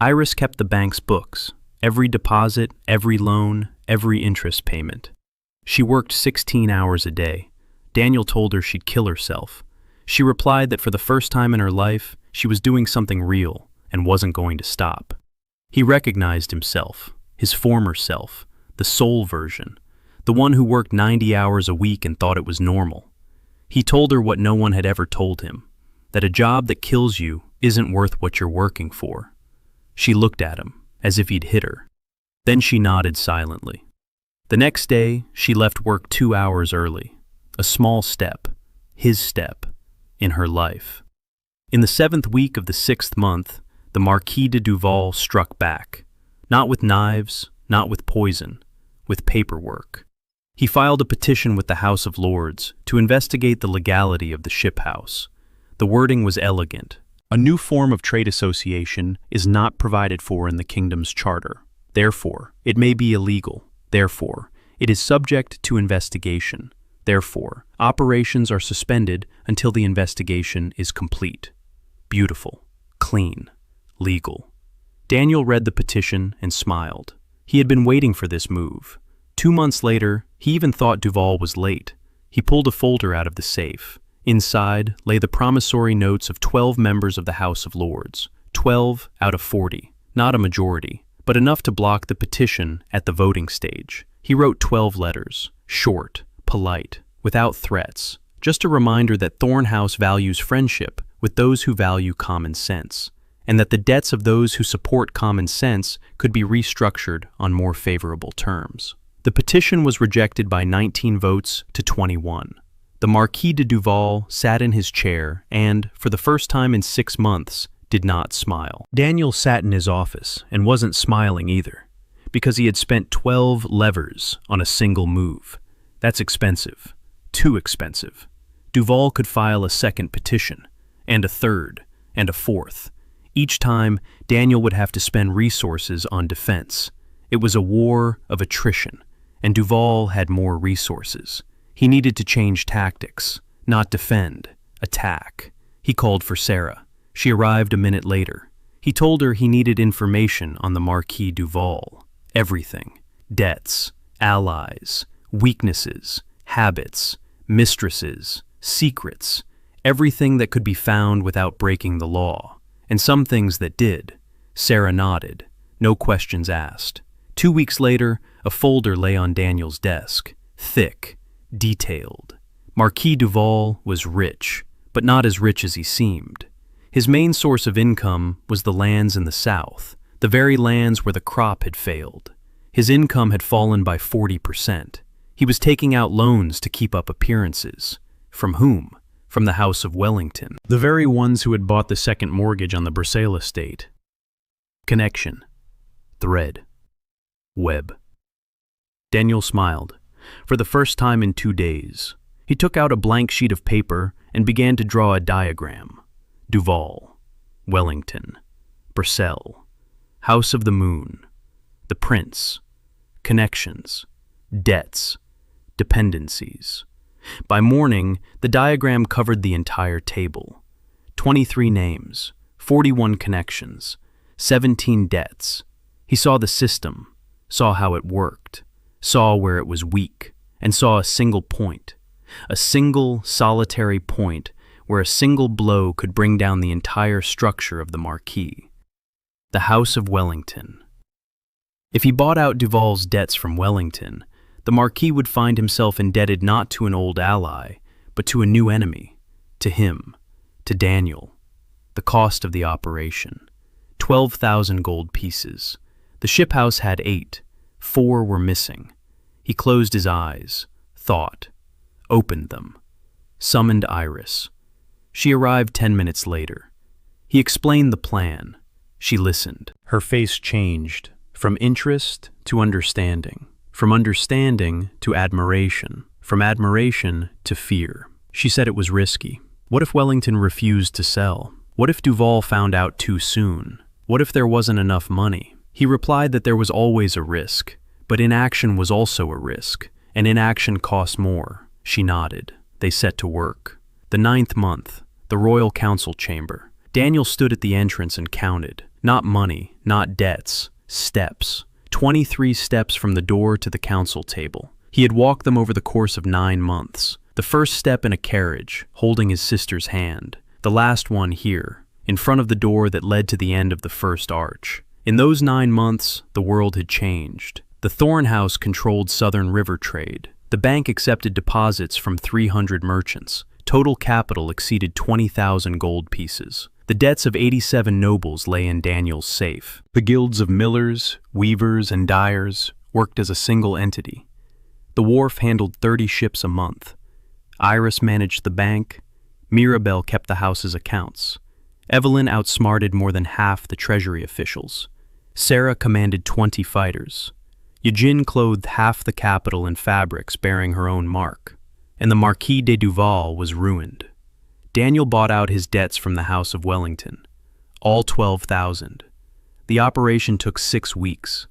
Iris kept the bank's books, every deposit, every loan, every interest payment. She worked 16 hours a day. Daniel told her she'd kill herself. She replied that for the first time in her life, she was doing something real and wasn't going to stop. He recognized himself, his former self, the soul version, the one who worked 90 hours a week and thought it was normal. He told her what no one had ever told him, that a job that kills you isn't worth what you're working for. She looked at him, as if he'd hit her. Then she nodded silently. The next day, she left work 2 hours early. A small step, his step, in her life. In the 7th week of the 6th month, the Marquis de Duval struck back. Not with knives, not with poison, with paperwork. He filed a petition with the House of Lords to investigate the legality of the ship house. The wording was elegant. A new form of trade association is not provided for in the kingdom's charter. Therefore, it may be illegal. Therefore, it is subject to investigation. Therefore, operations are suspended until the investigation is complete. Beautiful, clean, legal. Daniel read the petition and smiled. He had been waiting for this move. 2 months later, he even thought Duval was late. He pulled a folder out of the safe. Inside lay the promissory notes of 12 members of the House of Lords. 12 out of 40. Not a majority, but enough to block the petition at the voting stage. He wrote 12 letters, short, polite, without threats, just a reminder that Thorn House values friendship with those who value common sense. and that the debts of those who support common sense could be restructured on more favorable terms. The petition was rejected by 19 votes to 21. The Marquis de Duval sat in his chair and, for the first time in 6 months, did not smile. Daniel sat in his office and wasn't smiling either, because he had spent 12 levers on a single move. That's expensive. Too expensive. Duval could file a second petition, and a third, and a fourth. Each time, Daniel would have to spend resources on defense. It was a war of attrition, and Duval had more resources. He needed to change tactics, not defend, attack. He called for Sarah. She arrived a minute later. He told her he needed information on the Marquis Duval. Everything. Debts, allies, weaknesses, habits, mistresses, secrets, everything that could be found without breaking the law, and some things that did. Sarah nodded, no questions asked. 2 weeks later, a folder lay on Daniel's desk, thick, detailed. Marquis Duval was rich, but not as rich as he seemed. His main source of income was the lands in the south, the very lands where the crop had failed. His income had fallen by 40%. He was taking out loans to keep up appearances. From whom? From the House of Wellington, the very ones who had bought the second mortgage on the Bruxelles estate. Connection. Thread. Web. Daniel smiled. For the first time in 2 days, he took out a blank sheet of paper and began to draw a diagram. Duval, Wellington, Bruxelles, House of the Moon, the Prince, connections, debts, dependencies. By morning, the diagram covered the entire table. 23 names, 41 connections, 17 debts. He saw the system, saw how it worked, saw where it was weak, and saw a single point. A single, solitary point where a single blow could bring down the entire structure of the Marquis. The House of Wellington. If he bought out Duval's debts from Wellington, the Marquis would find himself indebted not to an old ally, but to a new enemy, to him, to Daniel. The cost of the operation. 12,000 gold pieces. The ship house had 8. 4 were missing. He closed his eyes, thought, opened them, summoned Iris. She arrived 10 minutes later. He explained the plan. She listened. Her face changed, from interest to understanding, from understanding to admiration, from admiration to fear. She said it was risky. What if Wellington refused to sell? What if Duval found out too soon? What if there wasn't enough money? He replied that there was always a risk, but inaction was also a risk, and inaction cost more. She nodded. They set to work. The 9th month, the Royal Council chamber. Daniel stood at the entrance and counted. Not money, not debts, steps. 23 steps from the door to the council table. He had walked them over the course of 9 months. The first step in a carriage, holding his sister's hand. The last one here, in front of the door that led to the end of the first arch. In those 9 months, the world had changed. The Thorn house controlled Southern River trade. The bank accepted deposits from 300 merchants. Total capital exceeded 20,000 gold pieces. The debts of 87 nobles lay in Daniel's safe. The guilds of millers, weavers, and dyers worked as a single entity. The wharf handled 30 ships a month. Iris managed the bank. Mirabelle kept the house's accounts. Evelyn outsmarted more than half the treasury officials. Sarah commanded 20 fighters. Eugene clothed half the capital in fabrics bearing her own mark. And the Marquis de Duval was ruined. Daniel bought out his debts from the House of Wellington, all 12,000. The operation took 6 weeks.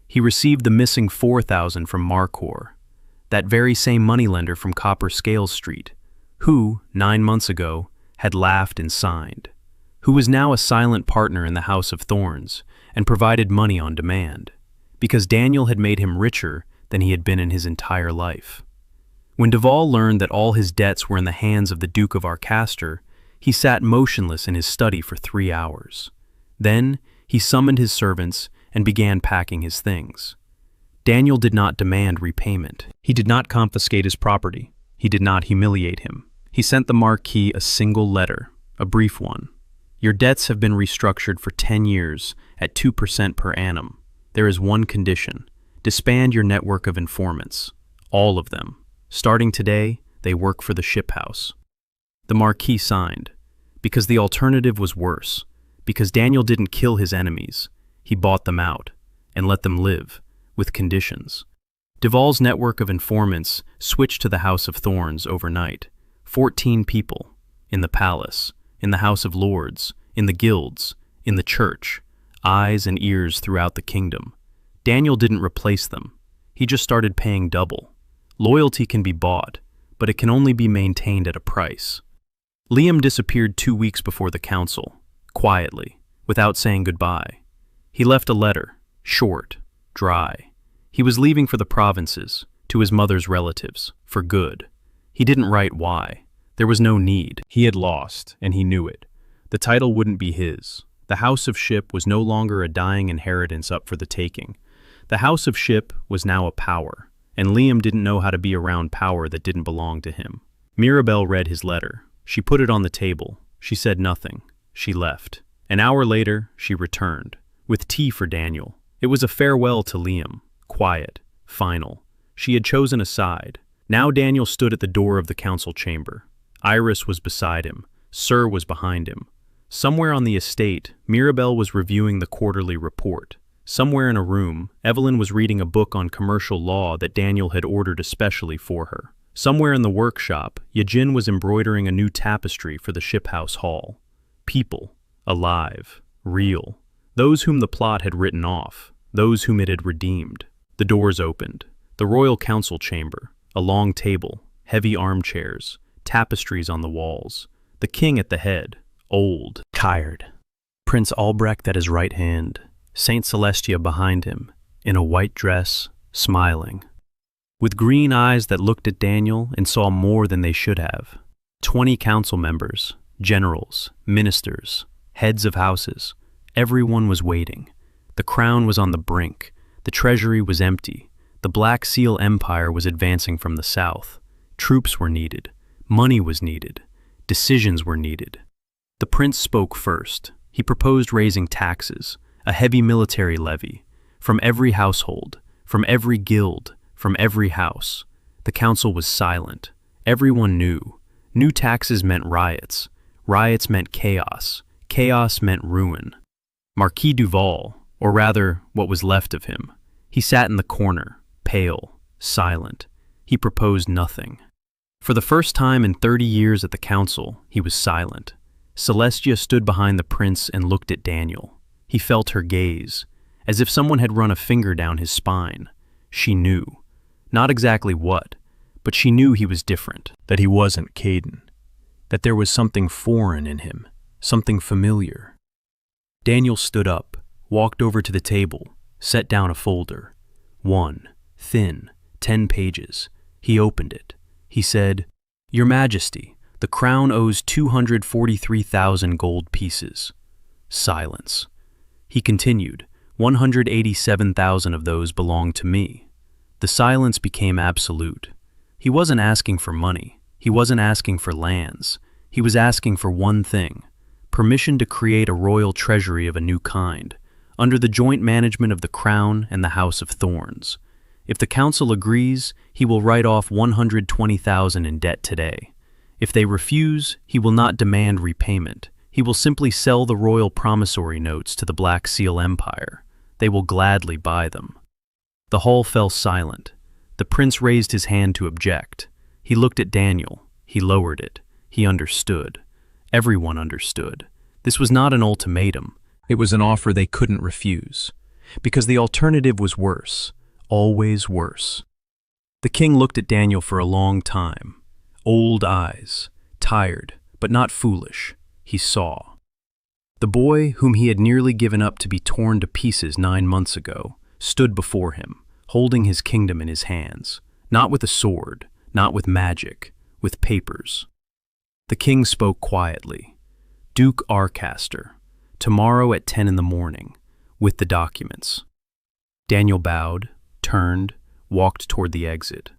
He received the missing 4,000 from Marcor, that very same moneylender from Copper Scales Street, who, 9 months ago, had laughed and signed, who was now a silent partner in the House of Thorns and provided money on demand, because Daniel had made him richer than he had been in his entire life. When Duval learned that all his debts were in the hands of the Duke of Arcaster, he sat motionless in his study for 3 hours. Then he summoned his servants and began packing his things. Daniel did not demand repayment. He did not confiscate his property. He did not humiliate him. He sent the Marquis a single letter, a brief one. Your debts have been restructured for 10 years at 2% per annum. There is one condition. Disband your network of informants. All of them. Starting today, they work for the ship house. The Marquis signed. Because the alternative was worse. Because Daniel didn't kill his enemies. He bought them out and let them live, with conditions. Duval's network of informants switched to the House of Thorns overnight. 14 people. In the palace. In the House of Lords. In the guilds. In the church. Eyes and ears throughout the kingdom. Daniel didn't replace them. He just started paying double. Loyalty can be bought, but it can only be maintained at a price. Liam disappeared 2 weeks before the council, quietly, without saying goodbye. He left a letter, short, dry. He was leaving for the provinces, to his mother's relatives, for good. He didn't write why. There was no need. He had lost, and he knew it. The title wouldn't be his. The House of Ship was no longer a dying inheritance up for the taking. The House of Ship was now a power, and Liam didn't know how to be around power that didn't belong to him. Mirabelle read his letter. She put it on the table. She said nothing. She left. An hour later, she returned, with tea for Daniel. It was a farewell to Liam, quiet, final. She had chosen a side. Now Daniel stood at the door of the council chamber. Iris was beside him. Sir was behind him. Somewhere on the estate, Mirabelle was reviewing the quarterly report. Somewhere in a room, Evelyn was reading a book on commercial law that Daniel had ordered especially for her. Somewhere in the workshop, Yejin was embroidering a new tapestry for the ship house hall. People, alive, real. Those whom the plot had written off, those whom it had redeemed. The doors opened. The royal council chamber, a long table, heavy armchairs, tapestries on the walls. The king at the head, old, tired. Prince Albrecht at his right hand, Saint Celestia behind him, in a white dress, smiling. With green eyes that looked at Daniel and saw more than they should have. 20 council members, generals, ministers, heads of houses. Everyone was waiting. The crown was on the brink. The treasury was empty. The Black Seal Empire was advancing from the south. Troops were needed. Money was needed. Decisions were needed. The prince spoke first. He proposed raising taxes, a heavy military levy, from every household, from every guild, from every house. The council was silent. Everyone knew. New taxes meant riots. Riots meant chaos. Chaos meant ruin. Marquis Duval, or rather, what was left of him, he sat in the corner, pale, silent. He proposed nothing. For the first time in 30 years at the council, he was silent. Celestia stood behind the prince and looked at Daniel. He felt her gaze, as if someone had run a finger down his spine. She knew. Not exactly what, but she knew he was different. That he wasn't Kaiden. That there was something foreign in him, something familiar. Daniel stood up, walked over to the table, set down a folder. One, thin, 10 pages. He opened it. He said, "Your Majesty, the crown owes 243,000 gold pieces." Silence. He continued, 187,000 of those belong to me. The silence became absolute. He wasn't asking for money. He wasn't asking for lands. He was asking for one thing, permission to create a royal treasury of a new kind, under the joint management of the Crown and the House of Thorns. If the council agrees, he will write off 120,000 in debt today. If they refuse, he will not demand repayment. He will simply sell the royal promissory notes to the Black Seal Empire. They will gladly buy them. The hall fell silent. The prince raised his hand to object. He looked at Daniel. He lowered it. He understood. Everyone understood. This was not an ultimatum. It was an offer they couldn't refuse. Because the alternative was worse. Always worse. The king looked at Daniel for a long time. Old eyes. Tired, but not foolish. He saw. The boy, whom he had nearly given up to be torn to pieces 9 months ago, stood before him, holding his kingdom in his hands. Not with a sword, not with magic, with papers. The king spoke quietly. "Duke Arcaster, tomorrow at 10 in the morning, with the documents." Daniel bowed, turned, walked toward the exit.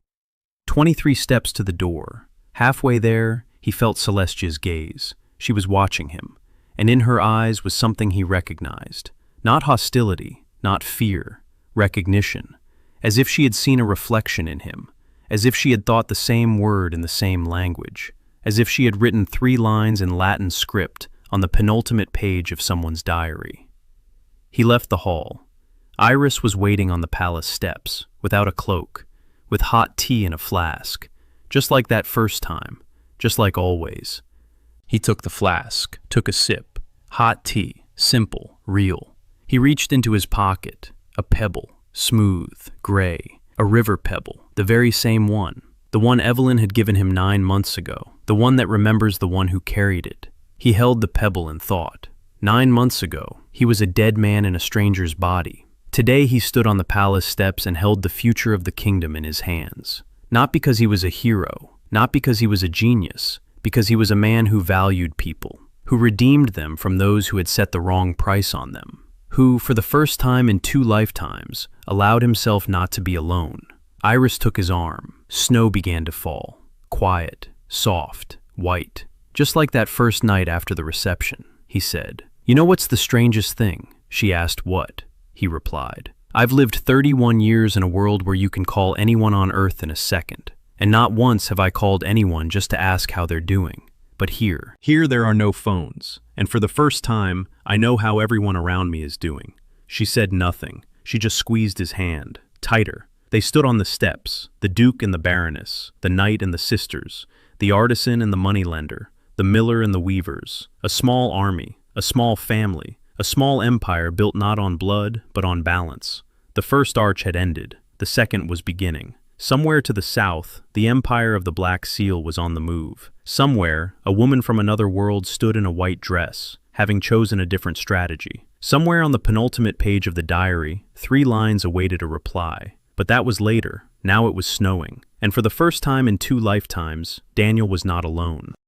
23 steps to the door. Halfway there, he felt Celestia's gaze. She was watching him, and in her eyes was something he recognized. Not hostility, not fear, recognition, as if she had seen a reflection in him, as if she had thought the same word in the same language, as if she had written 3 lines in Latin script on the penultimate page of someone's diary. He left the hall. Iris was waiting on the palace steps, without a cloak, with hot tea in a flask, just like that first time, just like always. He took the flask, took a sip. Hot tea, simple, real. He reached into his pocket, a pebble, smooth, gray, a river pebble, the very same one, the one Evelyn had given him 9 months ago, the one that remembers the one who carried it. He held the pebble and thought. 9 months ago, he was a dead man in a stranger's body. Today he stood on the palace steps and held the future of the kingdom in his hands. Not because he was a hero, not because he was a genius, because he was a man who valued people, who redeemed them from those who had set the wrong price on them, who, for the first time in 2 lifetimes, allowed himself not to be alone. Iris took his arm. Snow began to fall. Quiet, soft, white. Just like that first night after the reception, he said. You know what's the strangest thing? She asked what? He replied. I've lived 31 years in a world where you can call anyone on earth in a second. And not once have I called anyone just to ask how they're doing. But here there are no phones. And for the first time, I know how everyone around me is doing. She said nothing. She just squeezed his hand, tighter. They stood on the steps, the Duke and the Baroness, the knight and the sisters, the artisan and the moneylender, the miller and the weavers, a small army, a small family, a small empire built not on blood, but on balance. The first arch had ended. The second was beginning. Somewhere to the south, the empire of the Black Seal was on the move. Somewhere, a woman from another world stood in a white dress, having chosen a different strategy. Somewhere on the penultimate page of the diary, 3 lines awaited a reply. But that was later. Now it was snowing. And for the first time in 2 lifetimes, Daniel was not alone.